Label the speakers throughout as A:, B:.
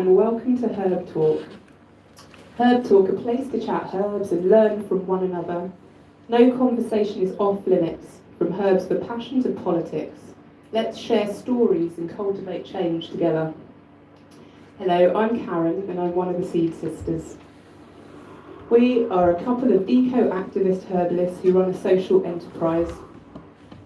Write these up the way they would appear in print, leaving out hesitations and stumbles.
A: and welcome to Herb Talk. Herb Talk, a place to chat herbs and learn from one another. No conversation is off limits, from herbs for passions and politics. Let's share stories and cultivate change together. Hello, I'm Karen and I'm one of the Seed Sisters. We are a couple of eco-activist herbalists who run a social enterprise.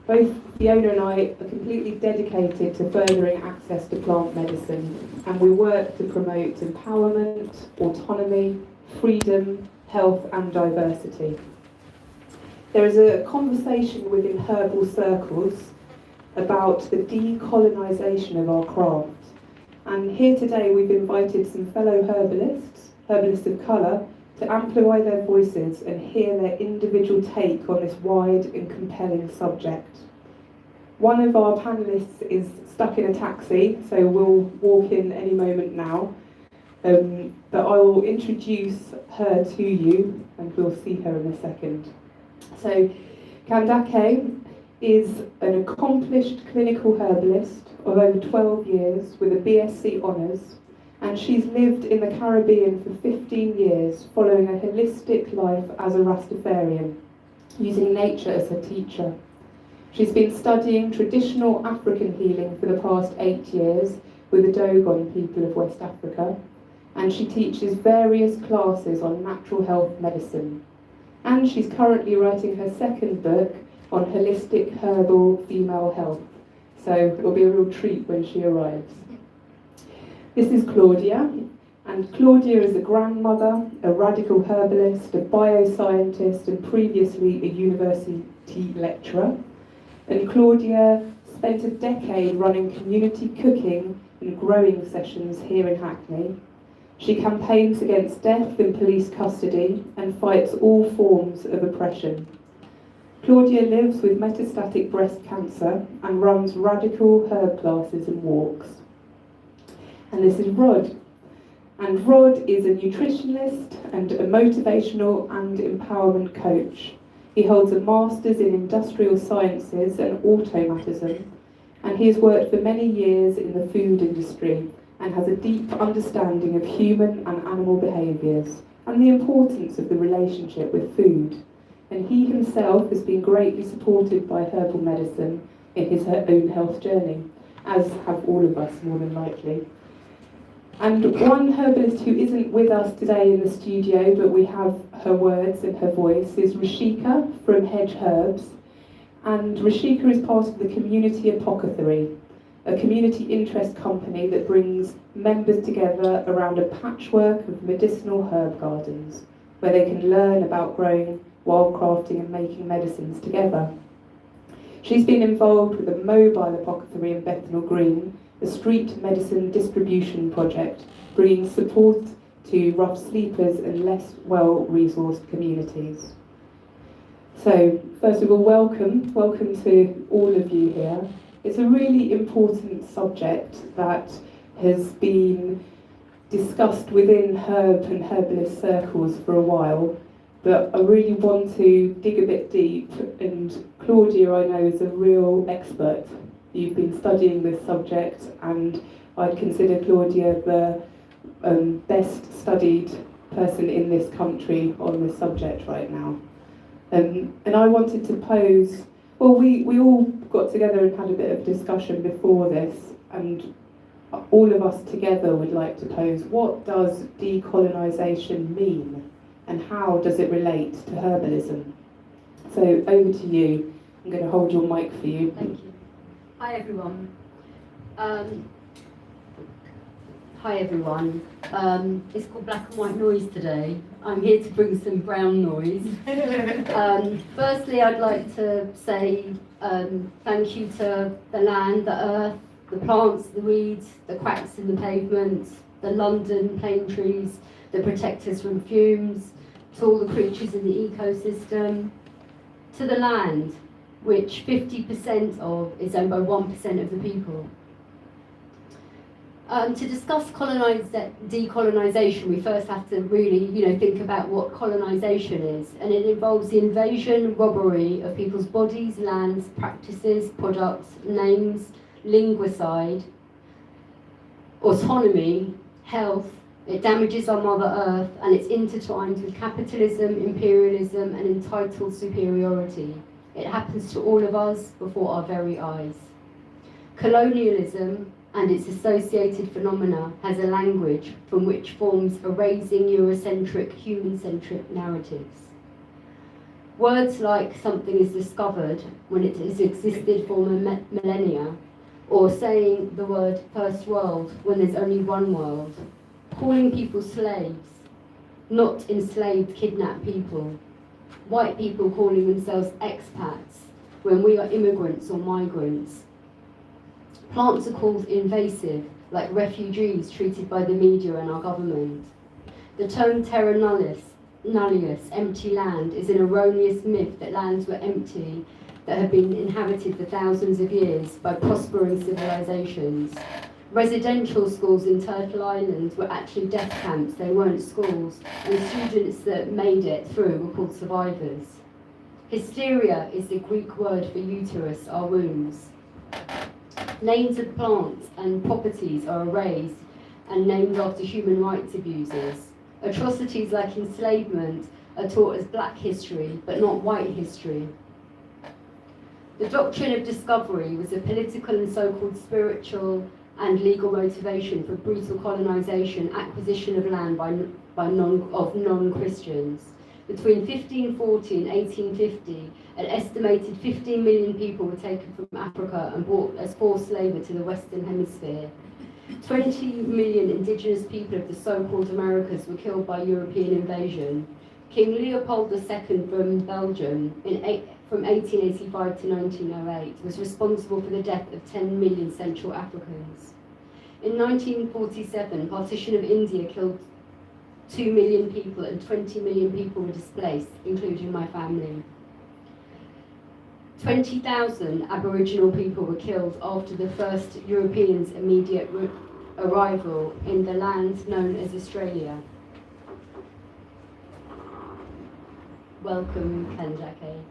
A: Both Fiona and I are completely dedicated to furthering access to plant medicine, and we work to promote empowerment, autonomy, freedom, health and diversity. There is a conversation within herbal circles about the decolonisation of our craft. And here today we've invited some fellow herbalists of colour, to amplify their voices and hear their individual take on this wide and compelling subject. One of our panelists is stuck in a taxi, so we'll walk in any moment now. But I will introduce her to you, and we'll see her in a second. So, Kandake is an accomplished clinical herbalist of over 12 years with a BSc Honours, and she's lived in the Caribbean for 15 years, following a holistic life as a Rastafarian, using nature as her teacher. She's been studying traditional African healing for the past 8 years with the Dogon people of West Africa, and she teaches various classes on natural health medicine. And she's currently writing her second book on holistic herbal female health, so it'll be a real treat when she arrives. This is Claudia, and Claudia is a grandmother, a radical herbalist, a bioscientist, and previously a university lecturer. And Claudia spent a decade running community cooking and growing sessions here in Hackney. She campaigns against death in police custody and fights all forms of oppression. Claudia lives with metastatic breast cancer and runs radical herb classes and walks. And this is Rod. And Rod is a nutritionist and a motivational and empowerment coach. He holds a master's in industrial sciences and automatism, and he has worked for many years in the food industry and has a deep understanding of human and animal behaviours and the importance of the relationship with food. And he himself has been greatly supported by herbal medicine in his own health journey, as have all of us more than likely. And one herbalist who isn't with us today in the studio, but we have her words and her voice, is Rashika from Hedge Herbs. And Rashika is part of the Community Apothecary, a community interest company that brings members together around a patchwork of medicinal herb gardens, where they can learn about growing, wildcrafting and making medicines together. She's been involved with a mobile apothecary in Bethnal Green, a street medicine distribution project, bringing support to rough sleepers and less well-resourced communities. So, first of all, welcome to all of you here. It's a really important subject that has been discussed within herb and herbalist circles for a while, but I really want to dig a bit deep, and Claudia, I know, is a real expert. You've been studying this subject, and I'd consider Claudia the best studied person in this country on this subject right now. And I wanted to pose, well, we all got together and had a bit of discussion before this, and all of us together would like to pose, what does decolonisation mean, and how does it relate to herbalism? So over to you. I'm going to hold your mic for you.
B: Thank you. Hi everyone. It's called Black and White Noise today. I'm here to bring some brown noise. Firstly, I'd like to say thank you to the land, the earth, the plants, the weeds, the cracks in the pavement, the London plane trees that protect us from fumes, to all the creatures in the ecosystem, to the land, which 50% of is owned by 1% of the people. To discuss decolonisation, we first have to really, think about what colonisation is, and it involves the invasion, robbery of people's bodies, lands, practices, products, names, linguicide, autonomy, health, it damages our Mother Earth, and it's intertwined with capitalism, imperialism, and entitled superiority. It happens to all of us before our very eyes. Colonialism and its associated phenomena has a language from which forms erasing Eurocentric, human-centric narratives. Words like something is discovered when it has existed for millennia, or saying the word first world when there's only one world, calling people slaves, not enslaved, kidnapped people, white people calling themselves expats when we are immigrants or migrants. Plants are called invasive, like refugees treated by the media and our government. The term terra nullius, empty land, is an erroneous myth that lands were empty, that have been inhabited for thousands of years by prospering civilizations. Residential schools in Turtle Island were actually death camps, they weren't schools, and the students that made it through were called survivors. Hysteria is the Greek word for uterus, our wombs. Names of plants and properties are erased and named after human rights abuses. Atrocities like enslavement are taught as black history, but not white history. The doctrine of discovery was a political and so-called spiritual and legal motivation for brutal colonisation, acquisition of land of non-Christians. Between 1540 and 1850, an estimated 15 million people were taken from Africa and brought as forced labour to the Western Hemisphere. 20 million indigenous people of the so-called Americas were killed by European invasion. King Leopold II from Belgium, from 1885 to 1908, was responsible for the death of 10 million Central Africans. In 1947, partition of India killed 2 million people and 20 million people were displaced, including my family. 20,000 Aboriginal people were killed after the first Europeans' immediate arrival in the land known as Australia. Welcome, Kanjake.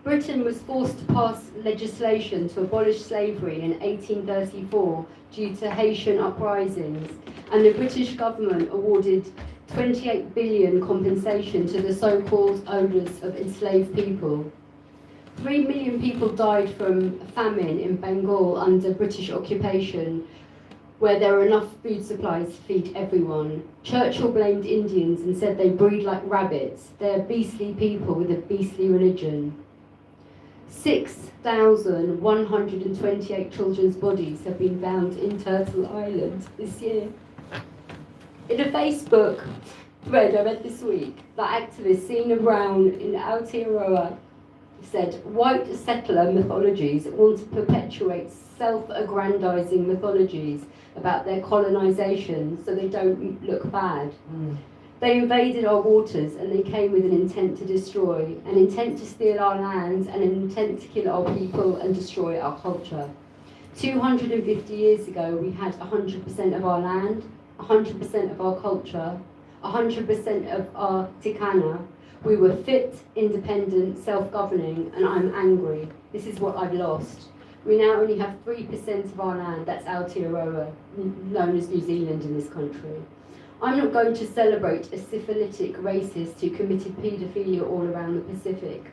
B: Britain was forced to pass legislation to abolish slavery in 1834 due to Haitian uprisings, and the British government awarded 28 billion compensation to the so-called owners of enslaved people. 3 million people died from famine in Bengal under British occupation, where there were enough food supplies to feed everyone. Churchill blamed Indians and said they breed like rabbits. They're beastly people with a beastly religion. 6,128 children's bodies have been found in Turtle Island this year. In a Facebook thread I read this week, the activist Sina Brown in Aotearoa said, white settler mythologies want to perpetuate self-aggrandizing mythologies about their colonisation so they don't look bad. They invaded our waters and they came with an intent to destroy, an intent to steal our land and an intent to kill our people and destroy our culture. 250 years ago we had 100% of our land, 100% of our culture, 100% of our tikana. We were fit, independent, self-governing, and I'm angry. This is what I've lost. We now only have 3% of our land, that's Aotearoa, known as New Zealand in this country. I'm not going to celebrate a syphilitic racist who committed paedophilia all around the Pacific.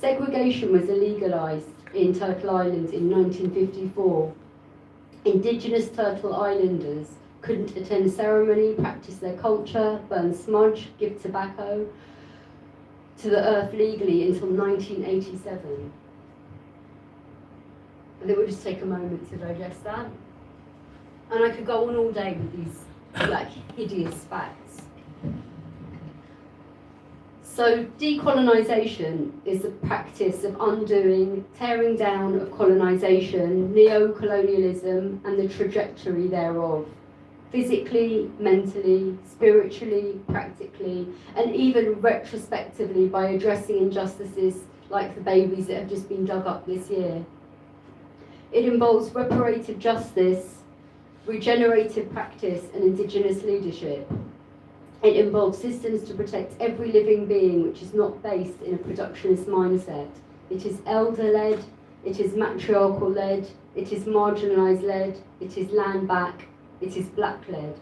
B: Segregation was illegalised in Turtle Island in 1954. Indigenous Turtle Islanders couldn't attend ceremony, practice their culture, burn smudge, give tobacco to the earth legally until 1987. I think we'll just take a moment to digest that. And I could go on all day with these hideous facts. So decolonisation is the practice of undoing, tearing down of colonisation, neo-colonialism and the trajectory thereof, physically, mentally, spiritually, practically, and even retrospectively by addressing injustices like the babies that have just been dug up this year. It involves reparative justice, regenerative practice and indigenous leadership. It involves systems to protect every living being which is not based in a productionist mindset, it is elder-led, it is matriarchal-led, it is marginalised-led, it is land-back, it is black-led.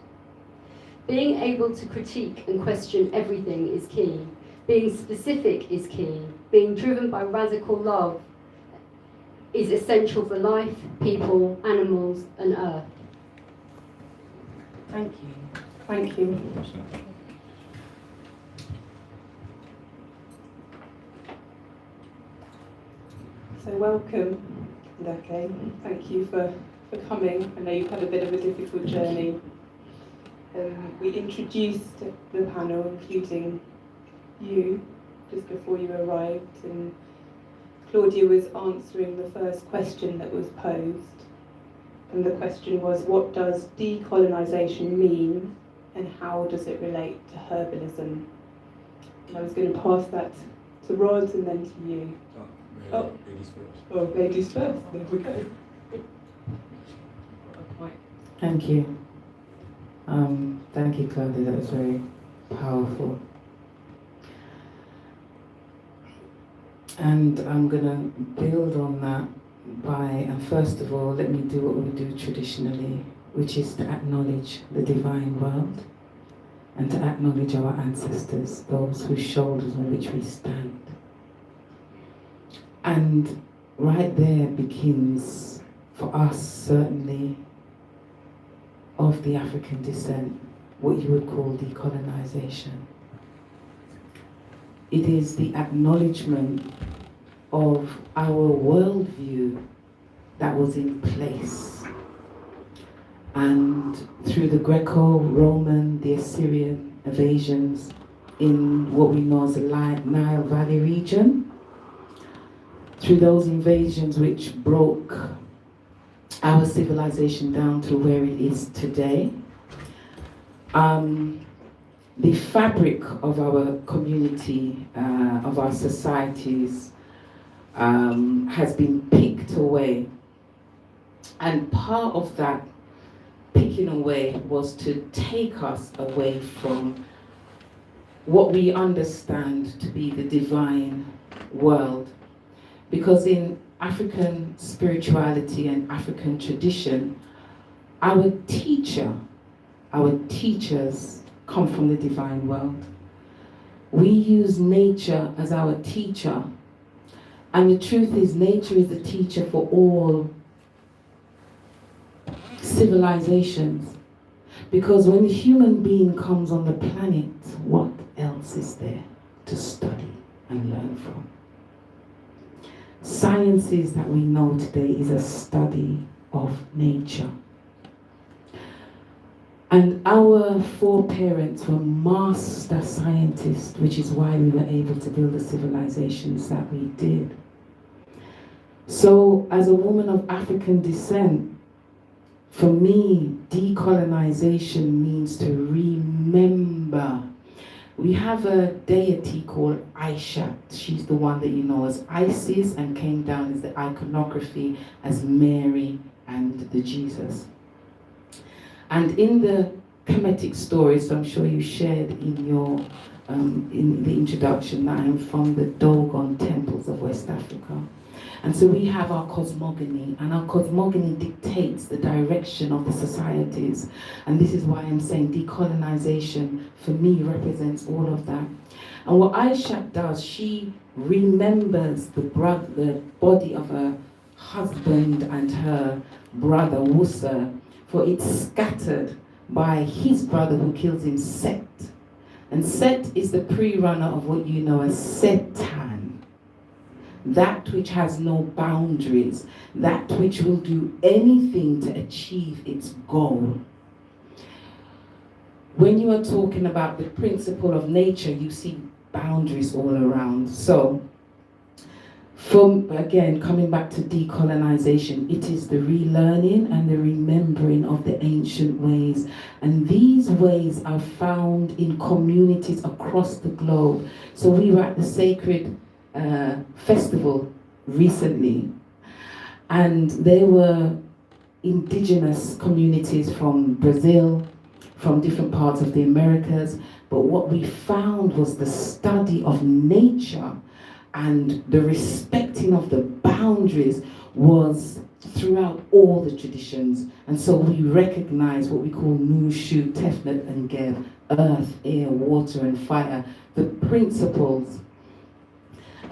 B: Being able to critique and question everything is key. Being specific is key. Being driven by radical love is essential for life, people, animals, and earth.
A: Thank you. Thank you. So welcome, Ndake. Thank you for coming. I know you've had a bit of a difficult journey. We introduced the panel, including you, just before you arrived, and Claudia was answering the first question that was posed. And the question was, what does decolonisation mean, and how does it relate to herbalism? And I was going to pass that to Rod and then to you.
C: Ladies first.
A: Oh, ladies first. There we go.
D: Thank you. Thank you, Claudia. That was very powerful. And I'm going to build on that and first of all, let me do what we do traditionally, which is to acknowledge the divine world and to acknowledge our ancestors, those whose shoulders on which we stand. And right there begins, for us certainly, of the African descent, what you would call decolonization. It is the acknowledgement of our worldview that was in place. And through the Greco-Roman, the Assyrian invasions in what we know as the Nile Valley region, through those invasions which broke our civilization down to where it is today, the fabric of our community, of our societies, has been picked away. And part of that picking away was to take us away from what we understand to be the divine world. Because in African spirituality and African tradition, our teachers come from the divine world. We use nature as our teacher, and the truth is nature is the teacher for all civilizations. Because when the human being comes on the planet, what else is there to study and learn from? Sciences that we know today is a study of nature. And our foreparents were master scientists, which is why we were able to build the civilizations that we did. So, as a woman of African descent, for me, decolonization means to remember. We have a deity called Aisha. She's the one that you know as Isis and came down as the iconography as Mary and the Jesus. And in the Kemetic stories, I'm sure you shared in your in the introduction, that I am from the Dogon temples of West Africa. And so we have our cosmogony, and our cosmogony dictates the direction of the societies. And this is why I'm saying decolonization, for me, represents all of that. And what Aisha does, she remembers the body of her husband and her brother, Wusa, for it's scattered by his brother who kills him, Set. And Set is the pre-runner of what you know as Setan. That which has no boundaries, that which will do anything to achieve its goal. When you are talking about the principle of nature, you see boundaries all around. So, again, coming back to decolonization, it is the relearning and the remembering of the ancient ways. And these ways are found in communities across the globe. So we were at the Sacred Festival recently, and there were indigenous communities from Brazil, from different parts of the Americas, but what we found was the study of nature and the respecting of the boundaries was throughout all the traditions. And so we recognize what we call Nushu, Tefnut, and Gev, earth, air, water, and fire, the principles.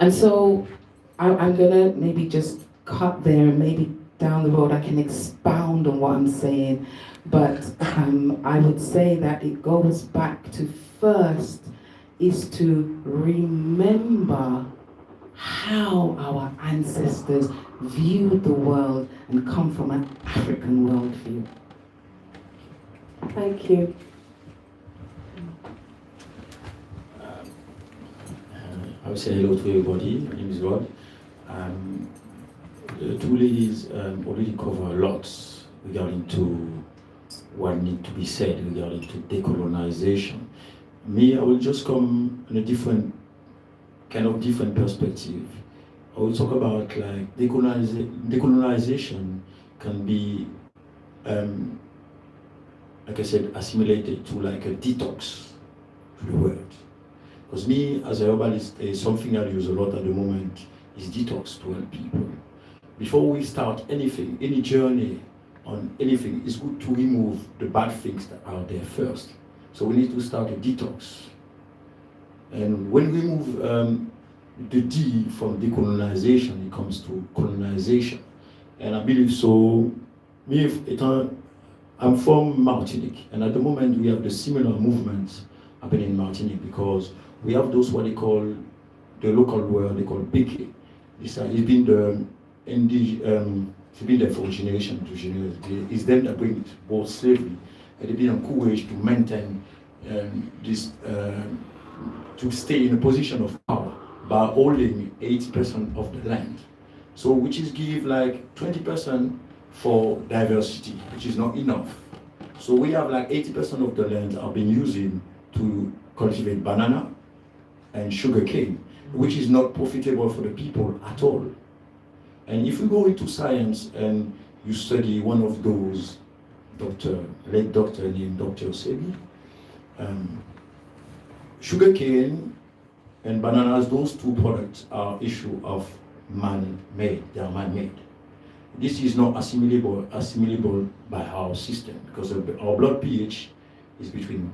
D: And so I'm gonna maybe just cut there, and maybe down the road I can expound on what I'm saying. But I would say that it goes back to first is to remember how our ancestors viewed the world and come from an African worldview.
A: Thank you.
C: I would say hello to everybody. My name is Rod. The two ladies already cover a lot regarding to what needs to be said regarding to decolonization. Me, I will just come in a different perspective. I will talk about like decolonization can be, like I said, assimilated to like a detox to the world. Because me, as a herbalist, something I use a lot at the moment is detox to help people. Before we start anything, any journey on anything, it's good to remove the bad things that are there first. So we need to start a detox. And when we move the D from decolonization, it comes to colonization. And I believe so. I'm from Martinique, and at the moment we have the similar movements happening in Martinique because we have those what they call the local word they call Beke. It's been there for generation to generation. It's them that bring both slavery, and they've been encouraged to maintain this to stay in a position of power by holding 80% of the land. So which is give like 20% for diversity, which is not enough. So we have like 80% of the land are being using to cultivate banana and sugar cane, which is not profitable for the people at all. And if you go into science and you study one of those late doctor named Dr. Sebi, sugar cane and bananas, those two products are issue of man-made, they are man-made. This is not assimilable by our system because our blood pH is between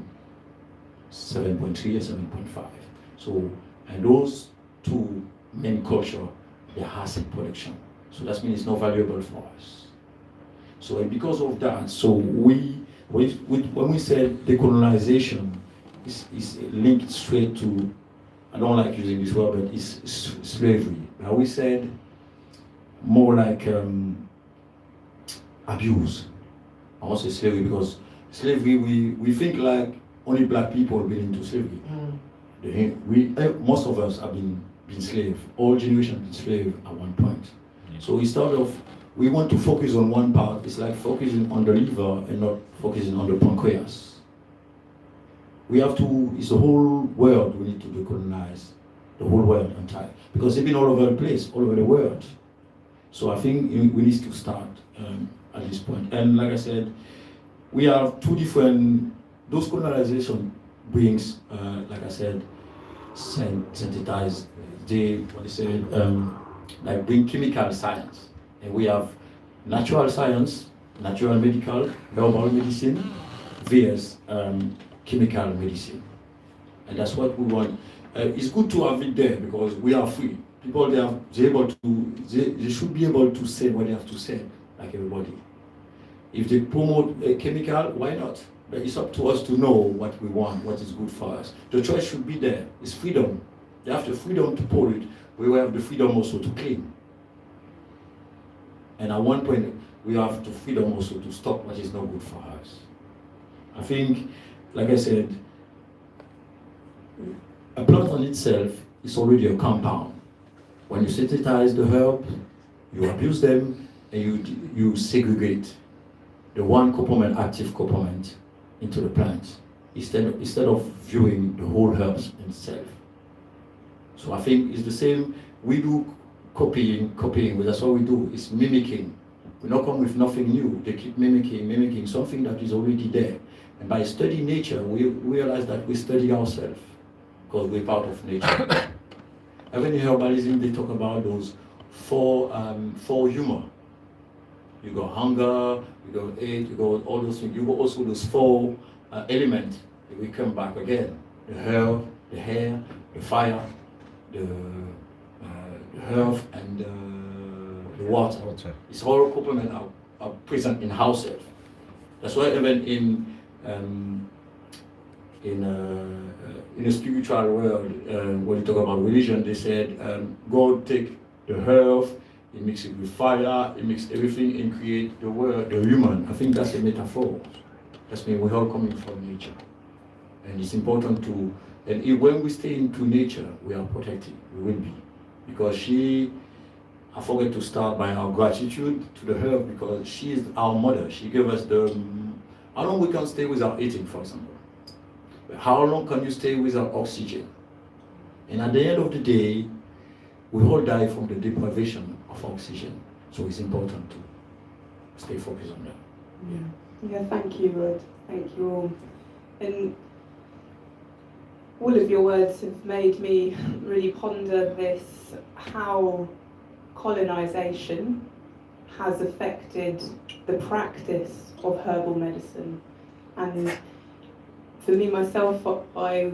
C: 7.3 and 7.5. So, and those two main culture, they are acid production. So that means it's not valuable for us. So, and because of that, so when we say decolonization, is linked straight to, I don't like using this word, but it's slavery. Now we said more like abuse. I won't say slavery because slavery, we think like only black people have been into slavery. Most of us have been slaves. All generations have been slaves at one point. So instead of, we want to focus on one part, it's like focusing on the liver and not focusing on the pancreas. We have to, it's the whole world we need to decolonize, the whole world entire. Because they've been all over the place, all over the world. So I think we need to start at this point. And like I said, we have two different, those colonization brings, like I said, synthesize, like bring chemical science. And we have natural science, natural medical, herbal medicine, versus chemical medicine. And that's what we want. It's good to have it there because we are free. People, they should be able to say what they have to say, like everybody. If they promote a chemical, why not? But it's up to us to know what we want, what is good for us. The choice should be there. It's freedom. They have the freedom to pollute. We will have the freedom also to clean. And at one point, we have the freedom also to stop what is not good for us. I think, like I said, a plant on itself is already a compound. When you synthesize the herb, you abuse them, and you segregate the one component, active component, into the plant, instead of viewing the whole herbs itself. So I think it's the same. We do copying, that's what we do, it's mimicking. We not come with nothing new. They keep mimicking something that is already there. And by studying nature, we realize that we study ourselves, because we're part of nature. Even in herbalism, they talk about those four humor. You got hunger, you got age, you got all those things. You got also those four elements. We come back again: the herb, the hair, the fire, the herb, and the water. It's all complement are present in ourselves. That's why even in the spiritual world, when you talk about religion, they said God take the herb, he mix it with fire, he mix everything and create the world, the human. I think that's a metaphor. That's mean we're all coming from nature, and it's important to. And when we stay into nature, we are protected. We will be, because I forget to start by our gratitude to the herb, because she is our mother. She gave us how long we can stay without eating, for example. How long can you stay without oxygen? And at the end of the day, we all die from the deprivation of oxygen. So it's important to stay focused on that.
A: Yeah, thank you, Rod. Thank you all. And all of your words have made me really ponder this, how colonisation has affected the practice of herbal medicine. And for me myself, I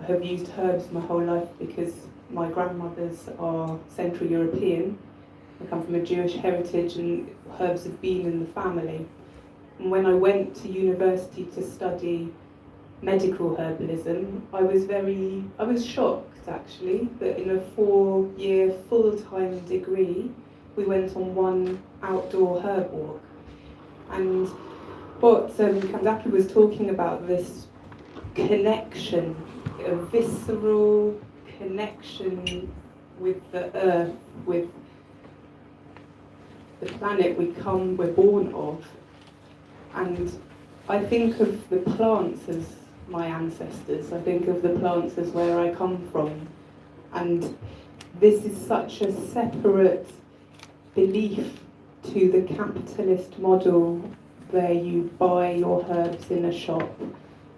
A: have used herbs my whole life because my grandmothers are Central European. I come from a Jewish heritage and herbs have been in the family. And when I went to university to study medical herbalism, I was shocked actually that in a 4-year full-time degree we went on one outdoor herb walk. And what Kandaki was talking about, this connection, a visceral connection with the earth, with the planet we're born of. And I think of the plants as my ancestors. I think of the plants as where I come from. And this is such a separate belief to the capitalist model where you buy your herbs in a shop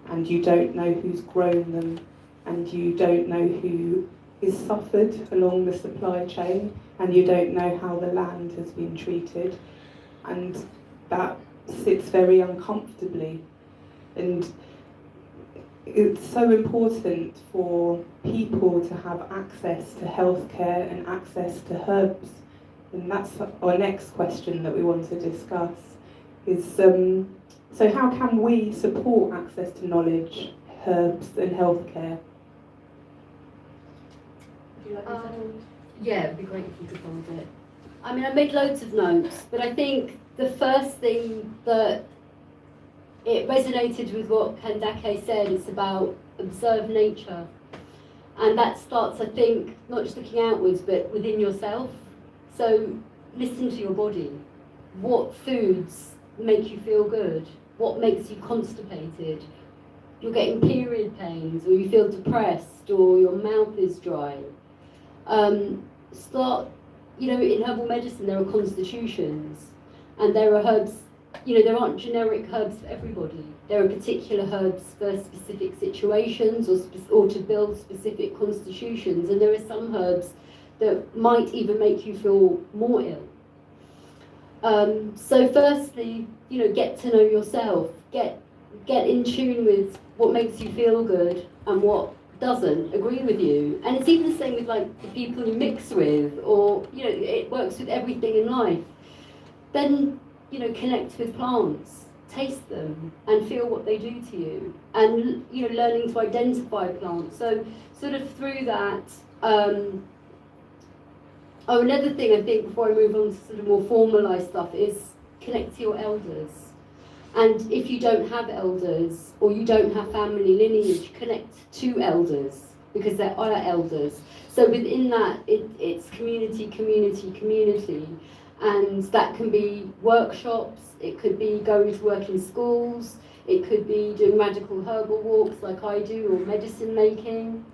A: and you don't know who's grown them and you don't know who is suffered along the supply chain and you don't know how the land has been treated, and that sits very uncomfortably. And it's so important for people to have access to healthcare and access to herbs, and that's our next question that we want to discuss. Is so how can we support access to knowledge, herbs and healthcare?
B: Yeah, it'd be great if you could hold it. I mean, I made loads of notes, but I think the first thing that it resonated with what Kandake said is about observe nature. And that starts, I think, not just looking outwards, but within yourself. So listen to your body. What foods make you feel good? What makes you constipated? You're getting period pains, or you feel depressed, or your mouth is dry. In herbal medicine there are constitutions, and there are herbs, there aren't generic herbs for everybody. There are particular herbs for specific situations or to build specific constitutions, and there are some herbs that might even make you feel more ill. So firstly, get to know yourself, get in tune with what makes you feel good and what doesn't agree with you. And it's even the same with the people you mix with, or it works with everything in life. Then connect with plants, taste them and feel what they do to you, and learning to identify plants. So sort of through that. Another thing I think before I move on to sort of more formalised stuff is connect to your elders. And if you don't have elders or you don't have family lineage, connect to elders, because there are elders. So within that, it's community, and that can be workshops, it could be going to work in schools, it could be doing radical herbal walks like I do, or medicine making.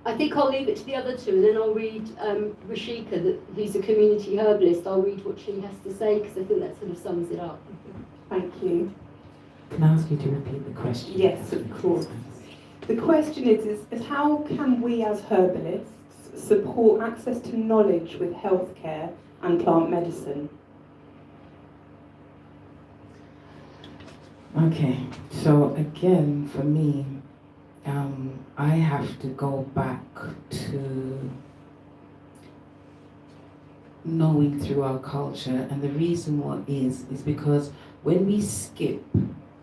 B: I think I'll leave it to the other two, and then I'll read Rishika, who's a community herbalist. I'll read what she has to say, because I think that sort of sums it up.
A: Thank you.
D: Can I ask you to repeat the question?
A: Yes, of course. The question is how can we as herbalists support access to knowledge with healthcare and plant medicine?
D: Okay, so again, for me, I have to go back to knowing through our culture, and the reason what is because when we skip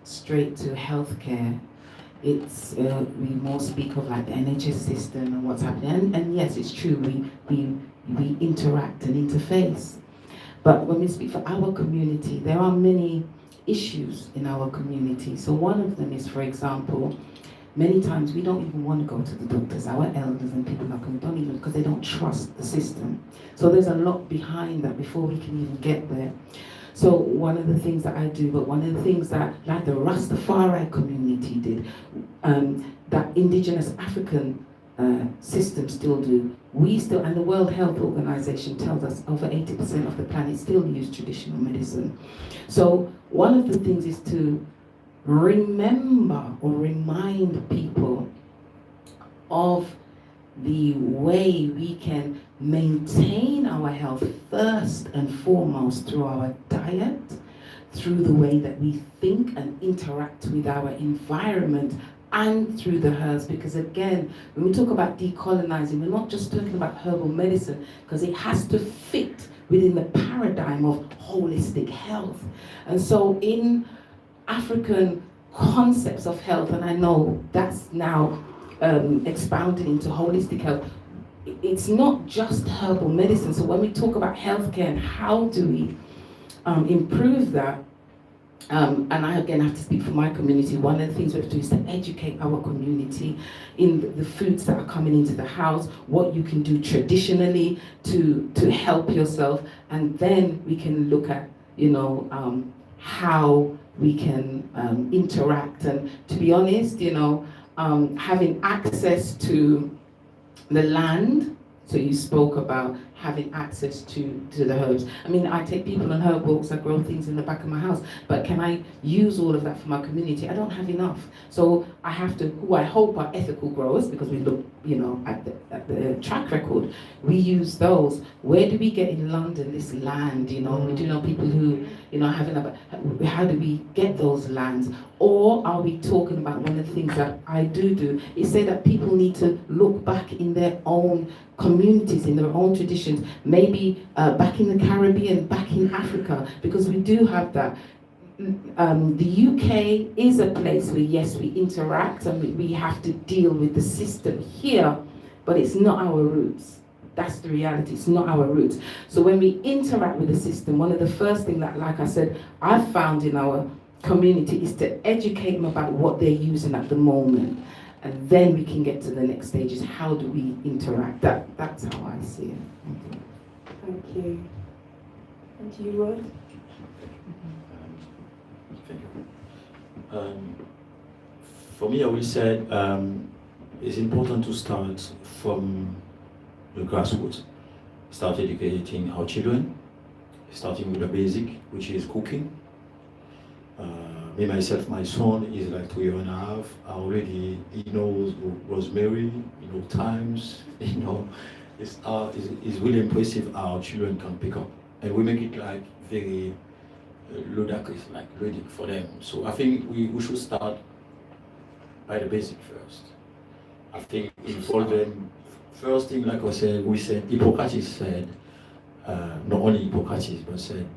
D: straight to healthcare, it's we more speak of like the NHS system and what's happening, and yes, it's true, we interact and interface, but when we speak for our community, there are many issues in our community. So one of them is, for example, many times we don't even want to go to the doctors. Our elders and people like them don't even, because they don't trust the system. So there's a lot behind that before we can even get there. So one of the things that I do, but one of the things that like the Rastafari community did, that indigenous African system still do, we still, and the World Health Organization tells us over 80% of the planet still use traditional medicine. So one of the things is to remember or remind people of the way we can maintain our health first and foremost through our diet, through the way that we think and interact with our environment, and through the herbs. Because again, when we talk about decolonizing, we're not just talking about herbal medicine, because it has to fit within the paradigm of holistic health. And so in African concepts of health, and I know that's now expounded into holistic health, it's not just herbal medicine. So when we talk about healthcare and how do we improve that, and I again have to speak for my community, one of the things we have to do is to educate our community in the foods that are coming into the house, what you can do traditionally to help yourself, and then we can look at, you know, how we can interact. And to be honest, you know, having access to the land, so you spoke about having access to the herbs. I mean, I take people on herb walks, I grow things in the back of my house, but can I use all of that for my community? I don't have enough. So I have to, who I hope are ethical growers, because we look, you know, at the track record, we use those. Where do we get in London this land? You know, we do know people who, you know, how do we get those lands? Or are we talking about, one of the things that I do is say that people need to look back in their own communities, in their own traditions, maybe back in the Caribbean, back in Africa, because we do have that. The UK is a place where, yes, we interact and we have to deal with the system here, but it's not our roots. That's the reality, it's not our roots. So when we interact with the system, one of the first things that, like I said, I've found in our community is to educate them about what they're using at the moment. And then we can get to the next stage, is how do we interact? That's how I see it.
A: Thank you. And you, Rod?
C: Thank you. For me, I will say it's important to start from the grassroots. Start educating our children, starting with the basic, which is cooking. Me, myself, my son is like 3.5. Already he knows rosemary, he knows thymes, you know. It's really impressive how children can pick up. And we make it like very ludicrous, like reading for them. So I think we should start by the basic first. I think involve them. First thing, like I said, Hippocrates said, not only Hippocrates, but said,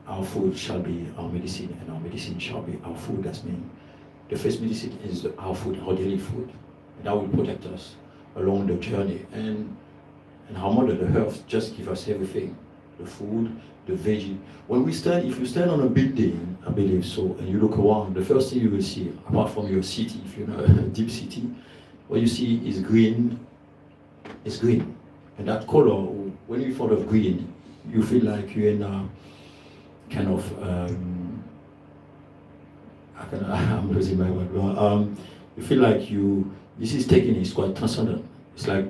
C: our food shall be our medicine, and our medicine shall be our food. That means the first medicine is our food, our daily food. And that will protect us along the journey. And our mother, the herbs, just give us everything. The food, the veggie. If you stand on a building, I believe so, and you look around, the first thing you will see, apart from your city, if you're in a deep city, what you see is green. It's green. And that color, when you thought of green, you feel like you're in a kind of, I'm losing my word, but you feel like this is it's quite transcendent. It's like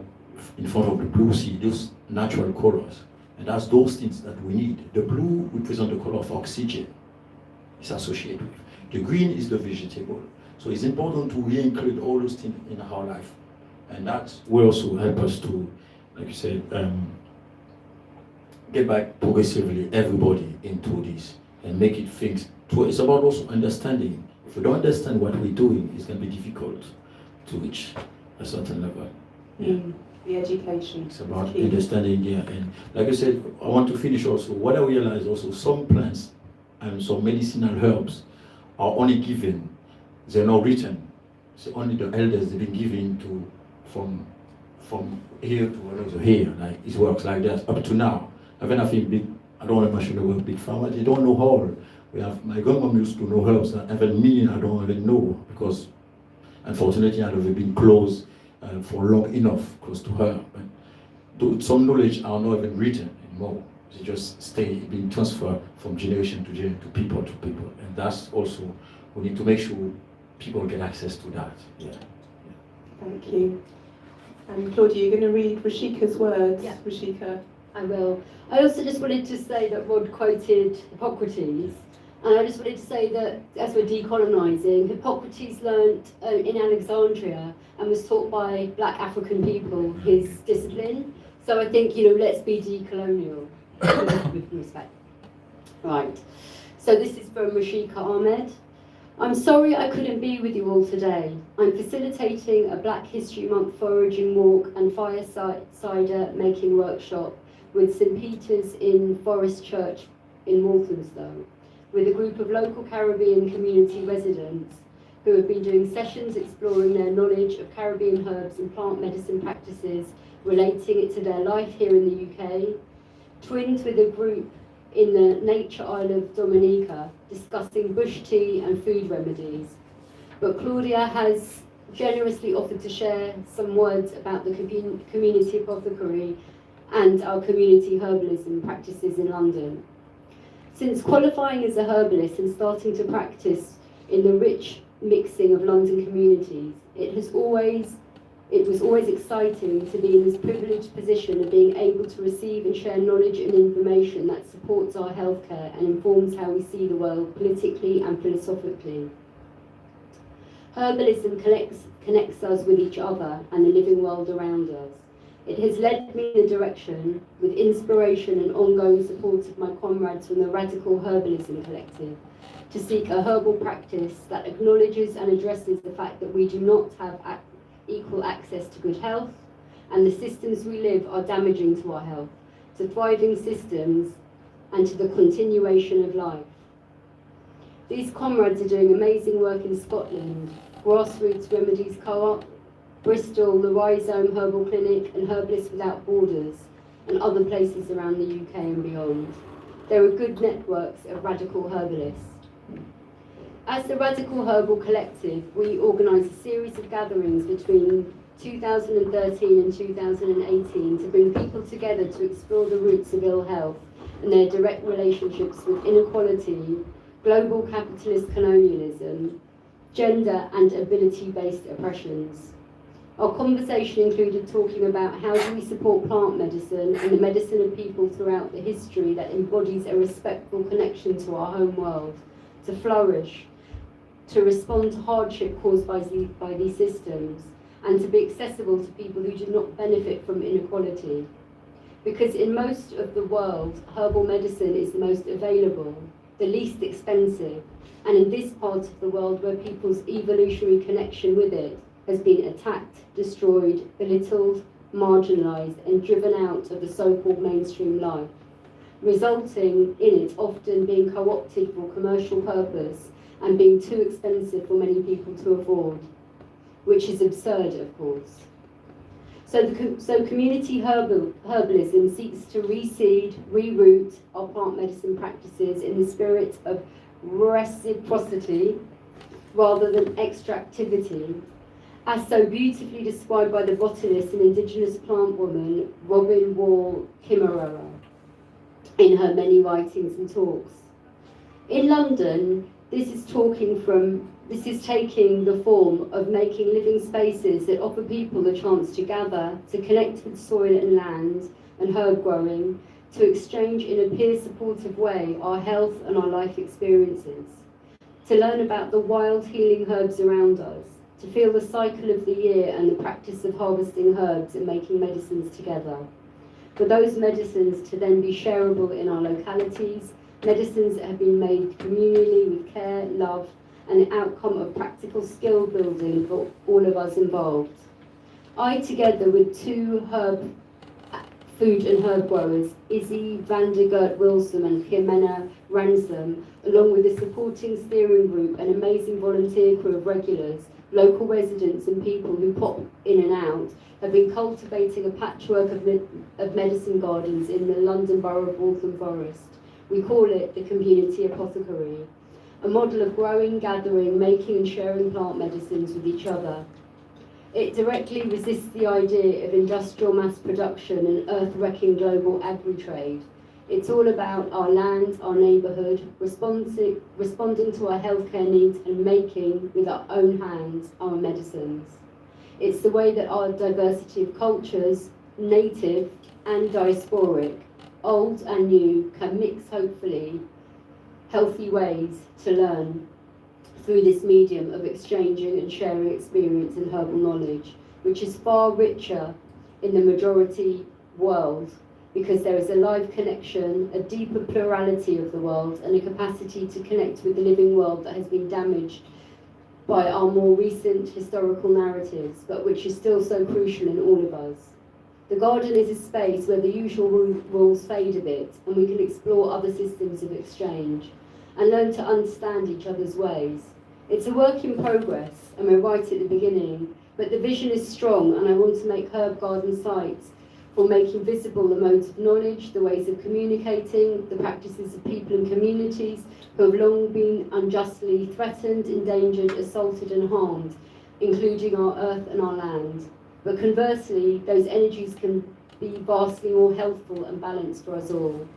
C: in front of the blue sea, those natural colors. And that's those things that we need. The blue represents the color of oxygen. It's associated with. The green is the vegetable. So it's important to re-include all those things in our life. And that will also help us to, like you said, get back progressively everybody into this and make it things. It's about also understanding. If we don't understand what we're doing, it's going to be difficult to reach a certain level. Yeah.
A: The education.
C: It's about understanding, yeah. And like I said, I want to finish also. What I realize also, some plants and some medicinal herbs are only given, they're not written. So only the elders they've been given to from here to another here. Like it works like that up to now. Even I think big, I don't want to mention the word big pharma, they don't know all. We have, my grandmom used to know herbs, and even me, I don't even know, because unfortunately I haven't been close for long enough, close to her. But some knowledge are not even written anymore. They just stay being transferred from generation to generation, to people. And that's also, we need to make sure people get access to that. Yeah.
A: Thank you. And Claudia, you're going to read Rashika's words.
B: Yeah.
A: Rashika.
B: I will. I also just wanted to say that Rod quoted Hippocrates, and I just wanted to say that as we're decolonising, Hippocrates learnt in Alexandria and was taught by black African people his discipline. So I think, let's be decolonial with respect. Right. So this is from Rashika Ahmed. I'm sorry I couldn't be with you all today. I'm facilitating a Black History Month foraging walk and cider making workshop with St. Peter's in Forest Church in Walthamstow, with a group of local Caribbean community residents who have been doing sessions exploring their knowledge of Caribbean herbs and plant medicine practices, relating it to their life here in the UK, twinned with a group in the nature isle of Dominica discussing bush tea and food remedies. But Claudia has generously offered to share some words about the community apothecary and our community herbalism practices in London. Since qualifying as a herbalist and starting to practice in the rich mixing of London communities, it was always exciting to be in this privileged position of being able to receive and share knowledge and information that supports our healthcare and informs how we see the world politically and philosophically. Herbalism connects us with each other and the living world around us. It has led me in a direction, with inspiration and ongoing support of my comrades from the Radical Herbalism Collective, to seek a herbal practice that acknowledges and addresses the fact that we do not have equal access to good health, and the systems we live are damaging to our health, to thriving systems, and to the continuation of life. These comrades are doing amazing work in Scotland, Grassroots Remedies Co-op, Bristol, the Rhizome Herbal Clinic and Herbalists Without Borders, and other places around the UK and beyond. There are good networks of radical herbalists. As the Radical Herbal Collective, we organise a series of gatherings between 2013 and 2018 to bring people together to explore the roots of ill health and their direct relationships with inequality, global capitalist colonialism, gender and ability-based oppressions. Our conversation included talking about how do we support plant medicine and the medicine of people throughout the history that embodies a respectful connection to our home world, to flourish, to respond to hardship caused by these systems, and to be accessible to people who do not benefit from inequality. Because in most of the world, herbal medicine is the most available, the least expensive, and in this part of the world where people's evolutionary connection with it has been attacked, destroyed, belittled, marginalised, and driven out of the so-called mainstream life, resulting in it often being co-opted for commercial purpose and being too expensive for many people to afford, which is absurd, of course. So community herbalism seeks to reseed, reroute our plant medicine practices in the spirit of reciprocity rather than extractivity, as so beautifully described by the botanist and indigenous plant woman Robin Wall Kimmerer in her many writings and talks. In London, this is taking the form of making living spaces that offer people the chance to gather, to connect with soil and land and herb growing, to exchange in a peer-supportive way our health and our life experiences, to learn about the wild healing herbs around us, to feel the cycle of the year and the practice of harvesting herbs and making medicines together. For those medicines to then be shareable in our localities, medicines that have been made communally with care, love, and the outcome of practical skill building for all of us involved. I, together with two food and herb growers, Izzy Vandergert Wilson and Jimena Ransom, along with a supporting steering group and amazing volunteer crew of regulars, local residents and people who pop in and out, have been cultivating a patchwork of medicine gardens in the London Borough of Waltham Forest. We call it the Community Apothecary, a model of growing, gathering, making and sharing plant medicines with each other. It directly resists the idea of industrial mass production and earth-wrecking global agri-trade. It's all about our land, our neighbourhood, responding to our healthcare needs and making, with our own hands, our medicines. It's the way that our diversity of cultures, native and diasporic, old and new, can mix, hopefully, healthy ways to learn through this medium of exchanging and sharing experience and herbal knowledge, which is far richer in the majority world, because there is a live connection, a deeper plurality of the world, and a capacity to connect with the living world that has been damaged by our more recent historical narratives, but which is still so crucial in all of us. The garden is a space where the usual rules fade a bit, and we can explore other systems of exchange and learn to understand each other's ways. It's a work in progress, and we're right at the beginning, but the vision is strong, and I want to make herb garden sites for making visible the modes of knowledge, the ways of communicating, the practices of people and communities who have long been unjustly threatened, endangered, assaulted and harmed, including our earth and our land. But conversely, those energies can be vastly more healthful and balanced for us all.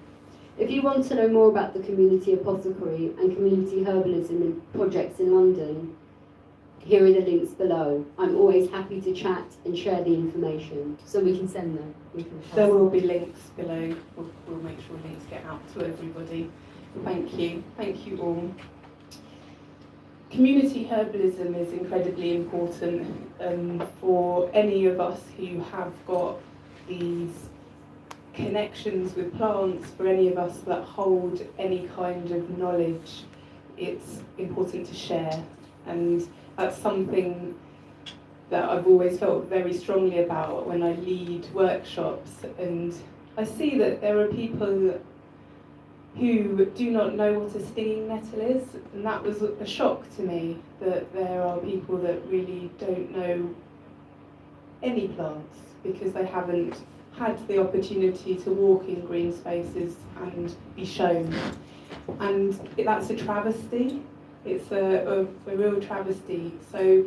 B: If you want to know more about the Community Apothecary and community herbalism and projects in London, here are the links below. I'm always happy to chat and share the information, so we can send them.
A: There will be links below. We'll make sure links get out to everybody. Thank you all. Community herbalism is incredibly important for any of us who have got these connections with plants, for any of us that hold any kind of knowledge. It's important to share, and that's something that I've always felt very strongly about when I lead workshops, and I see that there are people who do not know what a stinging nettle is, and that was a shock to me, that there are people that really don't know any plants because they haven't had the opportunity to walk in green spaces and be shown. And that's a travesty. It's a real travesty. So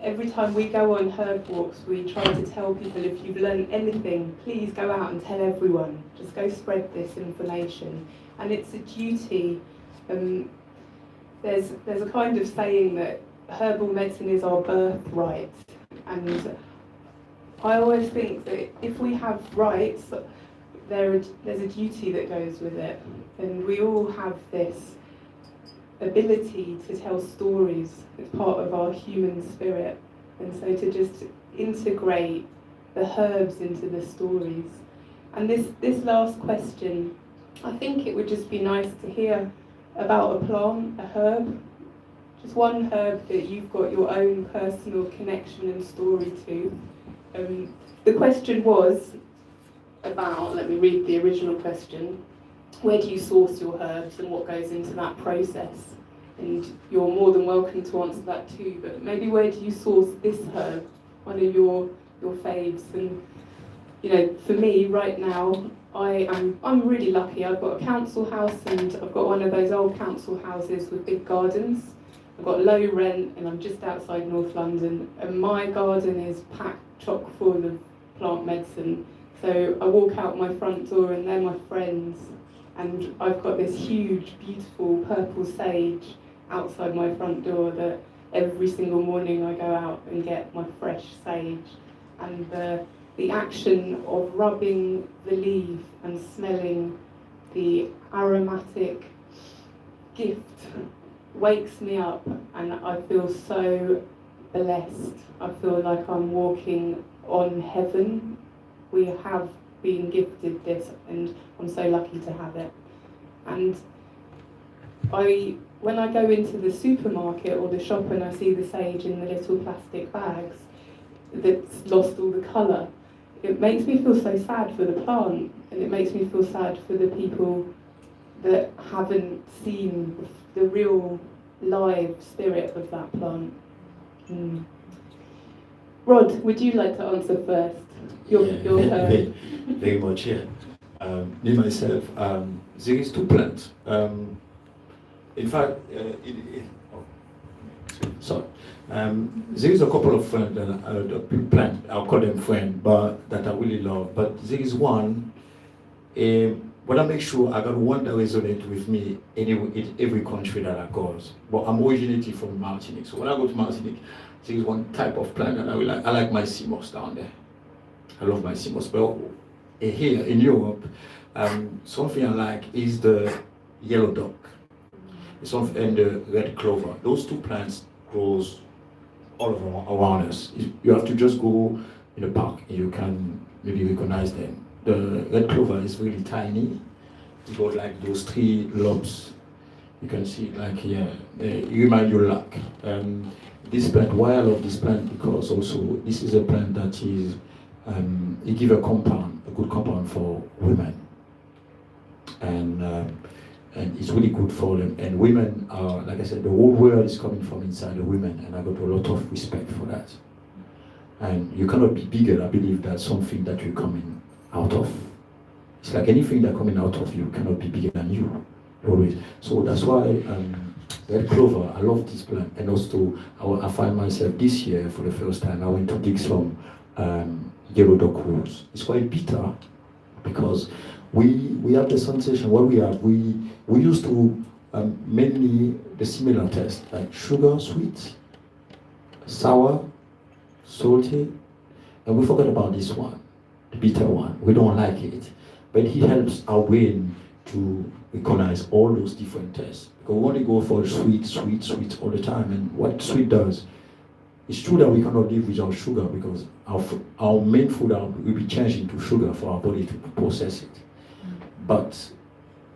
A: every time we go on herb walks, we try to tell people, if you've learned anything, please go out and tell everyone. Just go spread this information. And it's a duty. There's a kind of saying that herbal medicine is our birthright. And I always think that if we have rights, there's a duty that goes with it. And we all have this ability to tell stories. It's part of our human spirit. And so to just integrate the herbs into the stories. And this last question, I think it would just be nice to hear about a plant, a herb, just one herb that you've got your own personal connection and story to. The question was about, let me read the original question, where do you source your herbs and what goes into that process? And you're more than welcome to answer that too, but maybe where do you source this herb, one of your faves? And you know, for me right now, I'm really lucky. I've got a council house, and I've got one of those old council houses with big gardens. I've got low rent, and I'm just outside North London, and my garden is packed chock full of plant medicine. So I walk out my front door and they're my friends, and I've got this huge, beautiful purple sage outside my front door that every single morning I go out and get my fresh sage. And the action of rubbing the leaf and smelling the aromatic gift wakes me up, and I feel so blessed. I feel like I'm walking on heaven. We have been gifted this, and I'm so lucky to have it. And when I go into the supermarket or the shop and I see the sage in the little plastic bags that's lost all the colour, it makes me feel so sad for the plant, and it makes me feel sad for the people that haven't seen the real live spirit of that plant. Rod, would you like to answer first? Your turn.
C: Very much, yeah. Me myself, there is two plants. In fact, sorry. There is a couple of friends plant. I'll call them friends, but that I really love. But there is one. But I make sure I got one that resonates with me in every country that I go. But I'm originating from Martinique, so when I go to Martinique, there is one type of plant that I really like. I like my CMOS down there. I love my CMOS. But here in Europe, something I like is the yellow dock. And the red clover. Those two plants grows all around us. You have to just go in the park and you can maybe recognize them. The red clover is really tiny. It got like those 3 lobes. You can see it like here. It reminds you of luck. This plant, why I love this plant, because also this is a plant that is, it gives a good compound for women. And it's really good for them. And women are, like I said, the whole world is coming from inside the women, and I got a lot of respect for that. And you cannot be bigger. I believe that's something that you're coming out of. It's like anything that coming out of you cannot be bigger than you, always. So that's why red clover, I love this plant. And also, I find myself this year, for the first time, I went to dig some yellow dock rose. It's quite bitter, because we have the sensation, what we have, we used to mainly the similar taste, like sugar, sweet, sour, salty, and we forgot about this one, the bitter one. We don't like it, but it helps our brain to recognize all those different tastes. Because we only go for sweet all the time, and what sweet does, it's true that we cannot live without sugar, because our main food will be changing to sugar for our body to process it. But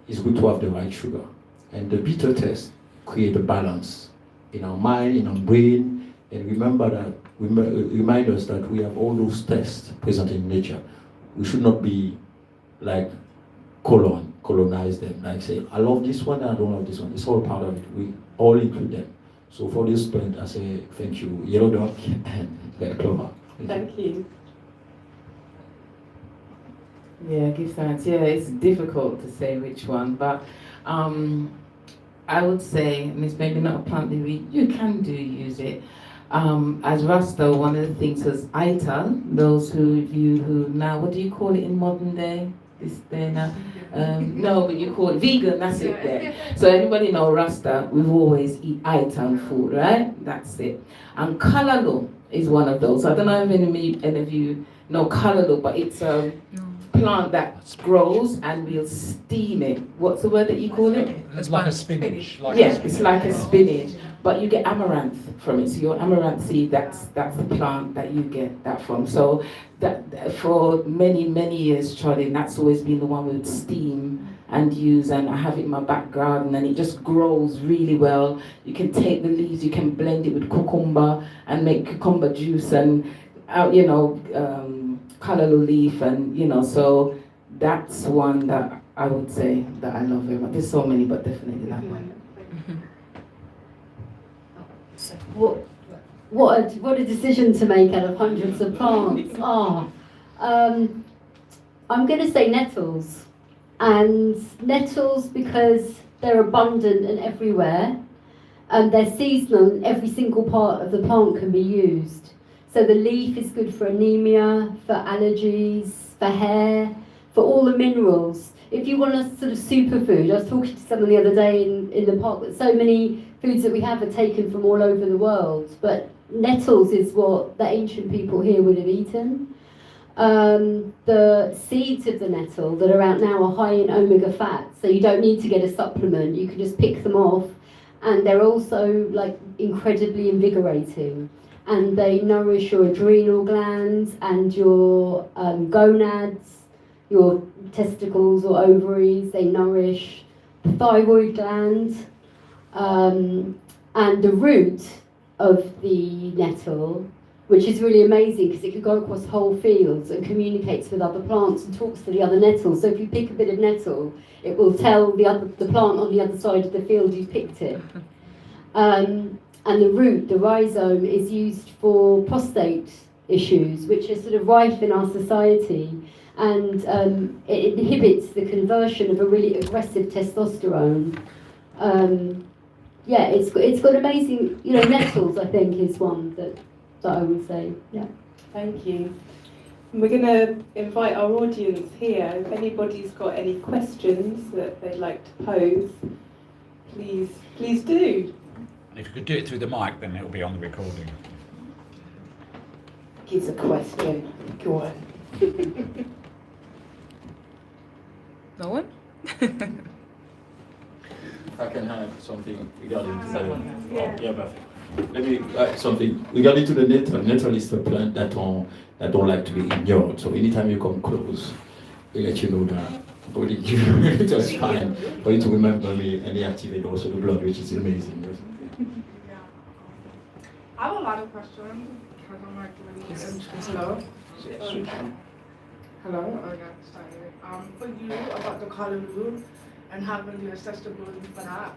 C: it's good to have the right sugar. And the bitter taste create a balance in our mind, in our brain, and remind us that we have all those tastes present in nature. We should not be like colonize them, like say, I love this one and I don't love this one. It's all part of it. We all include them. So for this point, I say thank you, yellow dock and red clover.
A: Thank you.
D: Yeah, give thanks. Yeah, it's difficult to say which one, but I would say, and it's maybe not a plant that you can use it. As Rasta, one of the things is Aita, those who now, what do you call it in modern day? This day now? No, but you call it vegan, that's it there. So anybody know Rasta, we've always eat Aitan food, right? That's it. And Kalalo is one of those. I don't know if any of you know Kalalo, but it's a plant that grows and we'll steam it. What's the word that you call it?
E: It's like a spinach.
D: It's like a spinach, but you get amaranth from it. So your amaranth seed, that's the plant that you get that from. So that for many years, Charlie, that's always been the one we would steam and use, and I have it in my back garden, and it just grows really well. You can take the leaves, you can blend it with cucumber and make cucumber juice, and callaloo leaf, and so that's one that I would say that I love very much. There's so many, but definitely that one.
B: What a decision to make out of hundreds of plants. I'm going to say nettles. And nettles because they're abundant and everywhere, and they're seasonal, and every single part of the plant can be used. So the leaf is good for anemia, for allergies, for hair, for all the minerals. If you want a sort of superfood, I was talking to someone the other day in the park that so many foods that we have are taken from all over the world, but nettles is what the ancient people here would have eaten. The seeds of the nettle that are out now are high in omega fats, so you don't need to get a supplement. You can just pick them off and they're also like incredibly invigorating, and they nourish your adrenal glands and your gonads, your testicles or ovaries. They nourish the thyroid gland, and the root of the nettle, which is really amazing because it can go across whole fields and communicates with other plants and talks to the other nettles. So if you pick a bit of nettle, it will tell the plant on the other side of the field you picked it. And the root, the rhizome, is used for prostate issues, which are sort of rife in our society, and it inhibits the conversion of a really aggressive testosterone. Yeah, it's got amazing, nettles, I think, is one that I would say. Yeah.
A: Thank you. And we're going to invite our audience here. If anybody's got any questions that they'd like to pose, please do.
E: If you could do it through the mic, then it'll be on the recording.
A: Here's a question. Go on.
F: No one?
C: I can have something regarding let me something regarding to the nettle. Nettle is a plant that don't like to be ignored. So anytime you come close, we let you know that body just fine for you to remember me, and they activate also the blood, which is amazing.
G: Yeah. I have a lot of questions because I'm like really interested. Hello. I got started. For you about the callaloo and having the accessibility for that.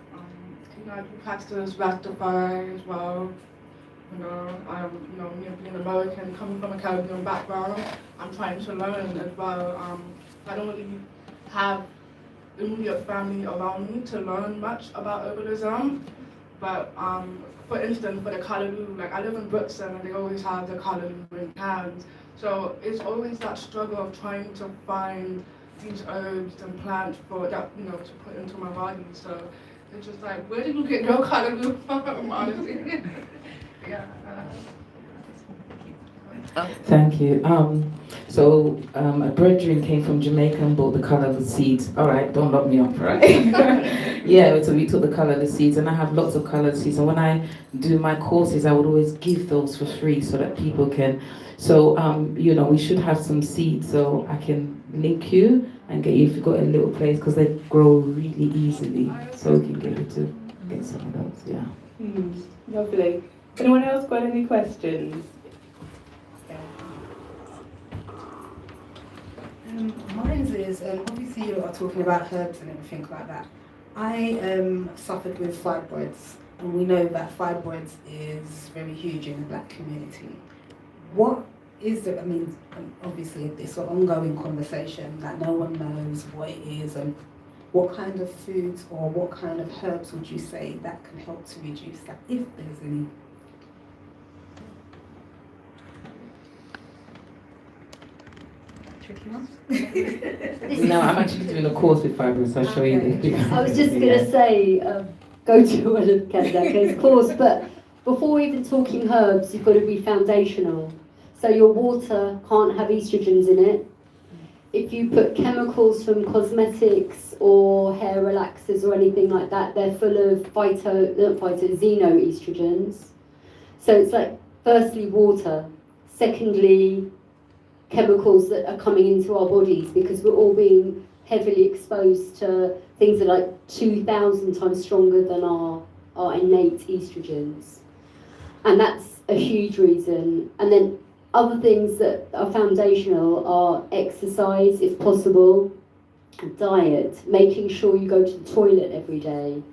G: I do practice Rastafari as well. Me being American, coming from a Caribbean background, I'm trying to learn as well. I don't really have immediate family around me to learn much about herbalism, but for instance, for the callaloo, like I live in Brixton and they always have the callaloo in cans. So it's always that struggle of trying to find these herbs and plants for that, to put into my body. So it's just like, where did you get your callaloo from, honestly? Yeah.
D: Thank you. A brethren came from Jamaica and bought the colourless seeds. All right, don't lock me up, right? Yeah, so we took the colourless seeds, and I have lots of colourless seeds. And when I do my courses, I would always give those for free so that people can. So, we should have some seeds, so I can link you and get you if you've got a little place, because they grow really easily. So we can get you to get some of those, yeah.
A: Lovely. Anyone else got any questions?
H: Mine is, obviously you are talking about herbs and everything like that. I suffered with fibroids, and we know that fibroids is very huge in the black community. What is it, obviously it's an ongoing conversation that no one knows what it is, and what kind of foods or what kind of herbs would you say that can help to reduce that, if there's any?
D: No, I'm actually doing a course with fibroids, so I'll show you this.
B: I was just going to say, go to one of Kendake's course, but before even talking herbs, you've got to be foundational. So your water can't have estrogens in it. If you put chemicals from cosmetics or hair relaxers or anything like that, they're full of xenoestrogens. So it's like, firstly, water. Secondly, chemicals that are coming into our bodies, because we're all being heavily exposed to things that are like 2,000 times stronger than our innate estrogens. And that's a huge reason. And then other things that are foundational are exercise, if possible, diet, making sure you go to the toilet every day.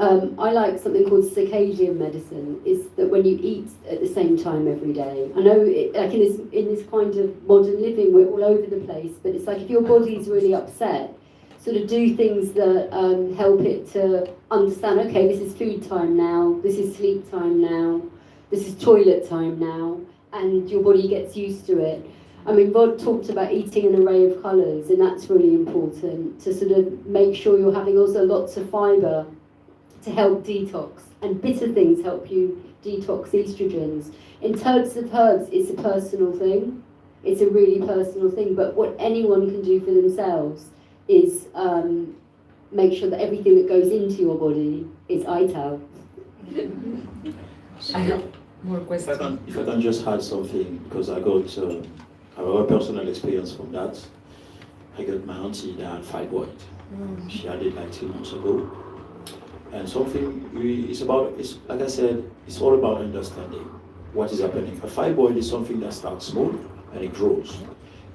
B: I like something called circadian medicine, is that when you eat at the same time every day. I know in this kind of modern living, we're all over the place, but it's like if your body's really upset, sort of do things that help it to understand, okay, this is food time now, this is sleep time now, this is toilet time now, and your body gets used to it. Rod talked about eating an array of colours, and that's really important to sort of make sure you're having also lots of fibre to help detox, and bitter things help you detox estrogens. In terms of herbs, it's a personal thing. It's a really personal thing, but what anyone can do for themselves is make sure that everything that goes into your body is ITAL.
F: I have more questions.
C: If I can just add something, because I got a personal experience from that. I got my auntie that had fibroid. She had it like 3 months ago. And it's like I said, it's all about understanding what is happening. A fibroid is something that starts small and it grows.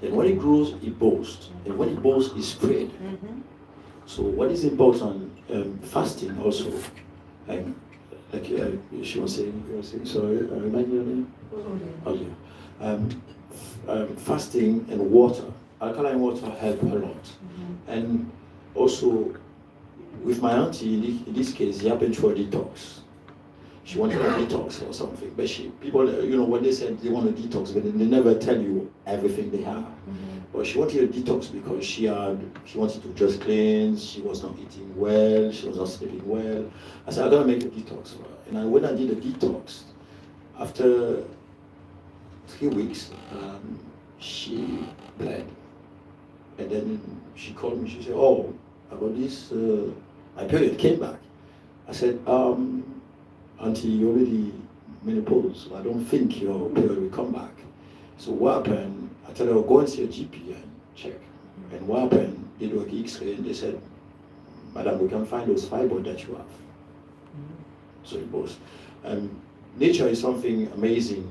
C: Then when it grows, it bursts. And when it bursts, it spread. So what is important, fasting also, like she was saying, sorry, remind me your name? Okay. Fasting and water, alkaline water help a lot. And also, with my auntie, in this case, he happened to a detox. She wanted a detox or something, but people, when they said they want a detox, but they never tell you everything they have. But she wanted a detox because she wanted to just cleanse, she was not eating well, she was not sleeping well. I said, I gotta make a detox for her. And when I did a detox, after 3 weeks, she bled. And then she called me, she said, oh, about this, my period came back. I said, auntie, you're already menopause, so I don't think your period will come back. So what happened? I told her, go and see a GP and check. And what happened? They do an X-ray and they said, madam, we can find those fibroids that you have. So it was. Nature is something amazing.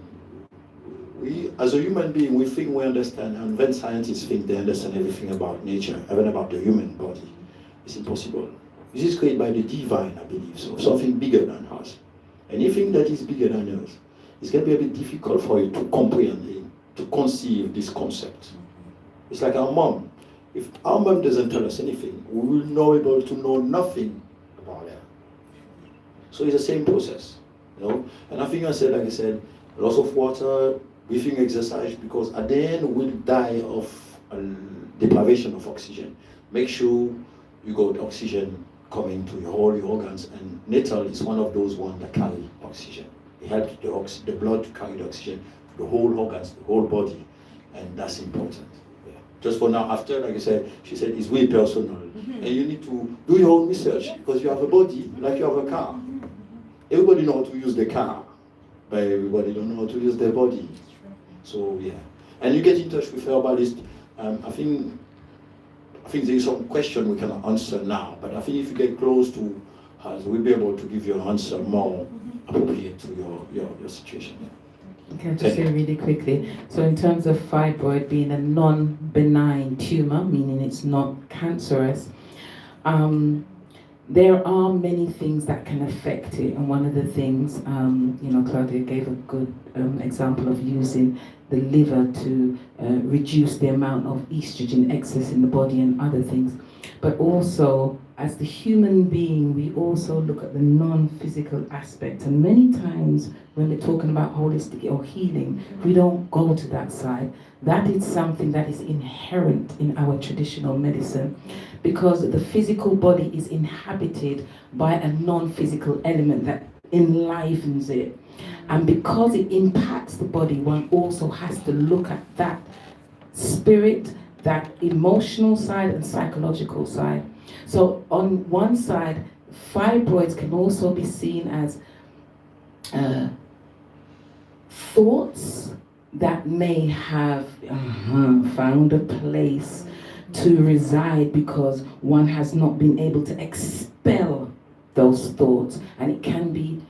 C: We, as a human being, we think we understand, and when scientists think they understand everything about nature, even about the human body. It's impossible. This is created by the divine, I believe, so something bigger than us. Anything that is bigger than us, it's going to be a bit difficult for you to comprehend it, to conceive this concept. It's like our mom. If our mom doesn't tell us anything, we will not be able to know nothing about her. So it's the same process, And I think like I said, loss of water, breathing exercise, because at the end we'll die of deprivation of oxygen. Make sure you got oxygen coming to all your organs, and natal is one of those ones that carry oxygen. It helps the blood to carry the oxygen to the whole organs, the whole body, and that's important. Yeah. Just for now, after, like I said, she said it's way personal, and you need to do your own research, because you have a body like you have a car. Everybody knows how to use the car, but everybody don't know how to use their body. So yeah, and you get in touch with herbalist. I think there's some question we cannot answer now, but I think if you get close to us, we'll be able to give you an answer more appropriate to your situation. Yeah.
D: Okay, I'll just say really quickly. So in terms of fibroid being a non-benign tumor, meaning it's not cancerous, there are many things that can affect it, and one of the things, Claudia gave a good example of using the liver to reduce the amount of estrogen excess in the body and other things. But also, as the human being, we also look at the non-physical aspect. And many times when we're talking about holistic or healing, we don't go to that side. That is something that is inherent in our traditional medicine, because the physical body is inhabited by a non-physical element that enlivens it. And because it impacts the body, one also has to look at that spirit, that emotional side and psychological side. So on one side, fibroids can also be seen as thoughts that may have found a place to reside because one has not been able to expel those thoughts. And it can be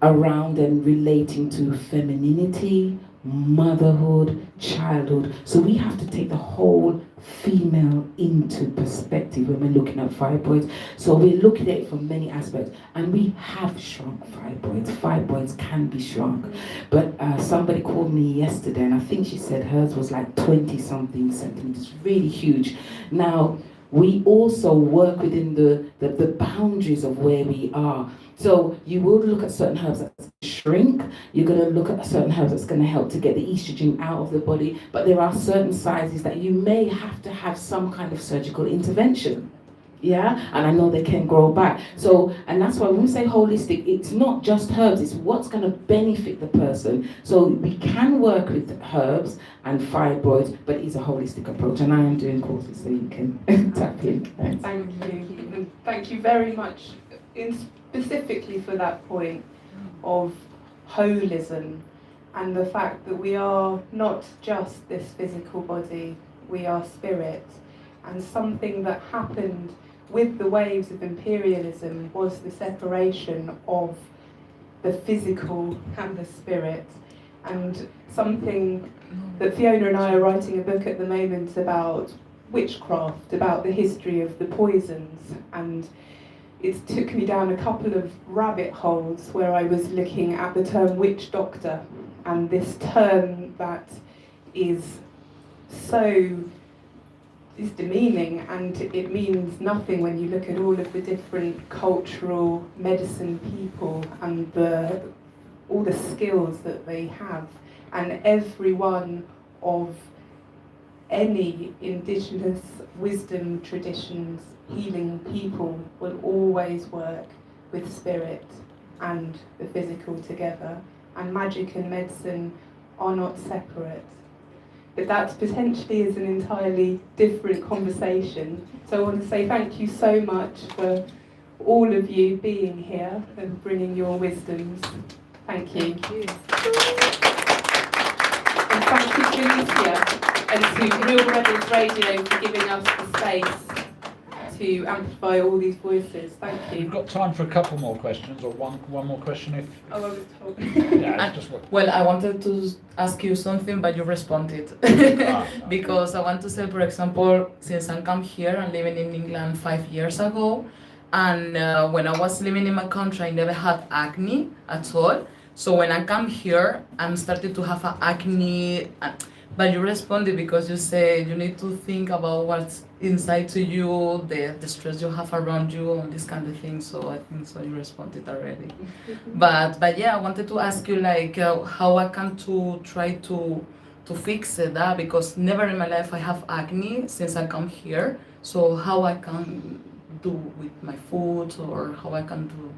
D: around and relating to femininity, motherhood, childhood. So we have to take the whole female into perspective when we're looking at fibroids. So we're looking at it from many aspects, and we have shrunk fibroids. Fibroids can be shrunk. But somebody called me yesterday, and I think she said hers was like 20 something centimeters, really huge. Now, we also work within the boundaries of where we are. So you will look at certain herbs that shrink. You're going to look at certain herbs that's going to help to get the estrogen out of the body. But there are certain sizes that you may have to have some kind of surgical intervention. Yeah, and I know they can grow back. So, and that's why when we say holistic, it's not just herbs, it's what's going to benefit the person. So we can work with herbs and fibroids, but it's a holistic approach. And I am doing courses so you can tap in. Thanks.
F: Thank you.
A: Thank you very much, specifically for that point of holism and the fact that we are not just this physical body, we are spirit. And something that happened with the waves of imperialism was the separation of the physical and the spirit. And something that Fiona and I are writing a book at the moment about witchcraft, about the history of the poisons, and it took me down a couple of rabbit holes where I was looking at the term witch doctor, and this term that is demeaning, and it means nothing when you look at all of the different cultural medicine people and all the skills that they have, and every one of any indigenous wisdom traditions, healing people will always work with spirit and the physical together, and magic and medicine are not separate. But that potentially is an entirely different conversation. So I want to say thank you so much for all of you being here and bringing your wisdoms. Thank you.
B: Thank you.
A: And thank you to Alicia and to Real Rebels Radio for giving us the space to amplify all these voices. Thank
E: We've
A: you.
E: got time for a couple more questions, or one more question if...
A: Oh, I was told.
E: Yeah, it's just what...
F: Well, I wanted to ask you something, but you responded. Because I want to say, for example, since I come here, I'm living in England 5 years ago, and when I was living in my country, I never had acne at all. So when I come here, I'm starting to have acne. But you responded because you say you need to think about what's inside to you, the stress you have around you, and this kind of thing. So I think so you responded already. But yeah, I wanted to ask you like how I can to try to fix that, because never in my life I have acne since I come here. So how I can do with my food, or how I can do,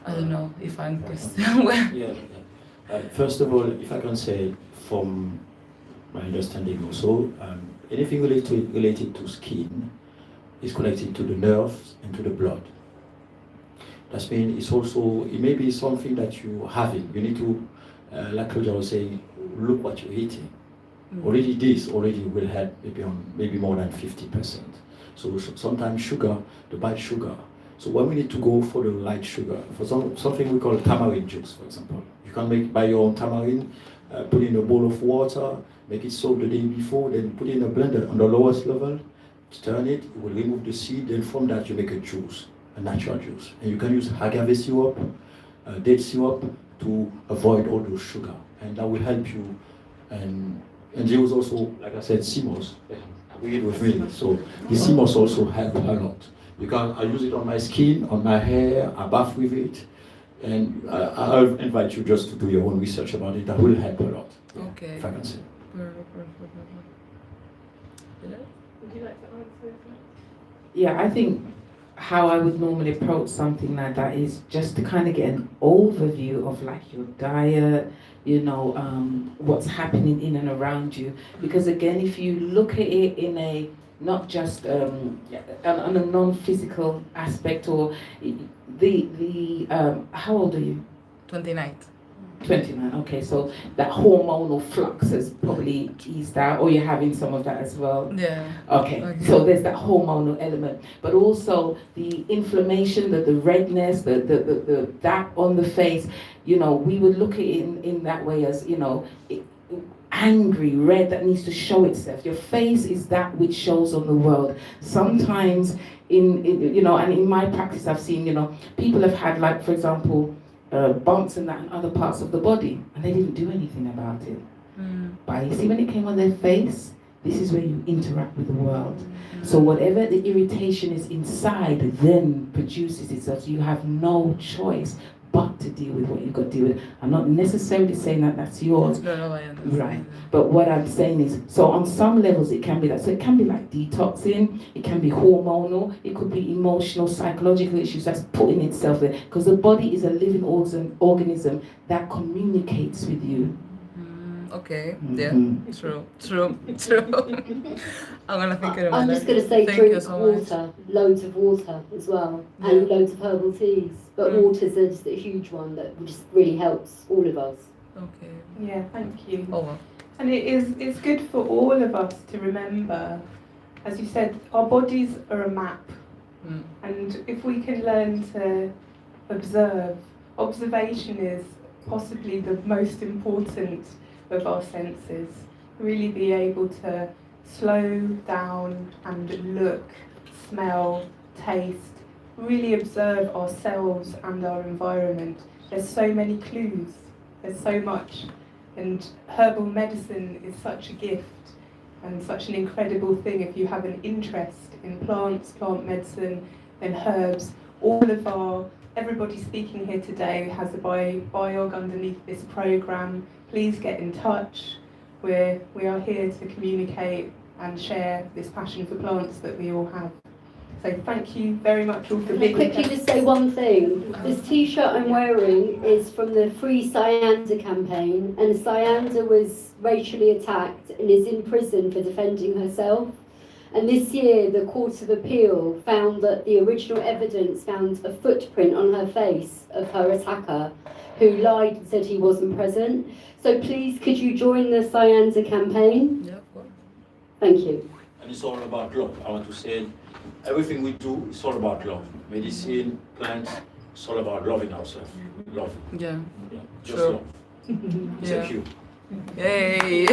F: I don't know if I'm well.
C: Yeah. First of all, if I can say, from my understanding also, anything related to skin is connected to the nerves and to the blood. That means it may be something that you're having. You need to, like Claudia was saying, look what you're eating. Already will help maybe more than 50%. So sometimes sugar, the bad sugar. So when we need to go for the light sugar, for something we call tamarind juice, for example. You can buy your own tamarind, put in a bowl of water, make it soak the day before, then put it in a blender on the lowest level, stir it, you will remove the seed, then from that you make a juice, a natural juice. And you can use agave syrup, date syrup to avoid all those sugar, and that will help you. And there was also, like I said, CMOS. Agree with me. So the CMOS also help a lot. Because I use it on my skin, on my hair, I bath with it. And I'll invite you just to do your own research about it. That will help a lot.
F: Okay.
C: If I can say.
A: Would you like to answer?
D: Yeah, I think how I would normally approach something like that is just to kind of get an overview of like your diet, what's happening in and around you. Because again, if you look at it in a not just on a non-physical aspect, or how old are you?
F: 29.
D: 29. Okay, so that hormonal flux has probably eased out, or you're having some of that as well.
F: Yeah.
D: Okay. So there's that hormonal element, but also the inflammation, the redness, the that on the face. We would look at it in that way as angry, red, that needs to show itself. Your face is that which shows on the world. Sometimes and in my practice I've seen, people have had, like, for example, bumps and that in other parts of the body, and they didn't do anything about it. But you see, when it came on their face, this is where you interact with the world. So whatever the irritation is inside then produces itself. So you have no choice but to deal with what you've got to deal with. I'm not necessarily saying that that's yours.
F: No, I understand.
D: Right. But what I'm saying is, so on some levels it can be that. So it can be like detoxing, it can be hormonal, it could be emotional, psychological issues that's putting itself there. Because the body is a living organism that communicates with you.
F: Okay.
D: Mhm.
F: Yeah. True. True. I'm gonna think of
B: I'm
F: that.
B: just going to say
F: Thank you
B: drink
F: so much.
B: water, loads of water as well,
F: Yeah.
B: and loads of herbal teas. But
F: Mm.
B: water's just a huge one that just really helps all of us.
F: Okay.
A: Yeah, thank you.
F: Oh well.
A: And it's good for all of us to remember, as you said, our bodies are a map.
F: Mm.
A: And if we can learn to observe, observation is possibly the most important of our senses. Really be able to slow down and look, smell, taste, really observe ourselves and our environment. There's so many clues, there's so much. And herbal medicine is such a gift and such an incredible thing if you have an interest in plants, plant medicine, and herbs. Everybody speaking here today has a biog underneath this programme. Please get in touch. We are here to communicate and share this passion for plants that we all have. So thank you very much all for
B: Can I
A: being
B: quickly
A: here.
B: just say one thing? This T-shirt I'm wearing is from the Free Cyander campaign, and Cyander was racially attacked and is in prison for defending herself. And this year, the Court of Appeal found that the original evidence found a footprint on her face of her attacker, who lied and said he wasn't present. So please, could you join the Cyander campaign?
F: Yeah. Of course.
B: Thank you.
C: And it's all about love. I want to say everything we do is all about love. Medicine, plants, it's all about loving ourselves. Love.
F: Yeah.
C: Yeah. Just
F: Sure.
C: love.
F: Yeah.
C: Thank you.
F: Yay.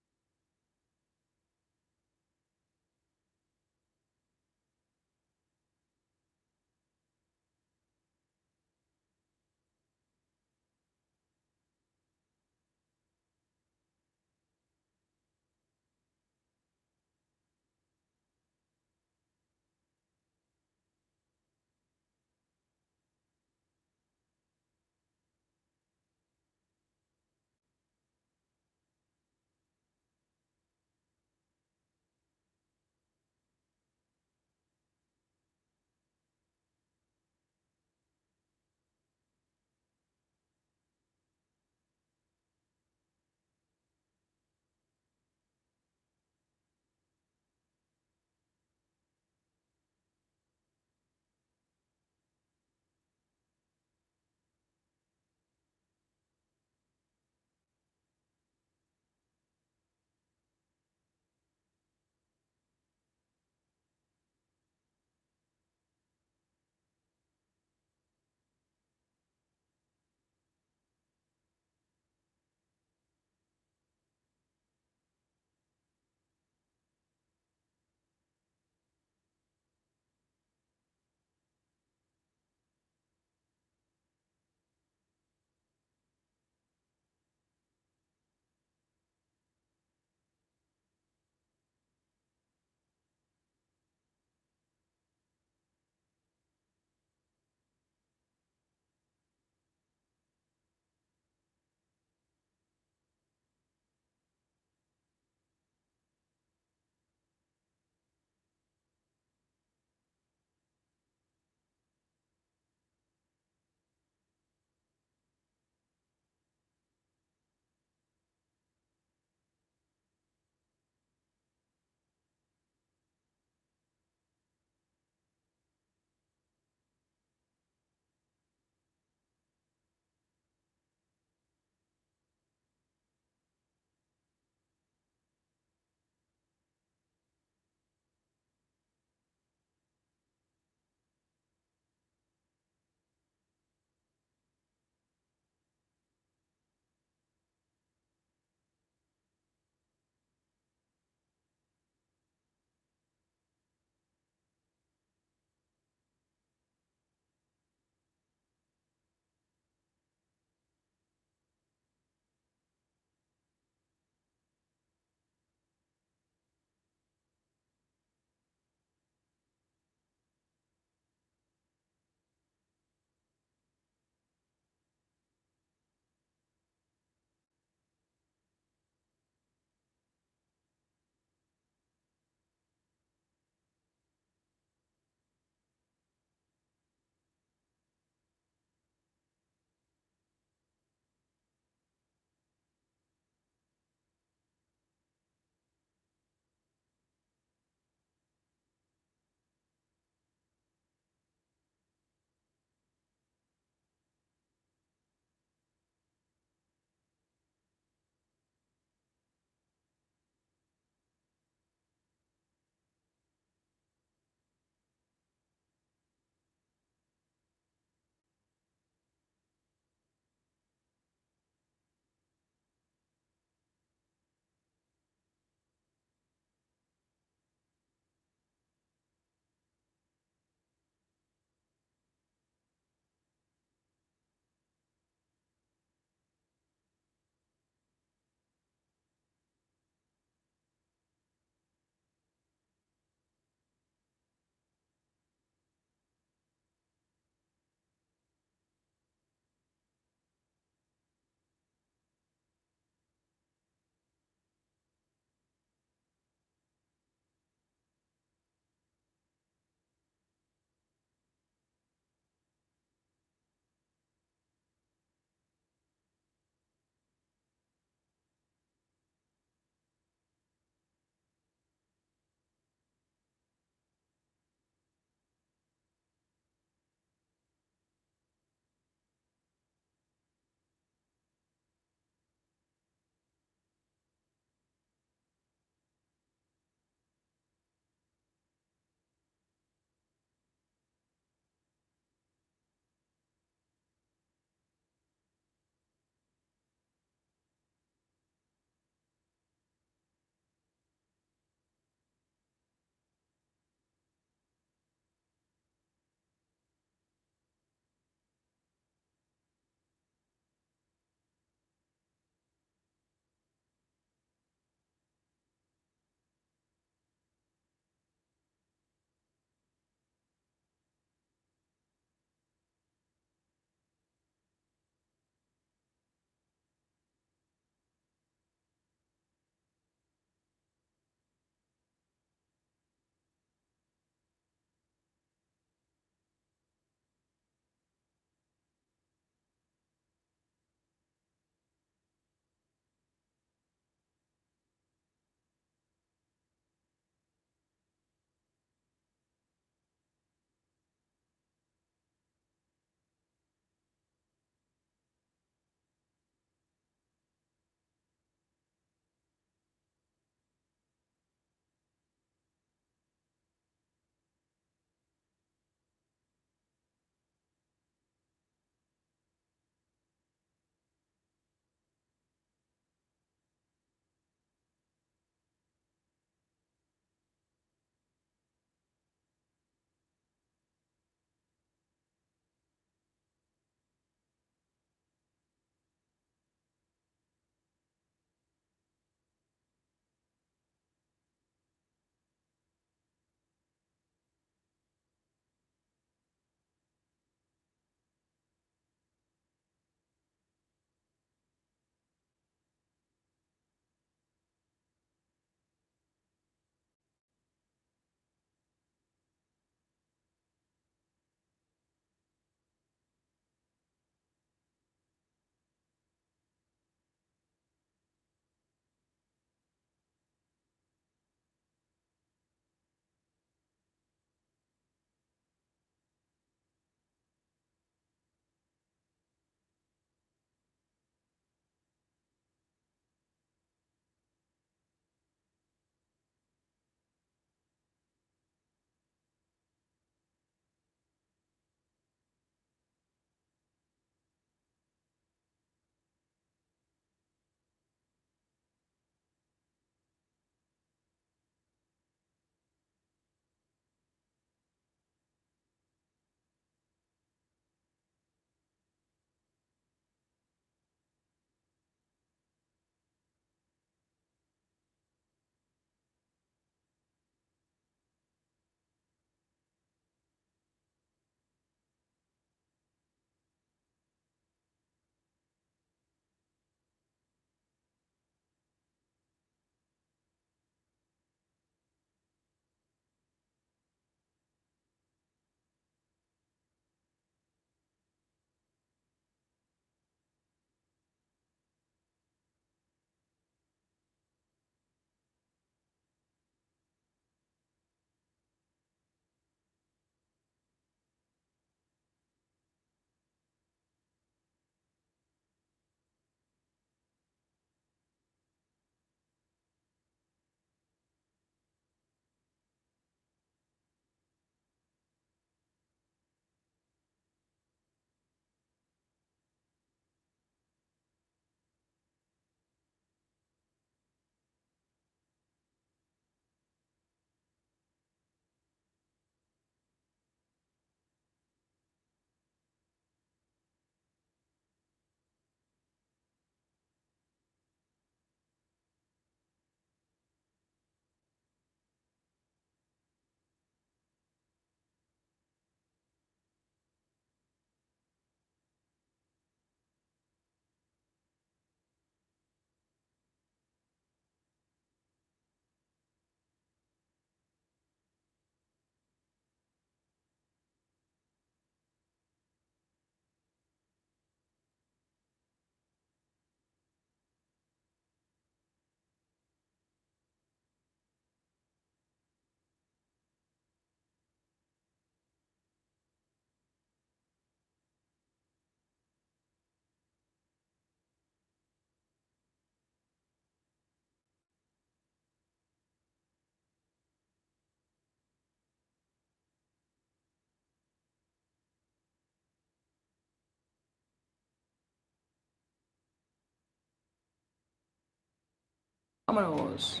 F: Vámonos.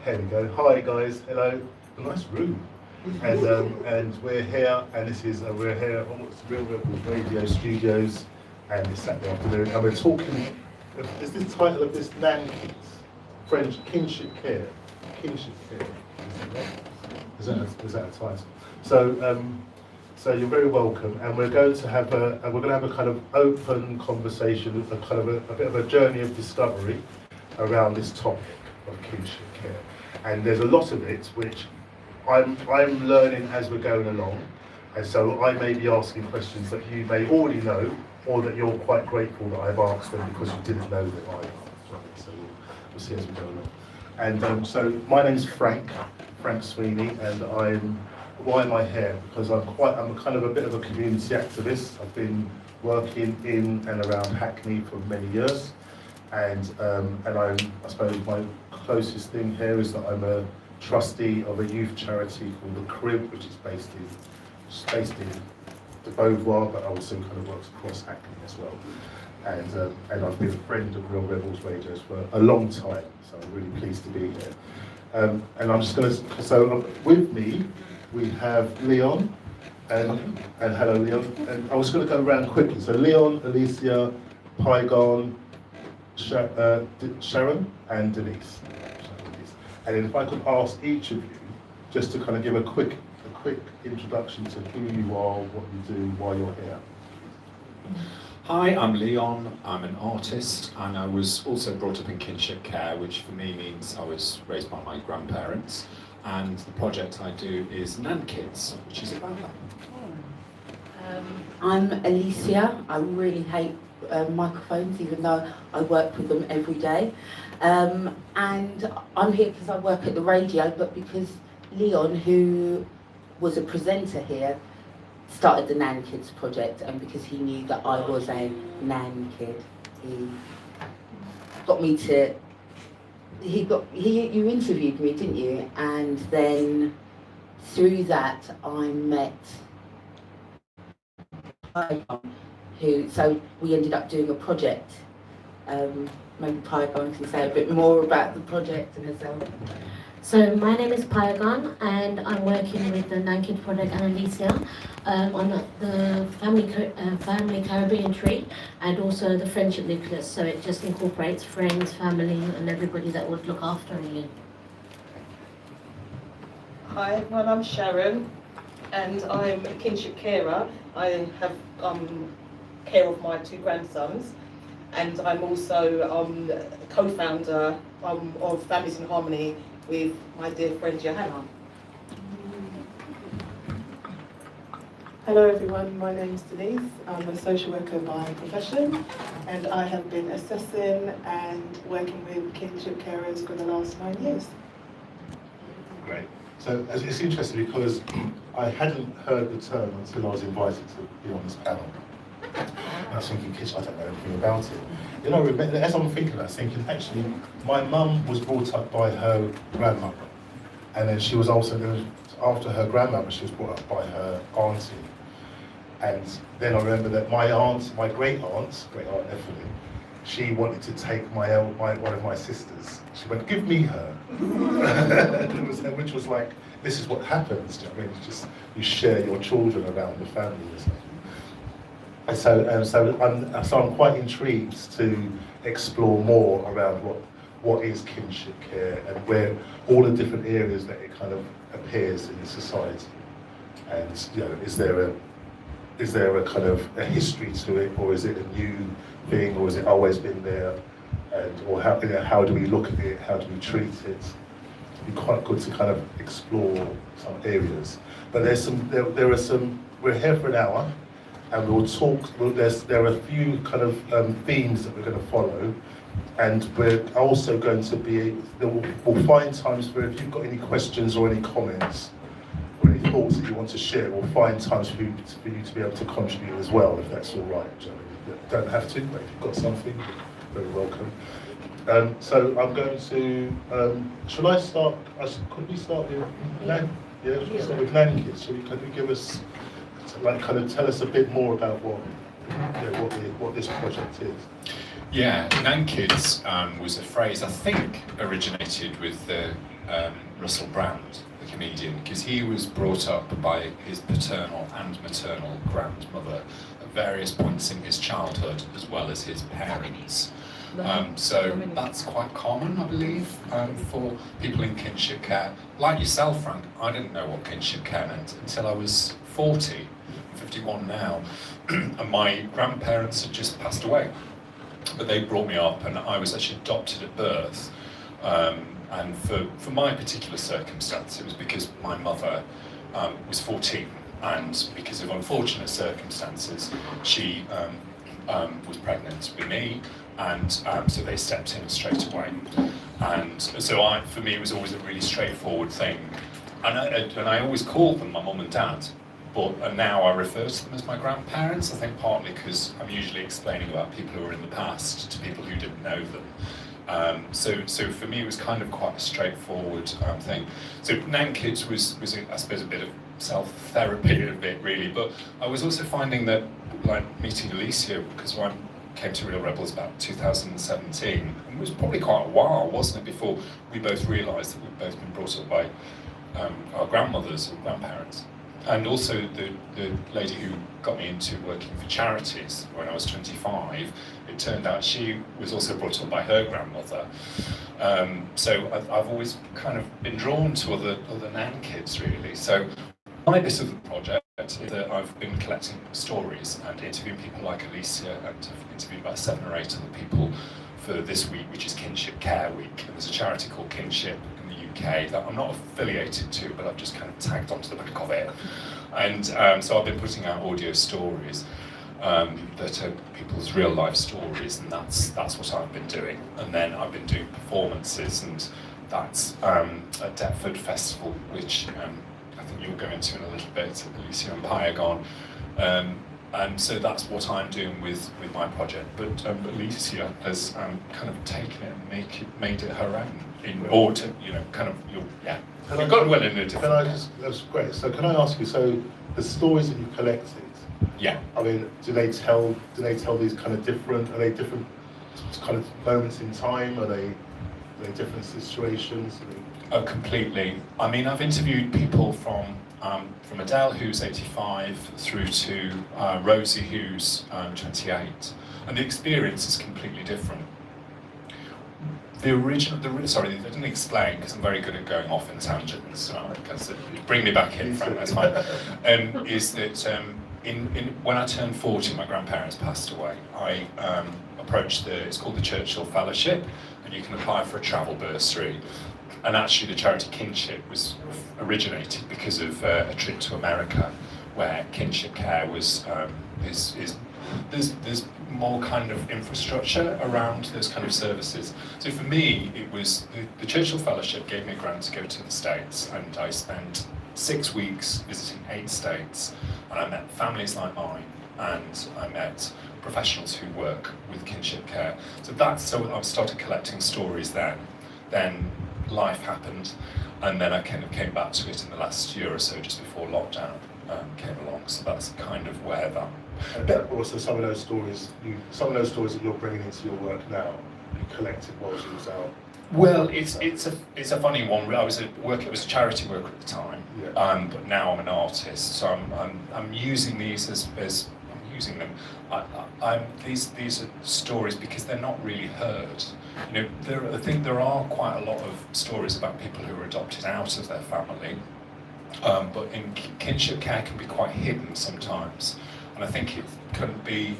I: Here we go. Hi guys, hello. A nice room. And we're here, and this is we're here on what's Real Rebels Radio Studios, and it's Saturday afternoon, and we're talking. Is this title of this Nan Kids? French kinship care. Kinship care. Is that a title? So you're very welcome, and we're going to have a kind of open conversation, a kind of a bit of a journey of discovery around this topic of kinship care. And there's a lot of it which I'm learning as we're going along, and so I may be asking questions that you may already know, or that you're quite grateful that I've asked them because you didn't know that I asked. Right? So we'll see as we go along. And so my name's Frank Sweeney, and why am I here? Because I'm kind of a bit of a community activist. I've been working in and around Hackney for many years, and I suppose my closest thing here is that I'm a trustee of a youth charity called the Crib, which is based in the Beauvoir, but also kind of works across Hackney as well. And I've been a friend of Real Rebels Radios for a long time, so I'm really pleased to be here. And I'm just going to, so with me, we have Leon, and hello Leon, and I was going to go around quickly. So Leon, Alicia, Pygon, Sharon, and Denise. And then if I could ask each of you just to kind of give a quick introduction to who you are, what you do, why you're here.
J: Hi, I'm Leon. I'm an artist, and I was also brought up in kinship care, which for me means I was raised by my grandparents. And the project I do is Nan Kids, which is about that.
D: I'm Alicia. I really hate microphones, even though I work with them every day. And I'm here because I work at the radio, but because Leon, who was a presenter here, started the Nan Kids project, and because he knew that I was a Nan kid, he got me to. You interviewed me, didn't you? And then through that, I met so we ended up doing a project. Maybe Pygon can say a bit more about the project and herself.
K: So my name is Pygon, and I'm working with the Nan Kids Project and Alicia on the family Caribbean tree, and also the friendship nucleus. So it just incorporates friends, family, and everybody that would look after you.
L: Hi, my name's Sharon, and I'm a kinship carer. I have care of my 2 grandsons, and I'm also co-founder of Families in Harmony with my dear friend Johanna.
M: Hello everyone, my name's Denise. I'm a social worker by profession, and I have been assessing and working with kinship carers for the last 9 years.
I: Great. So it's interesting because I hadn't heard the term until I was invited to be on this panel. And I was thinking, I don't know anything about it. You know, as I'm thinking about it, thinking, actually, my mum was brought up by her grandmother. And then she was also, after her grandmother, she was brought up by her auntie. And then I remember that my great aunt Evelyn, she wanted to take one of my sisters. She went, give me her. Which was like, this is what happens. Do you know what I mean? It's just, you share your children around the family or something. And so I'm quite intrigued to explore more around what is kinship care and where all the different areas that it kind of appears in society. And you know, is there a kind of a history to it, or is it a new thing, or has it always been there? Or how do we look at it? How do we treat it? It'd be quite good to kind of explore some areas. But there are some. We're here for an hour. And we'll talk, there are a few kind of themes that we're going to follow, and we're also going to we'll find times where if you've got any questions or any comments or any thoughts that you want to share, we'll find times for you to be able to contribute as well, if that's all right. You don't have to, but if you've got something, you're very welcome. So I'm going to, should I start, could we start with Nan? Yeah, should we start with Nan Kids? So could you give us, kind of tell us a bit more about what this project is?
J: Yeah, Nan Kids was a phrase I think originated with Russell Brand, the comedian, because he was brought up by his paternal and maternal grandmother at various points in his childhood, as well as his parents. So that's quite common, I believe, for people in kinship care. Like yourself, Frank, I didn't know what kinship care meant until I was 40, I'm 51 now, and my grandparents had just passed away. But they brought me up, and I was actually adopted at birth. And for my particular circumstance, it was because my mother was 14, and because of unfortunate circumstances, she was pregnant with me, and so they stepped in straight away. And so for me, it was always a really straightforward thing. And I always called them my mum and dad, but now I refer to them as my grandparents, I think partly because I'm usually explaining about people who were in the past to people who didn't know them. So for me, it was kind of quite a straightforward thing. So Nan Kids was I suppose, a bit of self-therapy a bit, really, but I was also finding that, like, meeting Alicia, because I came to Real Rebels about 2017, and it was probably quite a while, wasn't it, before we both realised that we'd both been brought up by our grandmothers or grandparents. And also the lady who got me into working for charities when I was 25, it turned out she was also brought up by her grandmother. So I've always kind of been drawn to other Nan Kids, really. So my bit of the project is that I've been collecting stories and interviewing people like Alicia, and I've interviewed about 7 or 8 other people for this week, which is Kinship Care Week. And there's a charity called Kinship in the UK that I'm not affiliated to, but I've just kind of tagged onto the back of it. And so I've been putting out audio stories that are people's real life stories, and that's what I've been doing. And then I've been doing performances, and that's at Deptford Festival, which I think you'll go into in a little bit, Alicia and Pyagon. And so that's what I'm doing with my project. But Alicia has kind of taken it and made it her own in order to, kind of, you've got well in a different.
I: That's great. So can I ask you, so the stories that you collected,
J: yeah.
I: I mean, do they tell these kind of different, are they different kind of moments in time? Are they different situations?
J: Oh, completely. I mean, I've interviewed people from Adele, who's 85, through to Rosie, who's 28, and the experience is completely different. I didn't explain, because I'm very good at going off in tangents, so bring me back in, Frank, that's fine. Is that when I turned 40, my grandparents passed away. I approached it's called the Churchill Fellowship, and you can apply for a travel bursary. And actually the charity Kinship was originated because of a trip to America, where kinship care was, there's more kind of infrastructure around those kind of services. So for me, it was, the Churchill Fellowship gave me a grant to go to the States, and I spent 6 weeks visiting 8 states, and I met families like mine, and I met professionals who work with kinship care. So I started collecting stories then life happened, and then I kind of came back to it in the last year or so, just before lockdown came along. So that's kind of where that.
I: But also some of those stories that you're bringing into your work now, you collected while she was out.
J: Well, it's a funny one. I was a charity worker at the time, yeah. But now I'm an artist, so I'm using these as I'm using them. These are stories because they're not really heard. I think there are quite a lot of stories about people who are adopted out of their family, but in kinship care can be quite hidden sometimes, and I think it can be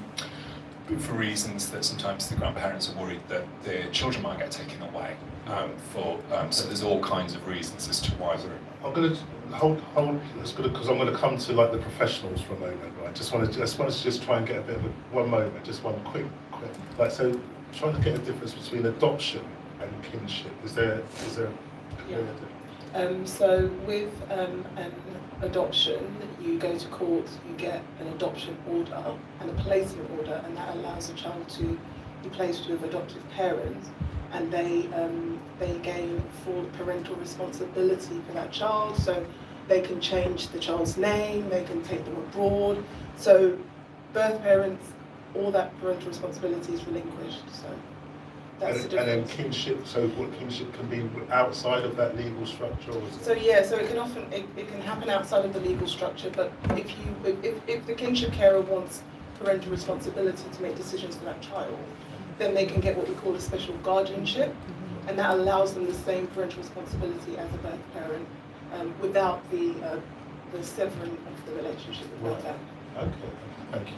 J: for reasons that sometimes the grandparents are worried that their children might get taken away. So there's all kinds of reasons as to why they're.
I: I'm going to hold because I'm going to come to like the professionals for a moment. Right? Just want to try and get a bit of one moment, just one quick. Like, so trying to get a difference between adoption and kinship. Is there
M: So with an adoption, you go to court, you get an adoption order and a placement order, and that allows the child to be placed with adoptive parents, and they gain full parental responsibility for that child. So they can change the child's name, they can take them abroad. So birth parents, all that parental responsibility is relinquished. So that's the
I: And then
M: difference.
I: kinship, so what kinship can be outside of that legal structure? Or is it?
M: So yeah, so it can often it can happen outside of the legal structure, but if the kinship carer wants parental responsibility to make decisions for that child, then they can get what we call a special guardianship, and that allows them the same parental responsibility as a birth parent without the severing of the relationship with
I: Right.
M: that.
I: Okay, thank you.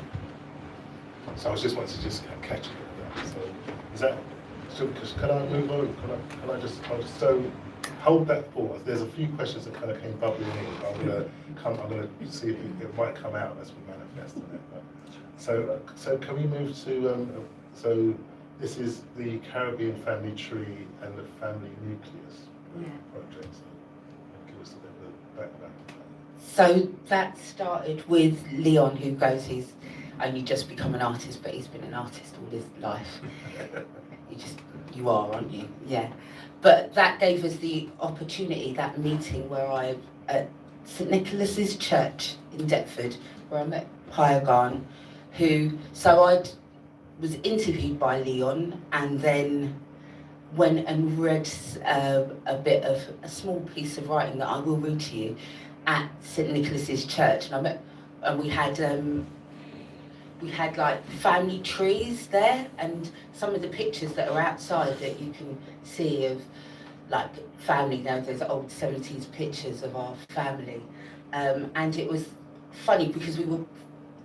I: So I was just wanting to just catch you at that. So is that, so can I move on? Can I just so hold that thought. There's a few questions that kind of came bubbling in. I'm gonna see if it might come out as we manifest on it. But, so can we move to so this is the Caribbean Family Tree and the Family Nucleus project. So give us a bit of a background.
D: So that started with Leon, who goes, he's only just become an artist, but he's been an artist all his life. You are, aren't you? Yeah. But that gave us the opportunity, that meeting where I, at St Nicholas's Church in Deptford, where I met Pyagan, so I was interviewed by Leon and then went and read a bit of a small piece of writing that I will read to you at St Nicholas's Church, and we had like family trees there, and some of the pictures that are outside that you can see of like family. Now there's old 70s pictures of our family, and it was funny because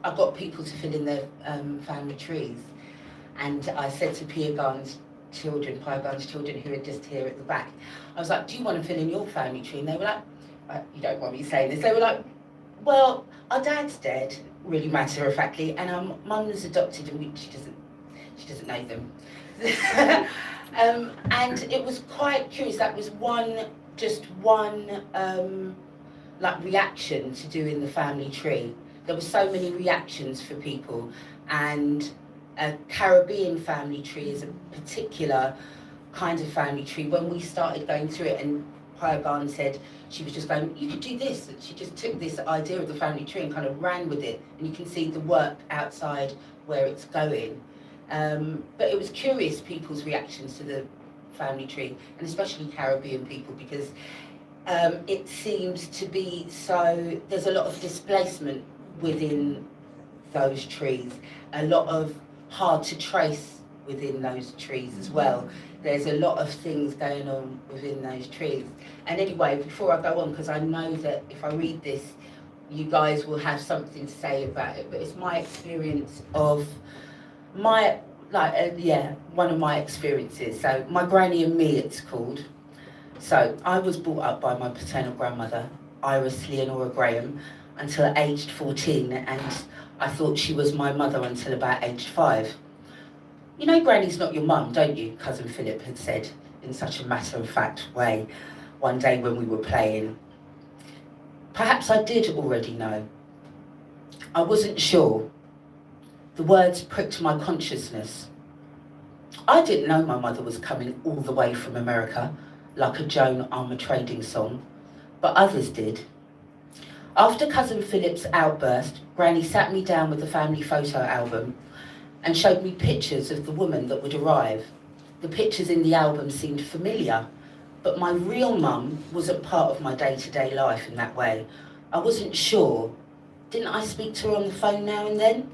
D: I got people to fill in their family trees, and I said to Pyagan's children who are just here at the back, I was like, do you want to fill in your family tree? And they were like, you don't want me saying this, they were like, well, our dad's dead, really matter-of-factly, and our mum was adopted and she doesn't know them. And it was quite curious. That was one like reaction to doing the family tree. There were so many reactions for people, and a Caribbean family tree is a particular kind of family tree. When we started going through it, and Pyagan said she was just going, you could do this, and she just took this idea of the family tree and kind of ran with it, and you can see the work outside where it's going. But it was curious, people's reactions to the family tree, and especially Caribbean people, because it seems to be so, there's a lot of displacement within those trees, a lot of hard to trace within those trees as well. There's a lot of things going on within those trees. And anyway, before I go on, because I know that if I read this, you guys will have something to say about it, but it's my experience of one of my experiences. So My Granny and Me, it's called. So I was brought up by my paternal grandmother, Iris Leonora Graham, until aged 14, and I thought she was my mother until about aged 5. You know Granny's not your mum, don't you? Cousin Philip had said in such a matter-of-fact way one day when we were playing. Perhaps I did already know. I wasn't sure. The words pricked my consciousness. I didn't know my mother was coming all the way from America, like a Joan Armatrading song, but others did. After Cousin Philip's outburst, Granny sat me down with the family photo album and showed me pictures of the woman that would arrive. The pictures in the album seemed familiar, but my real mum wasn't part of my day-to-day life in that way. I wasn't sure. Didn't I speak to her on the phone now and then?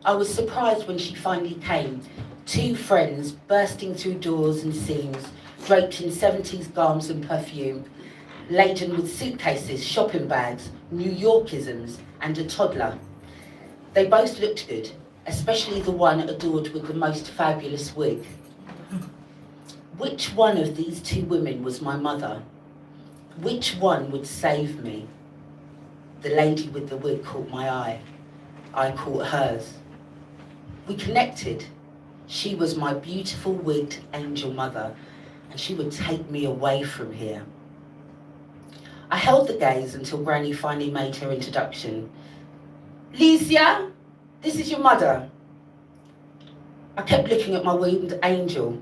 D: I was surprised when she finally came. 2 friends bursting through doors and seams, draped in 70s gowns and perfume, laden with suitcases, shopping bags, New Yorkisms, and a toddler. They both looked good, especially the one adored with the most fabulous wig. Which one of these 2 women was my mother? Which one would save me? The lady with the wig caught my eye. I caught hers. We connected. She was my beautiful wigged angel mother, and she would take me away from here. I held the gaze until Granny finally made her introduction. Licia, this is your mother. I kept looking at my winged angel,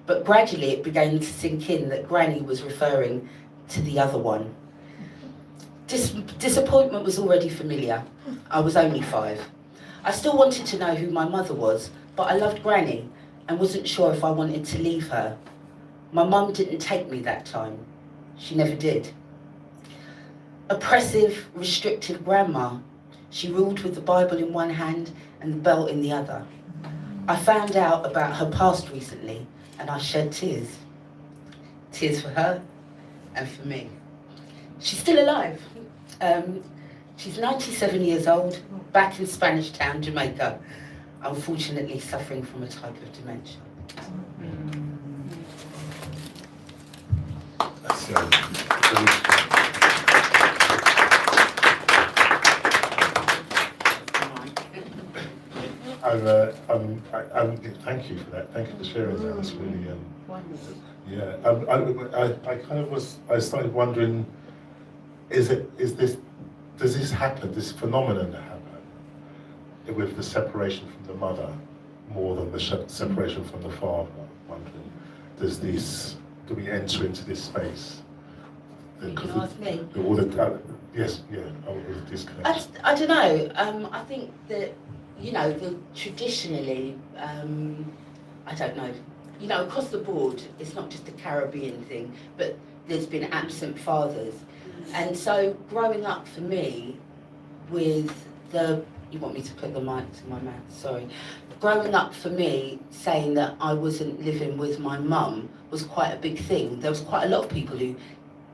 D: but gradually it began to sink in that Granny was referring to the other one. Disappointment was already familiar. I was only 5.
N: I still wanted to know who my mother was, but I loved Granny and wasn't sure if I wanted to leave her. My mum didn't take me that time. She never did. Oppressive, restrictive grandma. She ruled with the Bible in one hand and the belt in the other. I found out about her past recently and I shed tears. Tears for her and for me. She's still alive. She's 97 years old, back in Spanish Town, Jamaica, unfortunately suffering from a type of dementia.
I: Thank you for that. Thank you for sharing that. That's really, yeah. I kind of I started wondering, does this happen, this phenomenon happen with the separation from the mother more than the separation from the father? I'm wondering, do we enter into this space?
N: You can ask me.
I: Yes, yeah, I would disconnect.
N: I don't know. I think that, traditionally, I don't know, across the board, it's not just a Caribbean thing, but there's been absent fathers. And so growing up for me with you want me to put the mic to my mouth, sorry. Growing up for me, saying that I wasn't living with my mum was quite a big thing. There was quite a lot of people who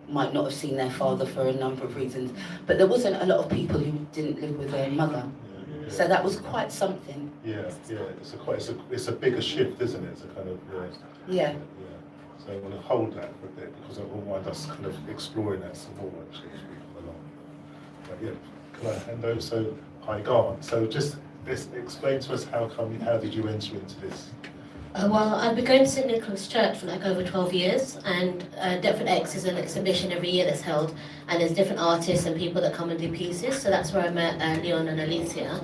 N: might not have seen their father for a number of reasons, but there wasn't a lot of people who didn't live with their mother. Yeah. So that was quite something.
I: Yeah. It's a bigger shift, isn't it? It's a kind of
N: yeah.
I: So I want to hold that for a bit because I want us kind of exploring that some more actually as we come along. But yeah, can I hand over? So So just explain to us how did you enter into this?
K: Well, I've been going to St Nicholas Church for like over 12 years, and Deptford X is an exhibition every year that's held, and there's different artists and people that come and do pieces. So that's where I met Leon and Alicia.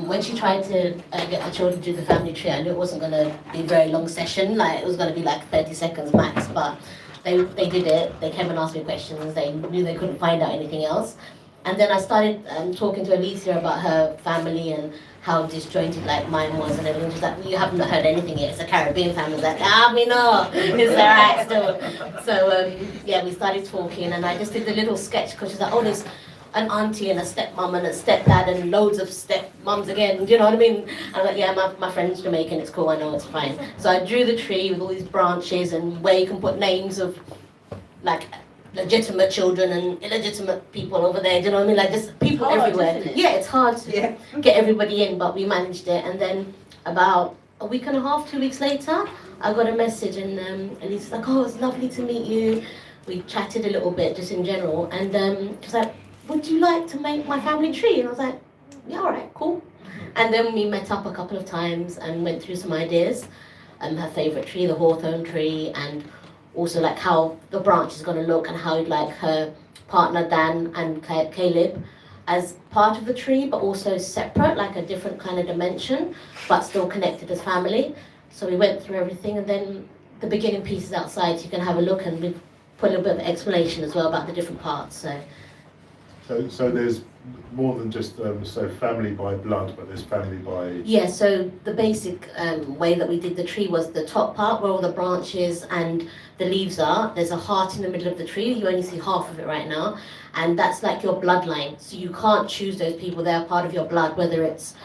K: When she tried to get my children to do the family tree, I knew it wasn't going to be a very long session, like it was going to be like 30 seconds max, but they did it. They came and asked me questions. They knew they couldn't find out anything else. And then I started talking to Alicia about her family and how disjointed like mine was and everything. She's like, you haven't heard anything yet. It's a Caribbean family. I was like, we know. It's alright still. So yeah, we started talking and I just did a little sketch because she's like, oh, there's an auntie and a stepmom and a stepdad and loads of stepmoms again. Do you know what I mean? I'm like, yeah, my friend's Jamaican. It's cool. I know, it's fine. So I drew the tree with all these branches and where you can put names of like legitimate children and illegitimate people over there, do you know what I mean? Like just people everywhere. Yeah, it's hard to get everybody in, but we managed it. And then about a week and a half, 2 weeks later, I got a message and Elisa's like, oh, it's lovely to meet you. We chatted a little bit just in general, and she's like, would you like to make my family tree? And I was like, yeah, all right, cool. And then we met up a couple of times and went through some ideas. Her favourite tree, the hawthorn tree, and also like how the branch is going to look and how you'd like her partner Dan and Caleb as part of the tree, but also separate, like a different kind of dimension, but still connected as family. So we went through everything, and then the beginning pieces outside, so you can have a look, and we put a little bit of explanation as well about the different parts.
I: So there's more than just so family by blood, but there's family by...
K: Yeah, so the basic way that we did the tree was the top part where all the branches and the leaves are. There's a heart in the middle of the tree. You only see half of it right now. And that's like your bloodline. So you can't choose those people. They're part of your blood, whether it's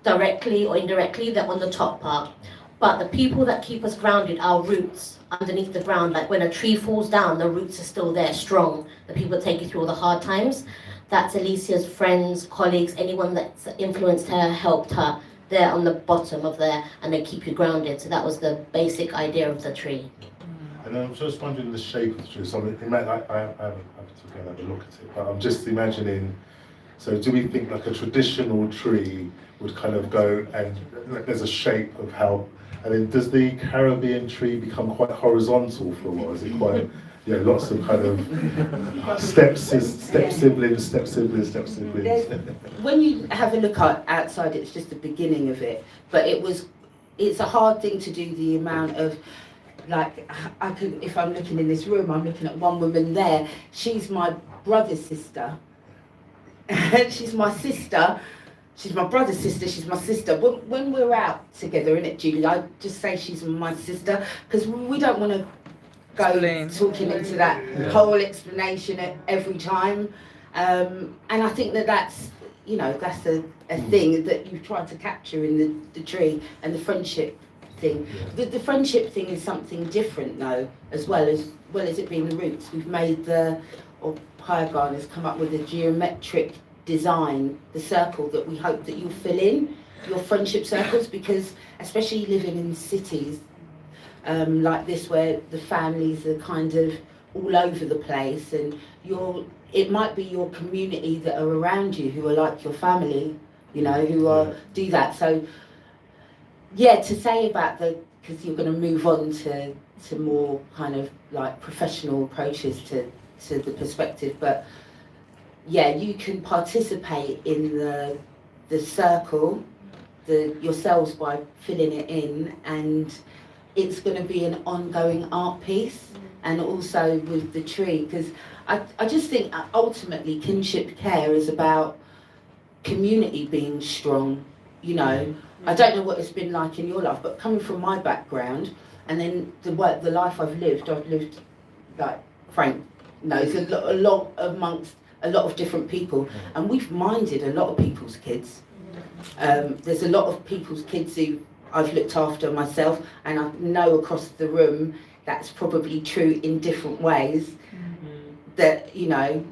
K: directly or indirectly, they're on the top part. But the people that keep us grounded, our roots underneath the ground, like when a tree falls down, the roots are still there, strong. The people that take you through all the hard times. That's Alicia's friends, colleagues, anyone that's influenced her, helped her. They're on the bottom of there, and they keep you grounded. So that was the basic idea of the tree.
I: And I'm just wondering the shape of the tree. So I haven't to go and have a look at it, but I'm just imagining, so do we think like a traditional tree would kind of go and like there's a shape of how, and then does the Caribbean tree become quite horizontal for a while? Is it quite, lots of kind of step siblings.
N: When you have a look outside, it's just the beginning of it, but it's a hard thing to do, the amount of, like, if I'm looking in this room, I'm looking at one woman there, she's my brother's sister, she's my sister, she's my brother's sister, she's my sister. When we're out together, innit, Julie, I just say she's my sister, because we don't want to go talking into that whole explanation every time. And I think that's, you know, that's a thing that you've tried to capture in the tree, and the friendship thing. The friendship thing is something different though, as well as it being the roots. We've made Pyagon has come up with a geometric design, the circle that we hope that you'll fill in your friendship circles, because especially living in cities like this, where the families are kind of all over the place, and it might be your community that are around you who are like your family, you know, who do that. So yeah, to say about because you're going to move on to more kind of like professional approaches to the perspective, but yeah, you can participate in the circle, yourselves, by filling it in, and it's going to be an ongoing art piece. And also with the tree, because I just think ultimately kinship care is about community being strong, you know. I don't know what it's been like in your life, but coming from my background, and then the life I've lived like Frank knows, a lot amongst a lot of different people, and we've minded a lot of people's kids. There's a lot of people's kids who I've looked after myself, and I know across the room that's probably true in different ways. That, you know,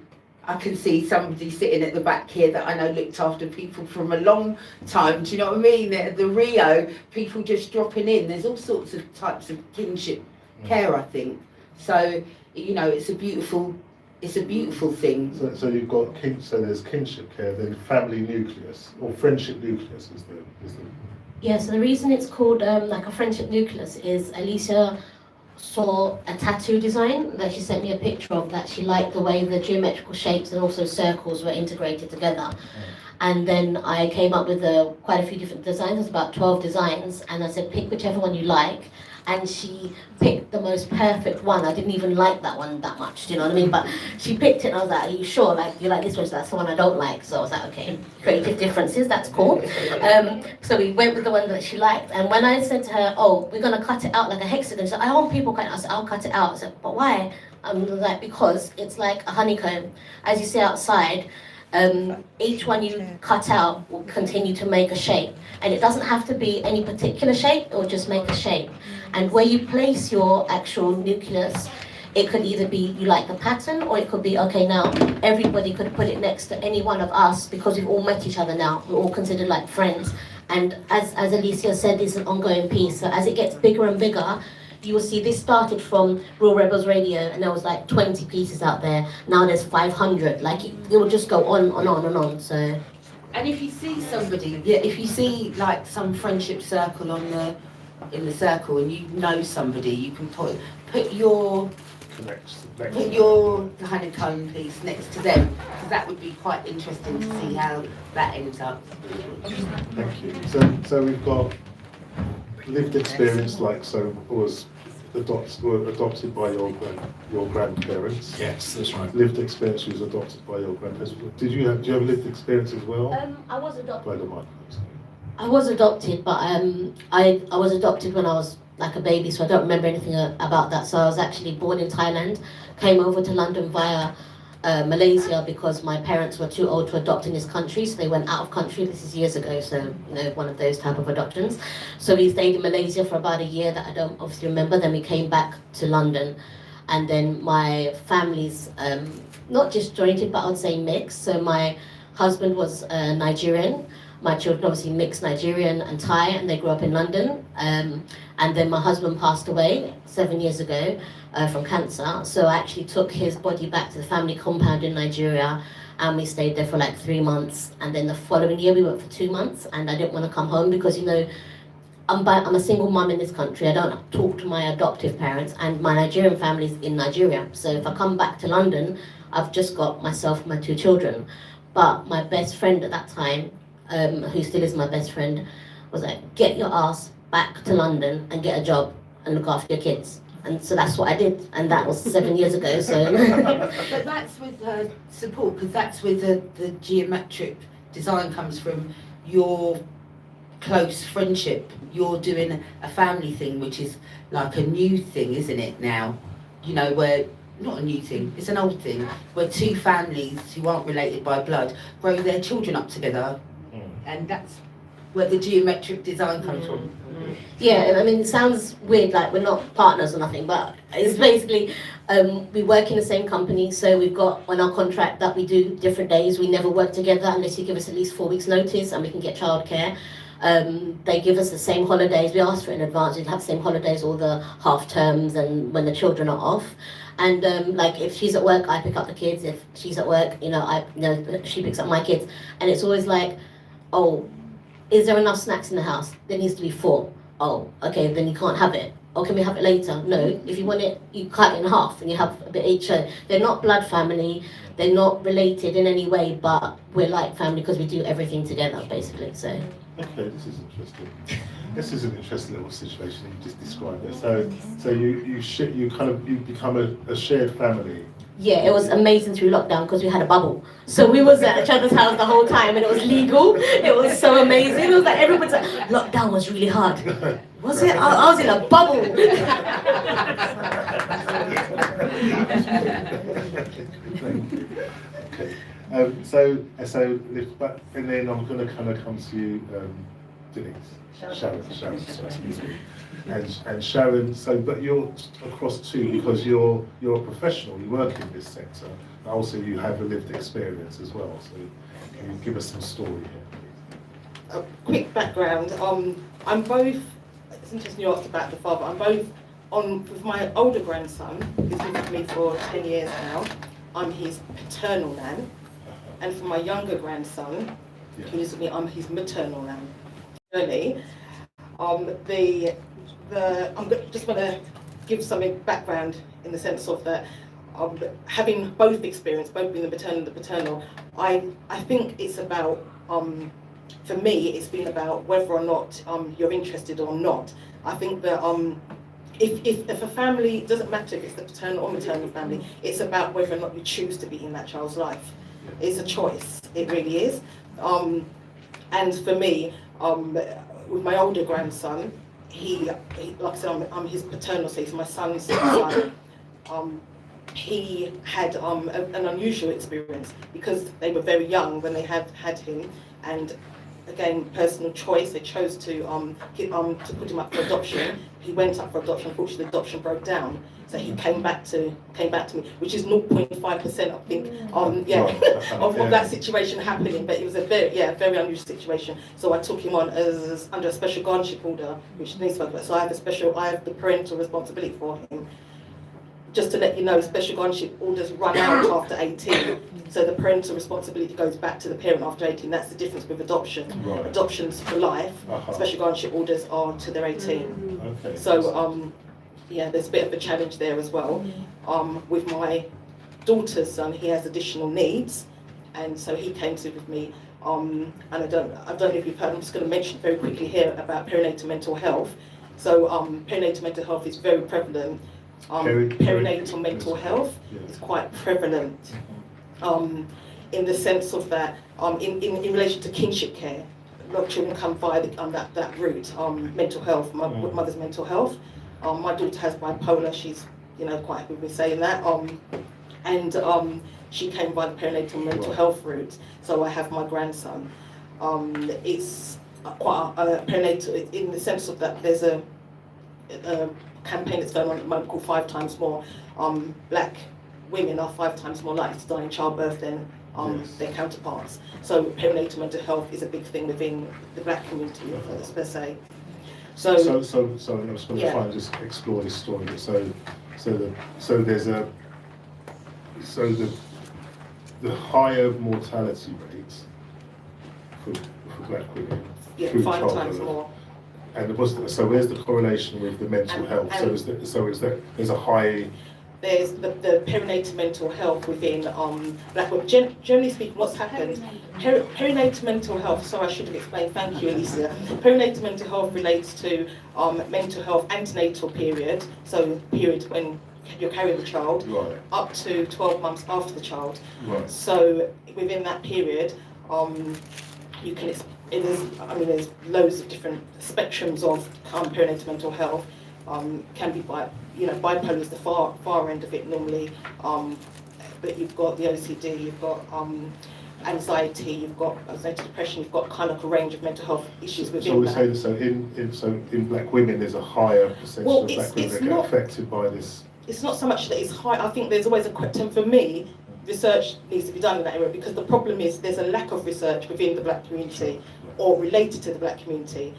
N: I can see somebody sitting at the back here that I know looked after people from a long time. Do you know what I mean? The Rio, people just dropping in. There's all sorts of types of kinship care, I think. So, you know, it's a beautiful thing.
I: So you've got so there's kinship care, then family nucleus, or friendship nucleus is the.
K: Yeah, so the reason it's called like a friendship nucleus is Alicia saw a tattoo design that she sent me a picture of, that she liked the way the geometrical shapes and also circles were integrated together. And then I came up with quite a few different designs. There's about 12 designs, and I said pick whichever one you like, and she picked the most perfect one. I didn't even like that one that much, do you know what I mean? But she picked it, and I was like, are you sure? Like, you like this one? So that's the one I don't like. So I was like, okay, creative differences, that's cool. So we went with the one that she liked, and when I said to her, oh, we're gonna cut it out like a hexagon, she said, I want people cut it out. I said, I'll cut it out. I said, but why? Like, because it's like a honeycomb. As you see outside, each one you cut out will continue to make a shape, and it doesn't have to be any particular shape, it will just make a shape. And where you place your actual nucleus, it could either be you like the pattern, or it could be, okay, now everybody could put it next to any one of us, because we've all met each other now, we're all considered like friends. And as Alicia said, it's an ongoing piece, so as it gets bigger and bigger, you will see this started from Real Rebels Radio, and there was like 20 pieces out there. Now there's 500. Like it will just go on and on and on. So,
N: and if you see somebody, if you see like some friendship circle in the circle, and you know somebody, you can put your honeycomb piece next to them, because that would be quite interesting to see how that ends up.
I: Thank you. So we've got lived experience, like was adopted by your grandparents.
J: Yes, that's right.
I: Lived experience was adopted by your grandparents. Do you have lived experience as well?
K: I was adopted.
I: By the mic.
K: I was adopted, but I was adopted when I was like a baby, so I don't remember anything about that. So I was actually born in Thailand, came over to London via Malaysia, because my parents were too old to adopt in this country, so they went out of country. This is years ago, so you know, one of those type of adoptions. So we stayed in Malaysia for about a year that I don't obviously remember. Then we came back to London, and then my family's not disjointed, but I would say mixed. So my husband was Nigerian. My children obviously mixed Nigerian and Thai, and they grew up in London. And then my husband passed away 7 years ago from cancer. So I actually took his body back to the family compound in Nigeria, and we stayed there for like 3 months. And then the following year we went for 2 months, and I didn't want to come home because, you know, I'm a single mum in this country. I don't talk to my adoptive parents, and my Nigerian family's in Nigeria. So if I come back to London, I've just got myself and my 2 children. But my best friend at that time, who still is my best friend, was like, get your ass back to London and get a job and look after your kids. And so that's what I did, and that was 7 years ago. So,
N: but that's with support, because that's where the geometric design comes from. your close friendship. You're doing a family thing, which is like a new thing, isn't it now? You know, where, not a new thing, it's an old thing, where two families who aren't related by blood grow their children up together. And that's where the geometric design comes from.
K: Yeah, and I mean, it sounds weird, like we're not partners or nothing, but it's basically, we work in the same company, so we've got on our contract that we do different days. We never work together unless you give us at least 4 weeks notice and we can get childcare. They give us the same holidays. We ask for it in advance. We have the same holidays, all the half terms and when the children are off. And like if she's at work, I pick up the kids. If she's at work, she picks up my kids. And it's always like, oh, is there enough snacks in the house? There needs to be 4. Oh, okay, then you can't have it. Or can we have it later? No, if you want it, you cut it in half and you have a bit each. They're not blood family. They're not related in any way, but we're like family because we do everything together, basically. So.
I: Okay, this is interesting. This is an interesting little situation you just described there. So you become a shared family.
K: Yeah, it was amazing through lockdown because we had a bubble. So we was at each other's house the whole time and it was legal. It was so amazing. It was like everybody's like, lockdown was really hard. Was it? I was in a bubble.
I: Okay. And then I'm going to kind of come to you, Denise. Sharon, excuse me. And Sharon, but you're across too because you're a professional, you work in this sector, and also you have a lived experience as well. So can you give us some story here, please?
L: A quick background. I'm both, it's interesting you asked about the father, I'm both with my older grandson, who's been with me for 10 years now. I'm his paternal nan. And for my younger grandson, who's with me, I'm his maternal nan. Really, just want to give some background in the sense of that, having both experienced, both being the maternal and the paternal, I think it's about, for me, it's been about whether or not you're interested or not. I think that if a family, it doesn't matter if it's the paternal or maternal family, it's about whether or not you choose to be in that child's life. It's a choice, it really is. And for me, with my older grandson, he like I said, I'm his paternal, so he's my son's son. He had an unusual experience because they were very young when they had him, and again, personal choice. They chose to put him up for adoption. He went up for adoption. Unfortunately, the adoption broke down, so he came back to me, which is 0.5%, I think. Of that situation happening. But it was a very unusual situation. So I took him on as under a special guardianship order, which Denise spoke about. So I have the parental responsibility for him. Just to let you know, special guardianship orders run out after 18. So the parental responsibility goes back to the parent after 18. That's the difference with adoption. Right. Adoption's for life. Special guardianship orders are to their 18. Okay. So there's a bit of a challenge there as well. With my daughter's son, he has additional needs, and so he came to with me. And I don't know if you've heard. I'm just going to mention very quickly here about perinatal mental health. So perinatal mental health is very prevalent. Perinatal mental health is quite prevalent in the sense of that in relation to kinship care. A lot of children come via that route, mental health, mother's mental health. My daughter has bipolar, she's quite happy with me saying that. And she came by the perinatal mental health route, so I have my grandson. It's quite perinatal in the sense of that there's a campaign that's going on at the moment called 5 times more. Black women are 5 times more likely to die in childbirth than their counterparts. So perinatal mental health is a big thing within the black community, per se. So I'm just going to try and just explore this story.
I: The higher mortality rates for black women.
L: Yeah, 5 times more.
I: And where's the correlation with the mental health? There's a high.
L: There's the perinatal mental health within black women. Generally speaking, what's happened? Perinatal mental health. Sorry, I should have explained. Thank you, Alicia. Perinatal mental health relates to mental health antenatal period. So period when you're carrying the child, right, up to 12 months after the child. Right. So within that period, you can there's loads of different spectrums of perinatal mental health. Can be bipolar is the far end of it normally, but you've got the OCD, you've got anxiety, you've got anxiety, depression, you've got kind of a range of mental health issues within that.
I: So in black women, there's a higher percentage of black women that get affected by this.
L: It's not so much that it's high. I think there's always a question for me. Research needs to be done in that area, because the problem is there's a lack of research within the black community or related to the black community.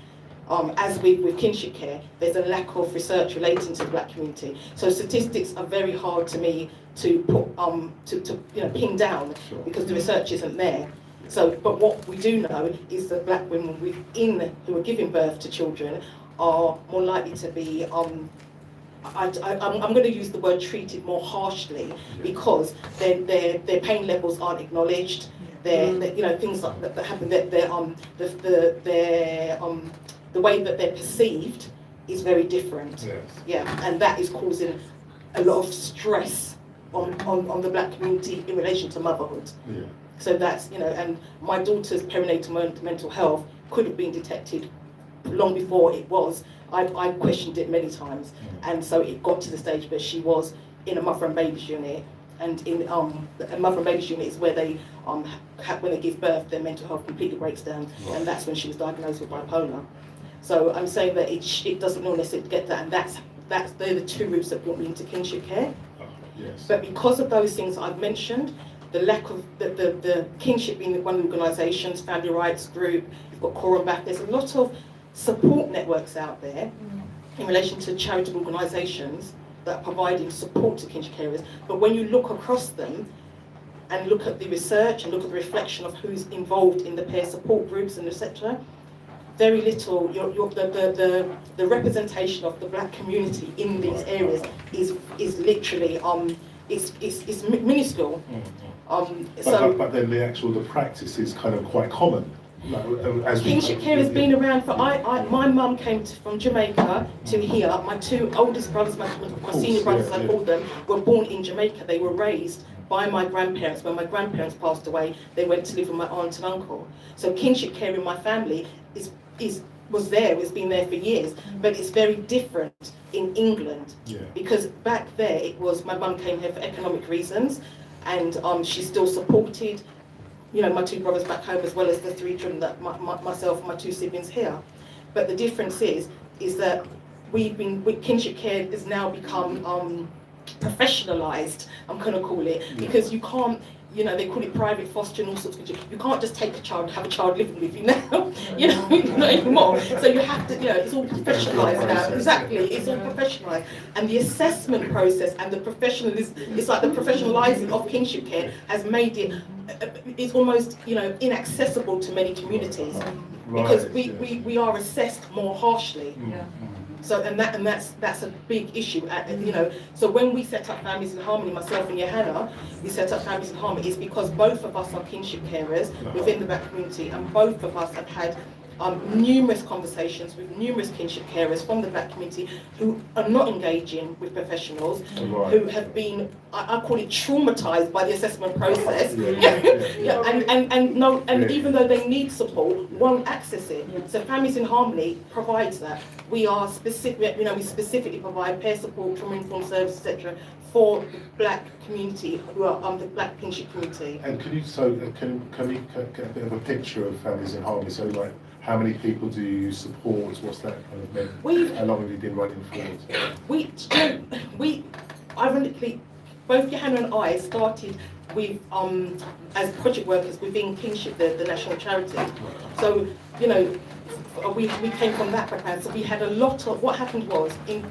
L: As with kinship care, there's a lack of research relating to the black community. So statistics are very hard to me to put to pin down, because the research isn't there. So, but what we do know is that black women who are giving birth to children are more likely to be I'm going to use the word treated more harshly, because their pain levels aren't acknowledged. Things like that happen. The way that they're perceived is very different.
I: Yes.
L: Yeah, and that is causing a lot of stress on the black community in relation to motherhood.
I: Yeah.
L: So that's and my daughter's perinatal mental health could have been detected long before it was. I questioned it many times, and so it got to the stage where she was in a mother and babies unit, and in a mother and babies unit is where they when they give birth, their mental health completely breaks down, and that's when she was diagnosed with bipolar. So I'm saying that it doesn't necessarily get that, and they're the two routes that brought me into kinship care.
I: Yes.
L: But because of those things I've mentioned, the lack of the kinship being one of the organisations, family rights group, you've got Quorum Back, there's a lot of support networks out there in relation to charitable organisations that are providing support to kinship carers. But when you look across them and look at the research and look at the reflection of who's involved in the peer support groups and etc., very little. The representation of the black community in these areas is literally it's minuscule.
I: But then the practice is kind of quite common.
L: Kinship care has been around for. My mum came from Jamaica to here. My two oldest brothers, my senior brothers, I call them, were born in Jamaica. They were raised by my grandparents. When my grandparents passed away, they went to live with my aunt and uncle. So kinship care in my family was there. It's been there for years, but it's very different in England, because back there it was my mum came here for economic reasons, and she still supported my two brothers back home, as well as the three children that myself and my two siblings here. But the difference is that kinship care has now become professionalised, I'm going to call it, because you can't, they call it private fostering, all sorts of things. You can't just take a child and have a child living with you now, not anymore. So you have to, it's all professionalised now. Exactly, it's all professionalised. And the assessment process and the professionalism, it's like the professionalising of kinship care has made it, it's almost, inaccessible to many communities, because we are assessed more harshly. So that's a big issue. So when we set up Families in Harmony, myself and Johanna, we set up Families in Harmony, is because both of us are kinship carers within the black community, and both of us have had numerous conversations with numerous kinship carers from the black community who are not engaging with professionals, who have been, I call it, traumatized by the assessment process, and even though they need support, won't access it. So Families in Harmony provides that. We are specific, we specifically provide peer support, trauma-informed services, etc., for the black community, who are the black kinship community.
I: And can we get a bit of a picture of Families in Harmony? So like, how many people do you support? What's that kind of meant? How long have you been running for?
L: Ironically, both Johanna and I started with as project workers within Kinship, the national charity. So we came from that background. So we had a lot of, what happened was, in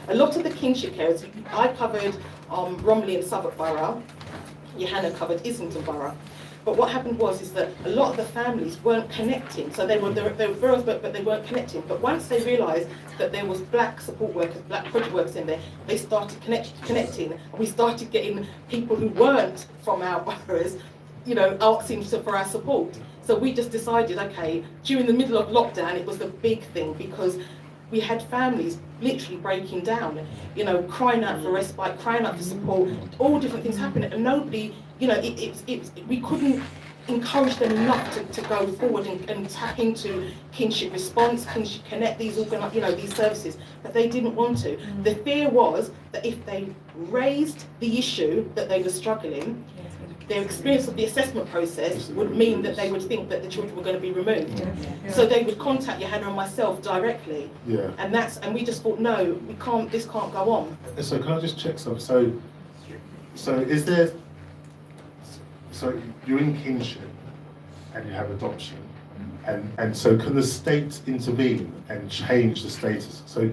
L: a lot of the kinship carers, I covered Bromley and Southwark Borough, Johanna covered Islington Borough. But what happened is that a lot of the families weren't connecting. So they were girls, but they weren't connecting. But once they realised that there was black support workers, black project workers in there, they started connecting. And we started getting people who weren't from our boroughs, asking for our support. So we just decided, okay, during the middle of lockdown, it was the big thing, because we had families literally breaking down, crying out for respite, crying out for support, all different things happening, and nobody, we couldn't
O: encourage them enough to go forward and tap into kinship response, kinship connect, these these services, but they didn't want to. The fear was that if they raised the issue that they were struggling, their experience of the assessment process would mean that they would think that the children were going to be removed. So they would contact Johanna and myself directly.
I: Yeah.
O: And we just thought, no, we can't. This can't go on.
I: So can I just check something? So is there? So you're in kinship, and you have adoption, and so can the state intervene and change the status? So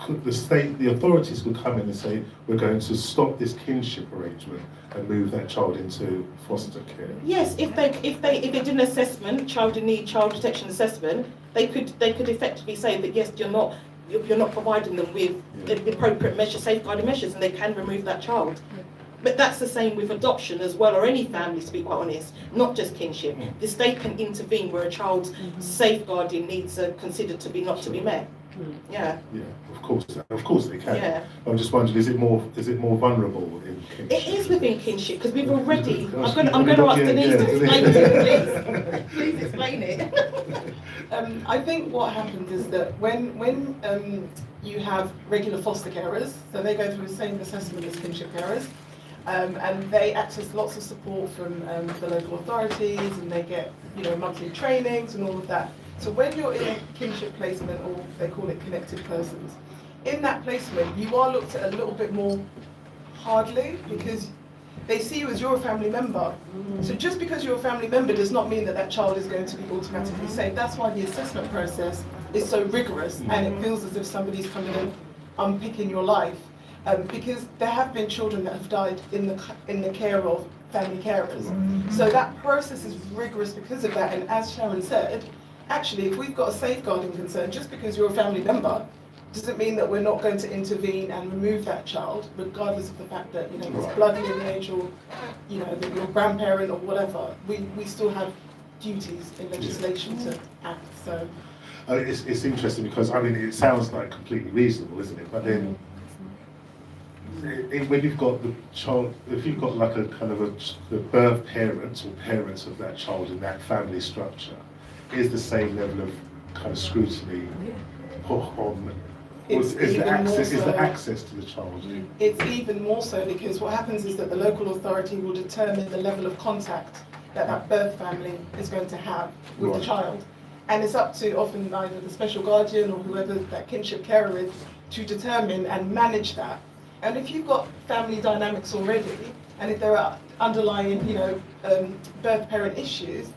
I: the authorities could come in and say, we're going to stop this kinship arrangement and move that child into foster care.
O: Yes, if they did an assessment, child in need, child protection assessment, they could effectively say that yes, you're not providing them with the appropriate measures, safeguarding measures, and they can remove that child. But that's the same with adoption as well, or any family, to be quite honest, not just kinship. The state can intervene where a child's safeguarding needs are considered to be not to be met. Yeah.
I: Yeah, of course they can.
O: Yeah.
I: I'm just wondering, is it more vulnerable in kinship?
O: It is within kinship because we've already. I'm going to ask Denise to explain it. Please explain it.
M: I think what happens is that when you have regular foster carers, so they go through the same assessment as kinship carers, and they access lots of support from the local authorities, and they get monthly trainings and all of that. So when you're in a kinship placement, or they call it connected persons, in that placement you are looked at a little bit more hardly because they see you as you're a family member. So just because you're a family member does not mean that that child is going to be automatically safe. That's why the assessment process is so rigorous, and it feels as if somebody's coming and unpicking your life. Because there have been children that have died in the care of family carers. So that process is rigorous because of that. And as Sharon said, actually, if we've got a safeguarding concern, just because you're a family member, doesn't mean that we're not going to intervene and remove that child, regardless of the fact that there's blood lineage or that your grandparent or whatever. We still have duties in legislation to act. So
I: it's interesting because it sounds like completely reasonable, isn't it? But then when you've got the child, if you've got like a kind of the birth parents or parents of that child in that family structure, is the same level of kind of scrutiny put on? Is the access to the child?
M: It's even more so because what happens is that the local authority will determine the level of contact that birth family is going to have with the child. And it's up to often either the special guardian or whoever that kinship carer is to determine and manage that. And if you've got family dynamics already, and if there are underlying, birth parent issues,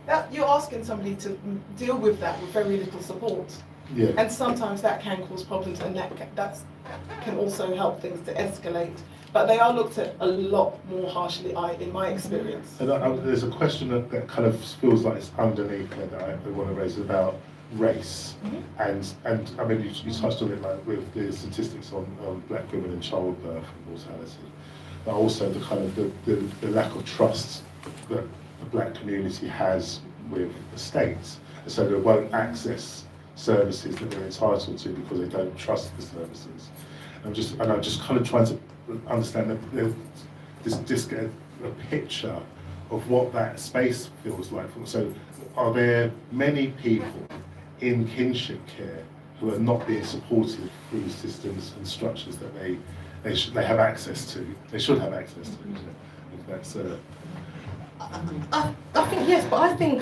M: that you're asking somebody to deal with that with very little support.
I: Yeah.
M: And sometimes that can cause problems, and that can also help things to escalate. But they are looked at a lot more harshly, in my experience.
I: And there's a question that kind of feels like it's underneath there that I want to raise about race. And I mean, you touched on it like with the statistics on black women and childbirth and mortality, but also the kind of the lack of trust that the black community has with the state, and so they won't access services that they're entitled to because they don't trust the services. I'm just kind of trying to understand just get a picture of what that space feels like. So, are there many people in kinship care who are not being supported through systems and structures that they have access to? They should have access to. If that's
O: I think yes, but I think,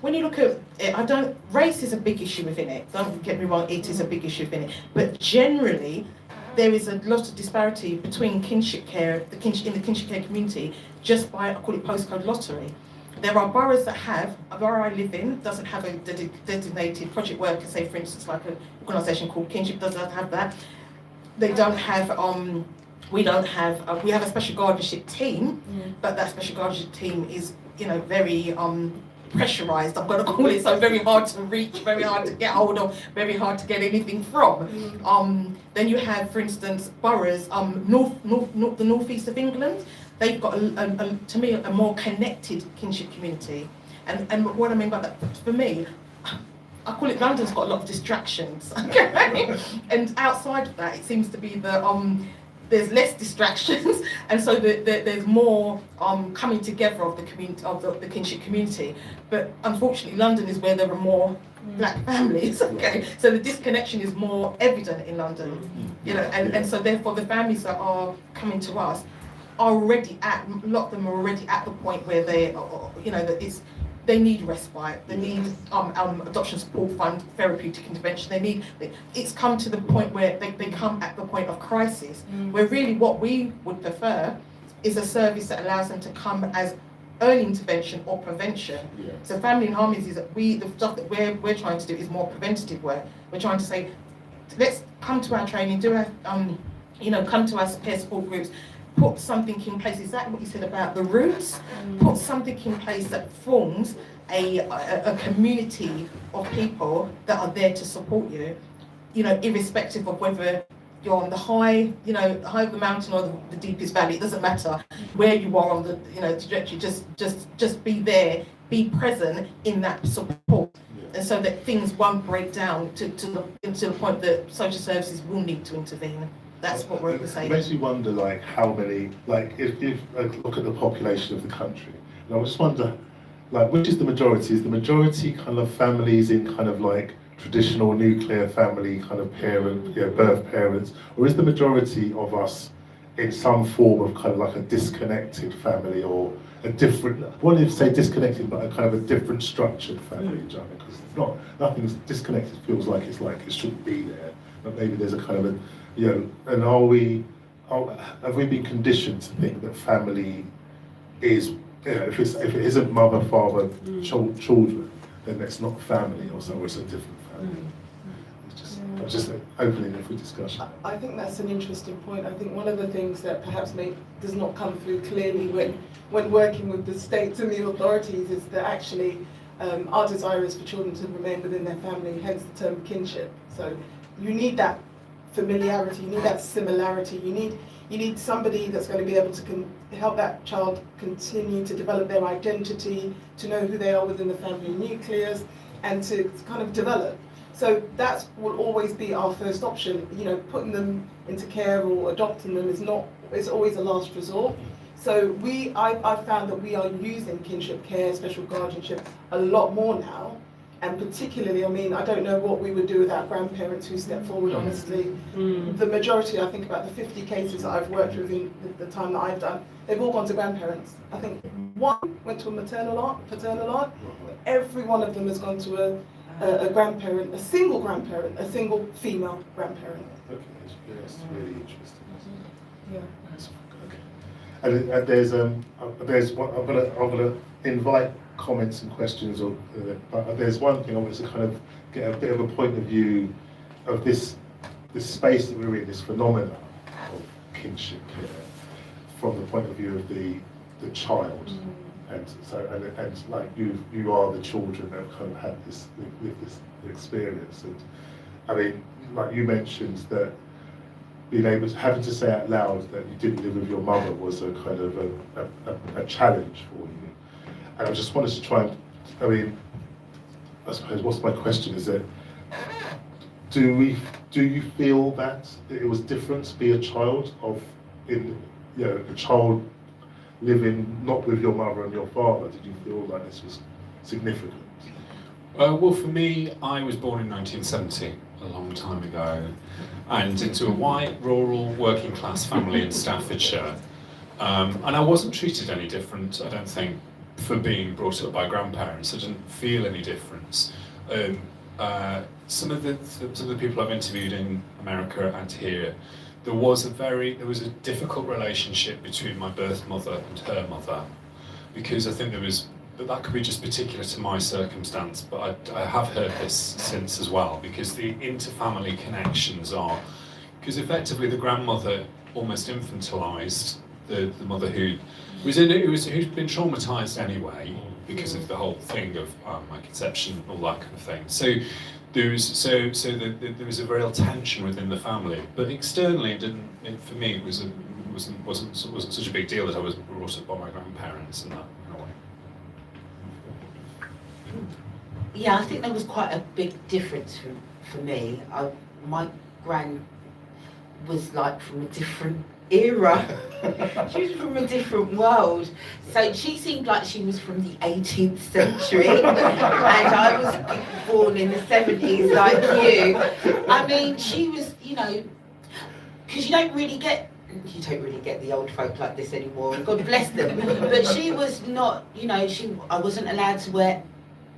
O: when you look at it, race is a big issue within it. Don't get me wrong, it is a big issue within it. But generally, there is a lot of disparity between kinship care, in the kinship care community, just by, I call it postcode lottery. There are boroughs that have, a borough I live in doesn't have a designated project worker, say for instance like an organisation called Kinship doesn't have that. They don't have, we have a special guardianship team, but that special guardianship team is, very pressurised, I'm going to call it, so very hard to reach, very hard to get hold of, very hard to get anything from. Then you have, for instance, boroughs, the northeast of England, they've got, to me, a more connected kinship community. And what I mean by that, for me, I call it London's got a lot of distractions, okay? And outside of that, it seems to be the there's less distractions, and so there's more coming together of the community, of the kinship community. But unfortunately, London is where there are more black families. Okay, so the disconnection is more evident in London, you know, and so therefore the families that are coming to us are already a lot of them are already at the point where they, you know, that it's. They need respite. They need adoption support fund, therapeutic intervention. They need. It's come to the point where they come at the point of crisis, where really what we would prefer is a service that allows them to come as early intervention or prevention. Yeah. So family and harmonies is that the stuff that we're trying to do is more preventative work. We're trying to say, let's come to our training, do our you know, come to our peer support groups. Put something in place, exactly what you said about the roots, put something in place that forms a community of people that are there to support you know, irrespective of whether you're on the high, you know, high of the mountain or the deepest valley. It doesn't matter where you are on the, you know, trajectory, just be there, be present in that support. And so that things won't break down to the point that social services will need to intervene. That's what we're saying.
I: It makes me wonder, like, how many, like, if I look at the population of the country, and I just wonder, like, which is the majority? Is the majority kind of families in kind of like traditional nuclear family kind of parent, you know, birth parents, or is the majority of us in some form of kind of like a disconnected family or a different, I wouldn't even say disconnected, but a kind of a different structured family, because it's not, nothing's disconnected feels like it shouldn't be there, but maybe there's a kind of a, you know, and have we been conditioned to think that family is, you know, if it isn't mother, father, children, then it's not family, or so it's a different family. It's just opening it for discussion.
M: I think that's an interesting point. I think one of the things that perhaps does not come through clearly when working with the states and the authorities is that actually our desire is for children to remain within their family, hence the term kinship. So you need that familiarity, you need that similarity, you need somebody that's going to be able to help that child continue to develop their identity, to know who they are within the family nucleus, and to kind of develop. So that will always be our first option. You know, putting them into care or adopting them is always a last resort. So I've found that we are using kinship care, special guardianship a lot more now. And particularly, I mean, I don't know what we would do without grandparents who step forward, honestly. The majority, I think about the 50 cases that I've worked with in the time that I've done, they've all gone to grandparents. I think one went to a maternal aunt, paternal aunt, but every one of them has gone to a grandparent, a single female grandparent.
I: Okay, that's really interesting.
M: Yeah.
I: Okay. And there's one, I'm gonna invite comments and questions, but there's one thing I want to kind of get a bit of a point of view of this space that we're in, this phenomena of kinship care, from the point of view of the child, and so and like you are the children that have kind of had this experience, and I mean, like you mentioned that being able to having to say out loud that you didn't live with your mother was a kind of a challenge for you. And I just wanted to try and, I mean, I suppose what's my question is that, do you feel that it was different to be a child a child living not with your mother and your father? Did you feel like this was significant?
J: Well, for me, I was born in 1970, a long time ago, and into a white, rural, working class family in Staffordshire. And I wasn't treated any different, I don't think, for being brought up by grandparents. I didn't feel any difference. Some of the people I've interviewed in America and here, there was a difficult relationship between my birth mother and her mother, because I think but that could be just particular to my circumstance, but I have heard this since as well, because the inter-family connections because effectively the grandmother almost infantilized the mother who'd been traumatized anyway because of the whole thing of my conception and all that kind of thing. So there was a real tension within the family, but externally for me it wasn't such a big deal that I was brought up by my grandparents and that in a way.
N: Yeah, I think there was quite a big difference for me. My gran was like from a different era. She was from a different world. So she seemed like she was from the 18th century, and I was born in the 70s like you. I mean, she was, you know, because you don't really get the old folk like this anymore, and God bless them. But she was not, you know, I wasn't allowed to wear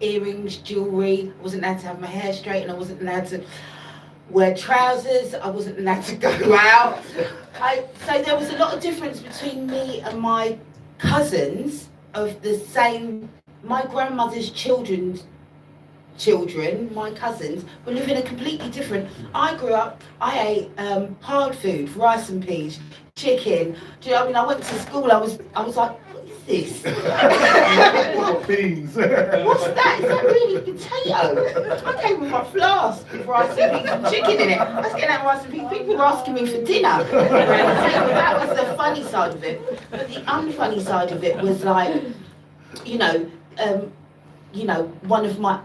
N: earrings, jewellery, I wasn't allowed to have my hair straight, and I wasn't allowed to wear trousers, I wasn't allowed to go out. So there was a lot of difference between me and my cousins of the same, my grandmother's children, my cousins, were living a completely different. I grew up, I ate hard food, rice and peas, chicken. Do you know what I mean? I went to school, I was like, what is this?
I: Beans.
N: What's that? Is that really potato? I came with my flask with rice and peas and chicken in it. I was getting out rice and peas. People were asking me for dinner. That was the funny side of it. But the unfunny side of it was like, you know, one of my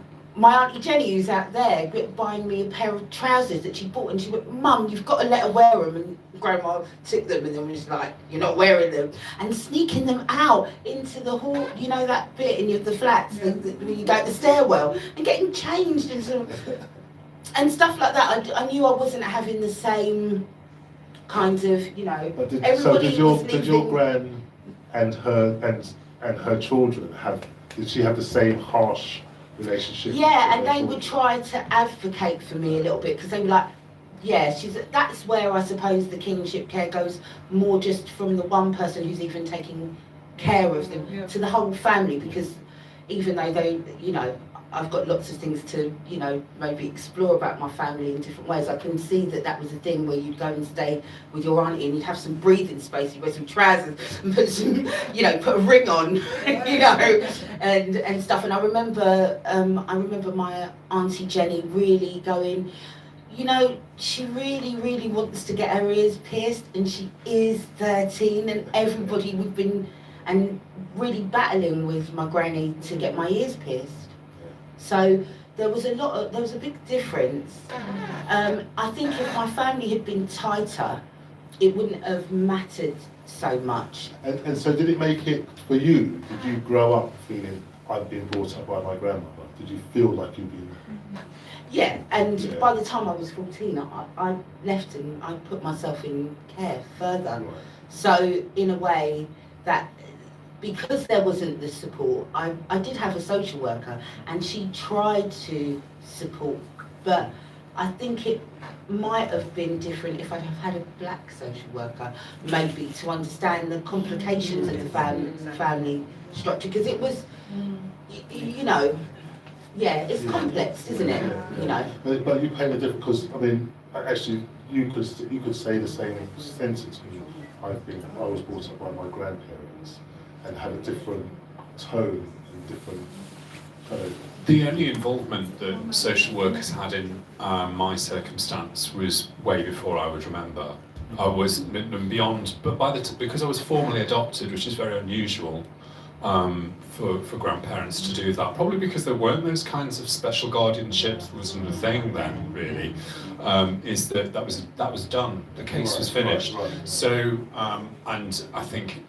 N: Auntie Jenny, who's out there, buying me a pair of trousers that she bought, and she went, Mum, you've got to let her wear them. And Grandma took them, and then was like, you're not wearing them. And sneaking them out into the hall, you know, that bit in the flats, where you go to the stairwell, and getting changed and stuff like that. I knew I wasn't having the same kind of, you know,
I: Did your gran and her children did she have the same harsh relationship?
N: Yeah, and they would try to advocate for me a little bit, because they were like, yeah, that's where I suppose the kinship care goes more just from the one person who's even taking care of them to the whole family, because even though they, you know, I've got lots of things to, you know, maybe explore about my family in different ways. I can see that was a thing where you'd go and stay with your auntie and you'd have some breathing space, you'd wear some trousers and put some, you know, put a ring on, you know, and stuff. And I remember my Auntie Jenny really going, you know, she really, really wants to get her ears pierced, and she is 13, and everybody we've been and really battling with my granny to get my ears pierced. So there was a big difference. I think if my family had been tighter, it wouldn't have mattered so much.
I: And so did it make it, for you, did you grow up feeling, I've been brought up by my grandmother? Did you feel like you'd been...
N: Yeah, and by the time I was 14, I left and I put myself in care further. Right. So in a way that, because there wasn't the support, I did have a social worker, and she tried to support, but I think it might have been different if I'd have had a black social worker, maybe, to understand the complications of the family structure, because it was, you know, yeah, it's complex, isn't it? You know.
I: But you paint a different, because I mean, actually, you could say the same sentence. I was brought up by my grandparents, and had a different tone and different kind of...
J: The only involvement that social workers had in my circumstance was way before I would remember. I was beyond, but because I was formally adopted, which is very unusual for grandparents to do that, probably because there weren't those kinds of special guardianships, wasn't a thing then really, is that was done, the case was finished. Right. So, and I think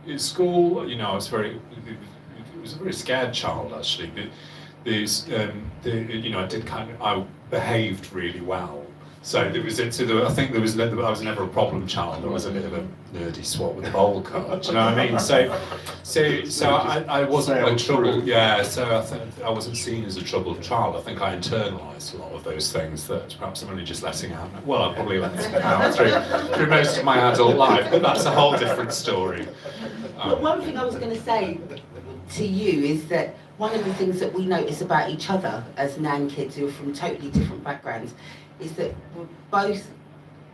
J: at school, you know, I was it was a very scared child actually. You know, I behaved really well. So I think I was never a problem child. I was a bit of a nerdy swat with a bowl cut. Do you know what I mean? So I wasn't a trouble. Yeah. So I think I wasn't seen as a troubled child. I think I internalised a lot of those things that perhaps I'm only just letting out. Well, I probably let them out through most of my adult life, but that's a whole different story.
N: But one thing I was going to say to you is that one of the things that we notice about each other as Nan kids who are from totally different backgrounds is that we're both,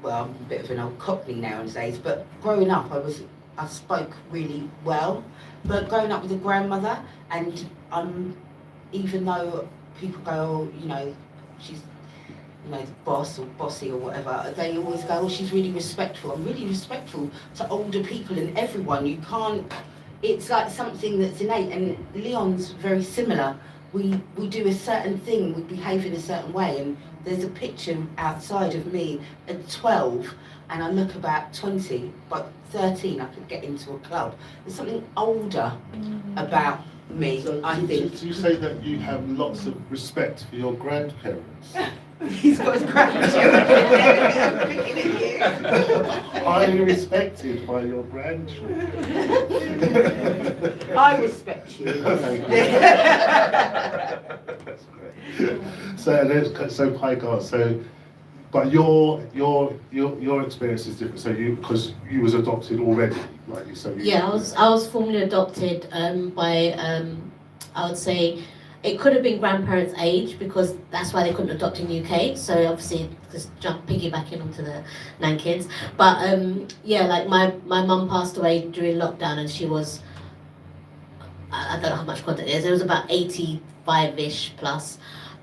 N: well, I'm a bit of an old cockney nowadays, but growing up I spoke really well, but growing up with a grandmother, and even though people go, oh, you know, she's, you know, boss or bossy or whatever, they always go, oh, she's really respectful. I'm really respectful to older people and everyone. You can't, it's like something that's innate, and Leon's very similar. we do a certain thing, we behave in a certain way, and there's a picture outside of me at 12 and I look about 20, but 13 I could get into a club. There's something older about me,
I: So,
N: I think.
I: So you say that you have lots of respect for your grandparents?
N: He's got his grandchildren.
I: Highly respected by your grandchildren.
N: I respect you.
I: That's great. So Pygar, but your experience is different. So because you was adopted already, like you said.
K: Yeah, I was formally adopted by I would say it could have been grandparents' age because that's why they couldn't adopt in the UK. So obviously just piggybacking onto the 9 kids. But yeah, like my mum passed away during lockdown and she was, I don't know how much contact it is. It was about 85-ish plus.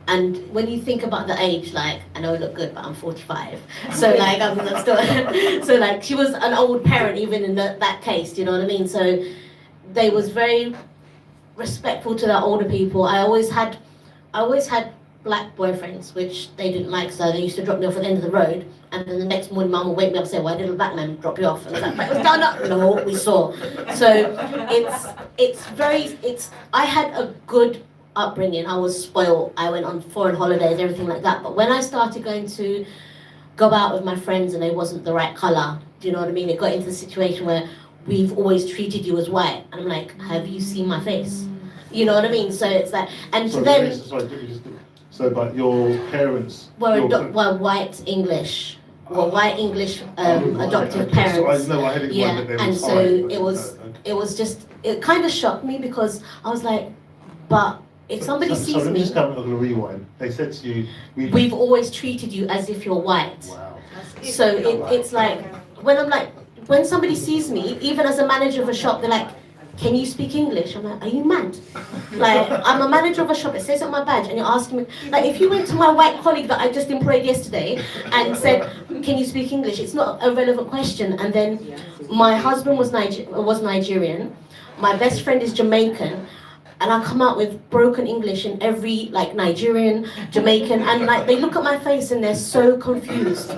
K: And when you think about the age, like, I know I look good, but I'm 45. So like, I'm still, so like, she was an old parent even in that case, do you know what I mean? So they was very respectful to their older people. I always had black boyfriends, which they didn't like, so they used to drop me off at the end of the road. And then the next morning, mum would wake me up and say, "Why did a black man drop you off?" And I was like, "It was done up." No, we saw. So I had a good upbringing. I was spoiled. I went on foreign holidays, everything like that. But when I started going to go out with my friends and they wasn't the right colour, do you know what I mean? It got into the situation where we've always treated you as white. And I'm like, have you seen my face? You know what I mean? So it's like, and to them...
I: So, but your parents...
K: were white English. Were white English adoptive parents.
I: So I had it
K: yeah,
I: that they
K: and
I: were
K: so
I: fine,
K: it was just, it kind of shocked me because I was like, but if somebody sees
I: let me
K: me...
I: just go on a rewind. They said to you...
K: We've always treated you as if you're white.
I: Wow.
K: So it's like, when somebody sees me, even as a manager of a shop, they're like, "Can you speak English?" I'm like, "Are you mad?" Like, I'm a manager of a shop, it says on my badge, and you're asking me, like, if you went to my white colleague that I just employed yesterday and said, "Can you speak English?" It's not a relevant question. And then my husband was Nigerian, my best friend is Jamaican, and I come out with broken English in every, like, Nigerian, Jamaican, and like they look at my face and they're so confused.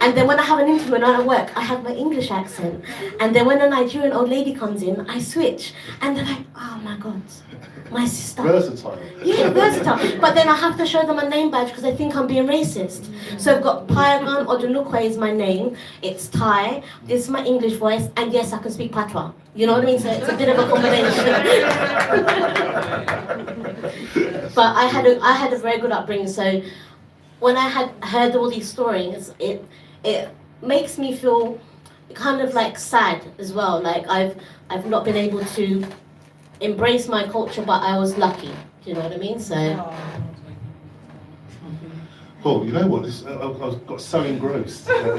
K: And then when I have an interview and I'm at work, I have my English accent. And then when a Nigerian old lady comes in, I switch. And they're like, "Oh my God, my sister."
I: Versatile.
K: Yeah, versatile. But then I have to show them a name badge because they think I'm being racist. So I've got Payagan Odunukwe is my name. It's Thai. This is my English voice. And yes, I can speak Patois. You know what I mean? So it's a bit of a combination. But I had a very good upbringing. So when I had heard all these stories, it makes me feel kind of like sad as well. Like I've not been able to embrace my culture, but I was lucky. Do you know what I mean? So.
I: Cool. You know what? I've got so engrossed that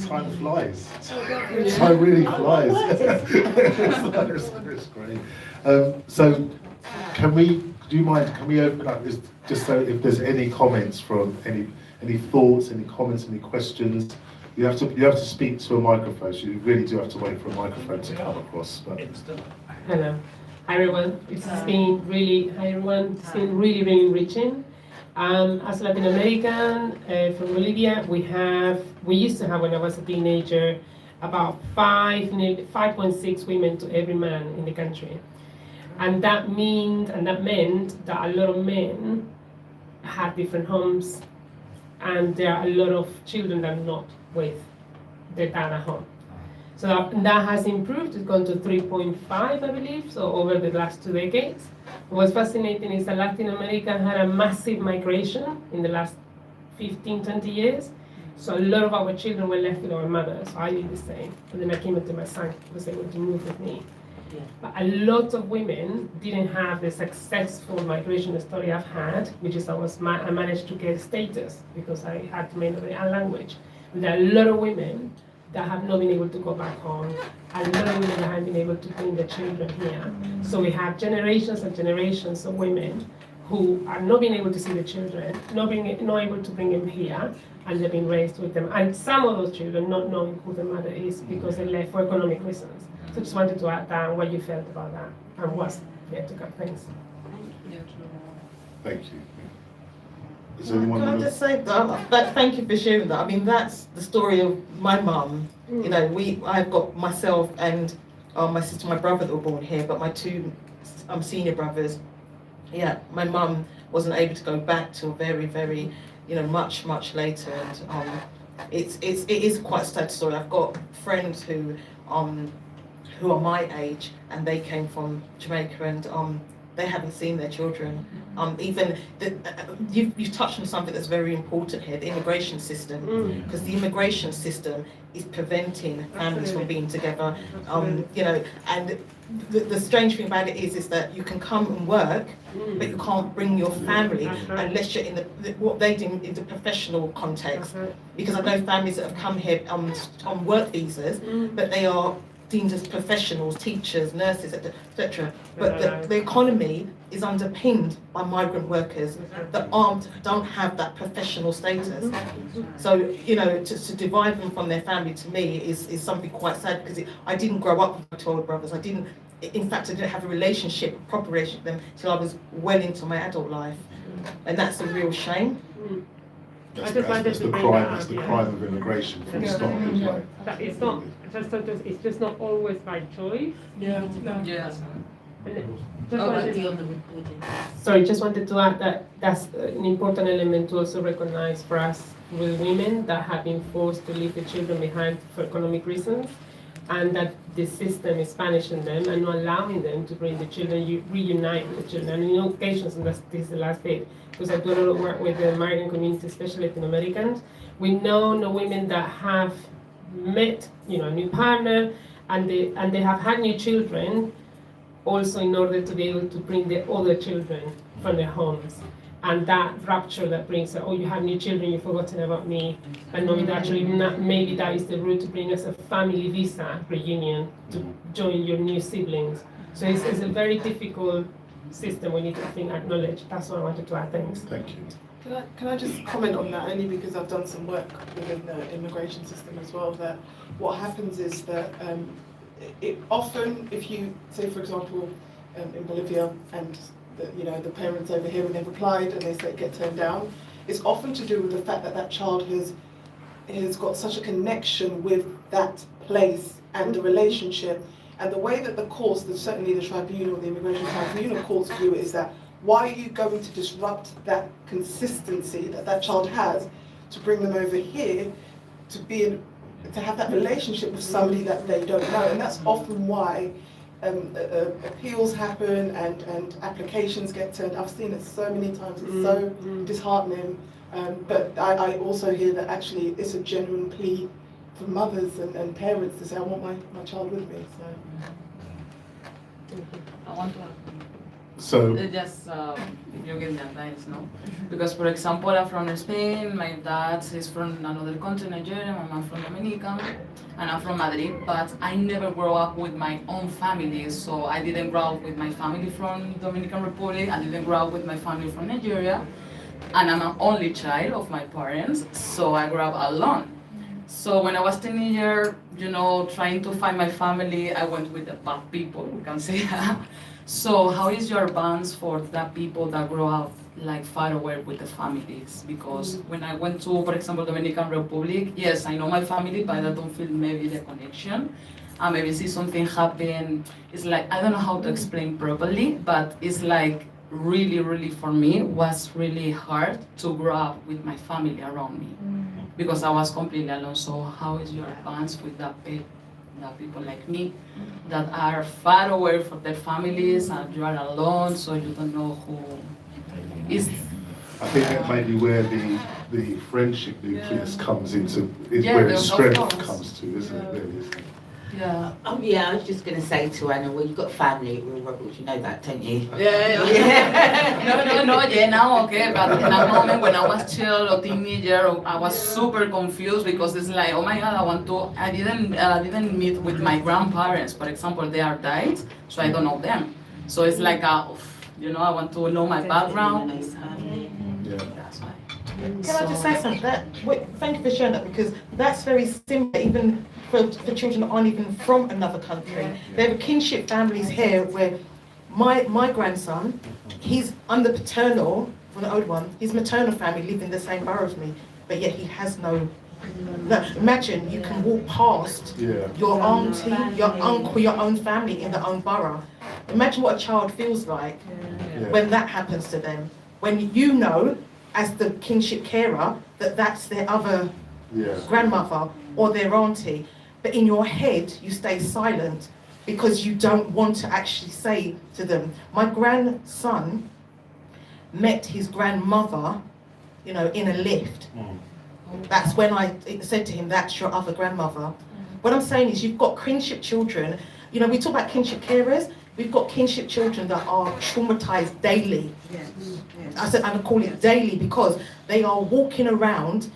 I: time flies. Time really flies. It's great. So, can we open up this just so if there's any comments from any thoughts, any comments, any questions? You have to speak to a microphone. So you really do have to wait for a microphone to come across. But.
P: Hello. Hi everyone. It's been really really enriching. As Latin American from Bolivia, we used to have, when I was a teenager, about 5.6 women to every man in the country, and that meant that a lot of men had different homes, and there are a lot of children that are not with their dad at home. So that has improved. It's gone to 3.5, I believe, so over the last 2 decades. What's fascinating is that Latin America had a massive migration in the last 15, 20 years. So a lot of our children were left with our mothers. So I did the same. And then I came into my son, who was able to move with me. Yeah. But a lot of women didn't have the successful migration story I've had, which is I managed to get status because I had to maintain the language. But there are a lot of women that have not been able to go back home, a lot of women that haven't been able to bring their children here. So we have generations and generations of women who are not being able to see the children, not able to bring them here, and they've been raised with them. And some of those children not knowing who their mother is because they left for economic reasons. So just wanted to add down what you felt about that and what's yet to come. Thanks.
I: Thank you. Is there anyone?
O: Can I just say that, thank you for sharing that. I mean, that's the story of my mum. You know, I've got myself and my sister, my brother that were born here, but my two senior brothers. Yeah, my mum wasn't able to go back till very, very, you know, much later, and it is quite a sad story. I've got friends who are my age, and they came from Jamaica, and they haven't seen their children. Even you've touched on something that's very important here: the immigration system, because the immigration system is preventing families from being together. You know, and the strange thing about it is that you can come and work, but you can't bring your family unless you're in what they do in the professional context. Because I know families that have come here on work visas, but they are deemed as professionals, teachers, nurses, etc. But the economy is underpinned by migrant workers that don't have that professional status. So, you know, to divide them from their family, to me is something quite sad, because I didn't grow up with my 12 brothers. In fact, I didn't have a proper relationship with them till I was well into my adult life, and that's a real shame.
I: That's the crime of immigration. Full stop.
P: That it's not it's just not always by choice.
G: Yeah. No.
B: Yes.
P: Just wanted to add that that's an important element to also recognize for us with women that have been forced to leave the children behind for economic reasons, and that the system is punishing them and not allowing them to bring the children, reunite with the children. And in occasions, and this is the last bit, because I do a lot of work with the American community, especially Latin Americans, we know women that have met, you know, a new partner, and they have had new children, also in order to be able to bring the other children from their homes. And that rupture that brings, oh, you have new children, you've forgotten about me, and knowing that actually maybe that is the route to bring us a family visa reunion to join your new siblings. So it's a very difficult system we need to acknowledge. That's what I wanted to add. Thanks.
I: Thank you.
M: Can I just comment on that, only because I've done some work within the immigration system as well, that what happens is that it often, if you say, for example, in Bolivia, and the parents over here, when they've applied and they get turned down, it's often to do with the fact that child has got such a connection with that place and the relationship, and the way that the courts, certainly the tribunal, the immigration tribunal courts view it, is that why are you going to disrupt that consistency that child has to bring them over here to have that relationship with somebody that they don't know? And that's often why appeals happen and applications get turned. I've seen it so many times. It's so disheartening. But I also hear that actually it's a genuine plea for mothers and parents to say, I want my child with me. So
F: I want to
I: So
F: just if you give me advice, no? Because for example, I'm from Spain, my dad is from another country, Nigeria, my mom from Dominica, and I'm from Madrid, but I never grew up with my own family. So I didn't grow up with my family from Dominican Republic, I didn't grow up with my family from Nigeria, and I'm an only child of my parents, so I grew up alone. So when I was a teenager, trying to find my family, I went with the bad people, we can say that. So how is your bonds for the people that grow up like far away with the families? Because when I went to, for example, Dominican Republic, yes, I know my family, but I don't feel maybe the connection. And maybe see something happen. It's like, I don't know how to explain properly, but it's like really, really for me, was really hard to grow up with my family around me. Because I was completely alone. So how is your bonds with that people like me that are far away from their families and you are alone, so you don't know who is.
I: I think that may be where the friendship nucleus comes into, where its strength comes to, isn't it? Really, isn't it?
N: Yeah. Yeah, I was just going to say to Anna, well, you've got family at Real Rebels, you know that, don't you?
F: Yeah. No, yeah, now okay, but in that moment when I was child or teenager, I was super confused because it's like, oh my God, I didn't meet with my grandparents, for example, they are died, so I don't know them. So it's like, I want to know my background.
I: Yeah.
F: That's why.
O: Can I just say something? Thank you for sharing that, because that's very similar, even for children that aren't even from another country. There are kinship families here where my grandson, he's under paternal, well, the old one, his maternal family live in the same borough as me, but yet he has no. Imagine you can walk past your auntie, your uncle, your own family in their own borough. Imagine what a child feels like when that happens to them. When you know, as the kinship carer, that that's their other grandmother or their auntie, but in your head you stay silent because you don't want to actually say to them. My grandson met his grandmother, in a lift. That's when I said to him, that's your other grandmother. What I'm saying is you've got kinship children. We talk about kinship carers. We've got kinship children that are traumatized daily. I call it daily because they are walking around,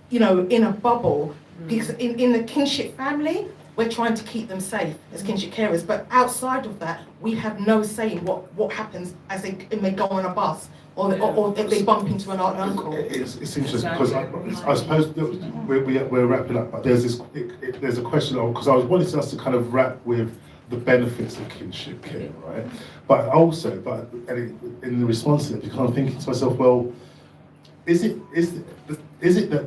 O: in a bubble. Because in the kinship family, we're trying to keep them safe as kinship carers. But outside of that, we have no say in what happens as they go on a bus or if they bump into an aunt and uncle.
I: It's interesting because I suppose we're wrapping up, but there's a question because I was wanting us to kind of wrap with the benefits of kinship care, right? But in the response to it, because I'm thinking to myself, well, is it that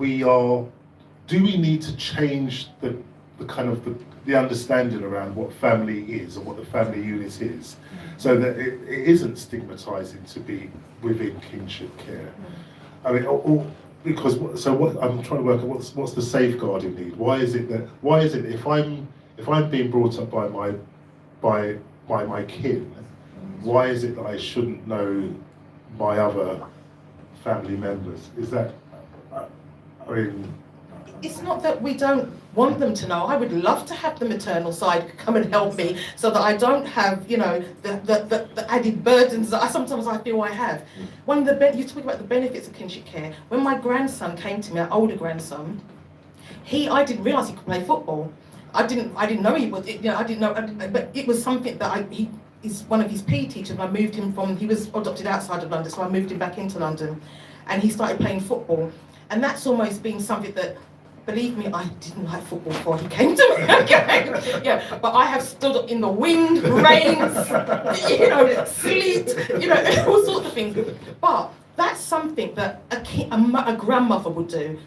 I: do we need to change the kind of the understanding around what family is and what the family unit is, so that it isn't stigmatizing to be within kinship care? I mean, because what I'm trying to work out, what's the safeguarding need? Why is it if I'm being brought up by my kin, why is it that I shouldn't know my other family members? Is that, I mean,
O: it's not that we don't want them to know. I would love to have the maternal side come and help me so that I don't have, the added burdens that sometimes I feel I have. You talk about the benefits of kinship care. When my grandson came to me, my older grandson, I didn't realise he could play football. I didn't know he was. I didn't know, but it was something that he's one of his PE teachers. I moved him he was adopted outside of London, so I moved him back into London, and he started playing football, and that's almost been something that. Believe me, I didn't like football before he came to me, okay? Yeah, but I have stood up in the wind, rain, sleet, all sorts of things. But that's something that a grandmother would do.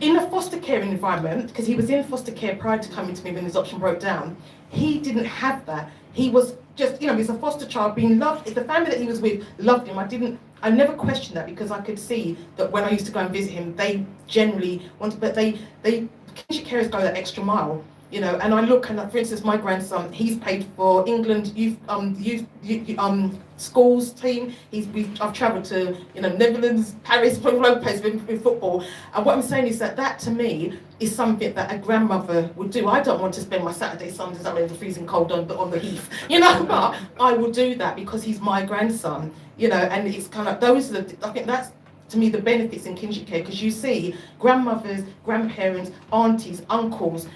O: In a foster care environment, because he was in foster care prior to coming to me when his adoption broke down, he didn't have that. He was just, he's a foster child being loved. The family that he was with loved him. I never questioned that because I could see that when I used to go and visit him, they generally wanted, but kinship carers go that extra mile, and I look and, for instance, my grandson, he's paid for England youth schools team. I've travelled to, Netherlands, Paris, all over the place with football. And what I'm saying is that to me is something that a grandmother would do. I don't want to spend my Saturday, Sundays out in the freezing cold on the heath, but I will do that because he's my grandson, and it's kind of, I think that's, to me, the benefits in kinship care, because you see grandmothers, grandparents, aunties, uncles,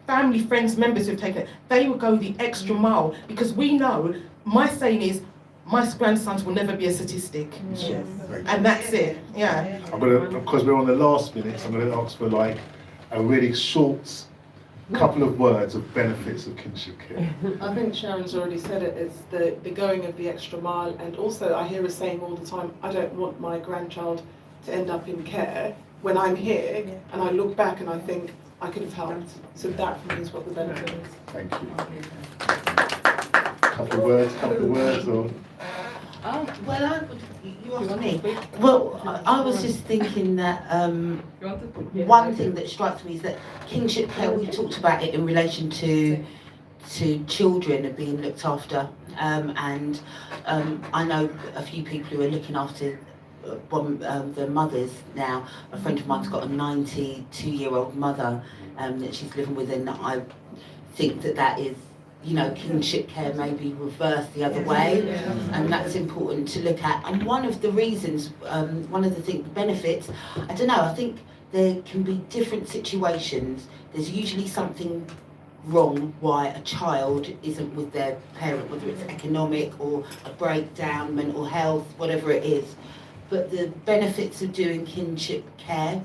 O: family, friends, members who've taken it, they will go the extra mile because we know, my saying is, my grandsons will never be a statistic. Yes. And that's it, yeah.
I: Because we're on the last minute, I'm going to ask for a really short couple of words of benefits of kinship care.
M: I think Sharon's already said it. It's the going of the extra mile, and also I hear her saying all the time, I don't want my grandchild to end up in care when I'm here, and I look back and I think I could have helped. So that for me is what the benefit is.
I: Thank you. Couple of words, or?
N: You asked me. Well, I was just thinking that one thing that strikes me is that kinship care, we talked about it in relation to children and being looked after, and I know a few people who are looking after the mothers now. A friend of mine's got a 92-year-old mother that she's living with, and I think that is, kinship care may be reversed the other way, and that's important to look at. And one of the reasons, the benefits, I don't know, I think there can be different situations. There's usually something wrong why a child isn't with their parent, whether it's economic or a breakdown, mental health, whatever it is. But the benefits of doing kinship care,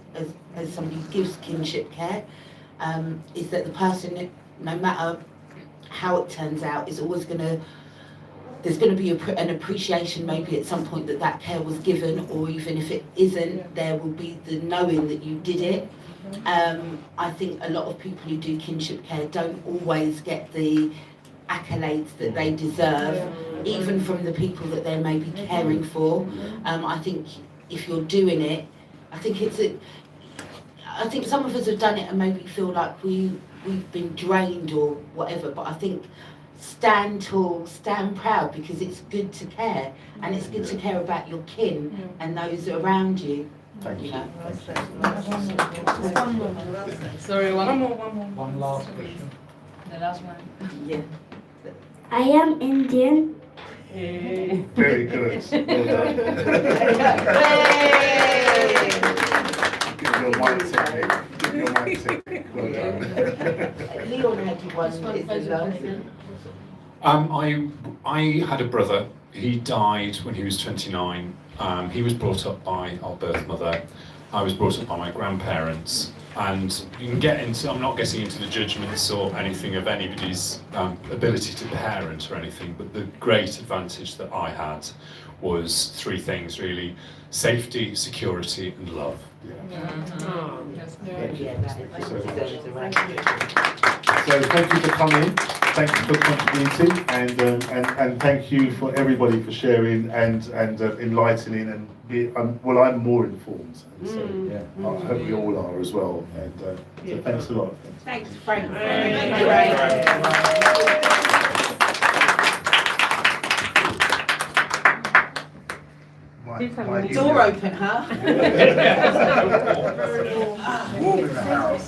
N: as somebody who gives kinship care, is that the person, no matter how it turns out, is always going to there's going to be an appreciation maybe at some point that that care was given, or even if it isn't, there will be the knowing that you did it. I think a lot of people who do kinship care don't always get the accolades that they deserve, even from the people that they're maybe caring for. I think if you're doing it, I think some of us have done it and maybe feel like we've been drained or whatever, but I think stand tall, stand proud, because it's good to care, and it's good to care about your kin and those around you.
I: Thank you.
F: Sorry,
E: One last question.
F: The last one.
N: Yeah.
Q: I am Indian.
I: Very good. Well done. Give your mic technique. Give your mic technique. Well done.
N: Leon had one.
J: I had a brother. He died when he was 29. He was brought up by our birth mother. I was brought up by my grandparents. And you can get into, I'm not getting into the judgments or anything of anybody's ability to parent or anything, but the great advantage that I had was three things really: safety, security, and love.
I: Thank you for coming. Thank you for contributing, and thank you for everybody for sharing and enlightening and well, I'm more informed. And so I hope we all are as well. And so thanks a lot.
N: Thanks, Frank.
I: My
N: Door open, huh?
I: warm in the house.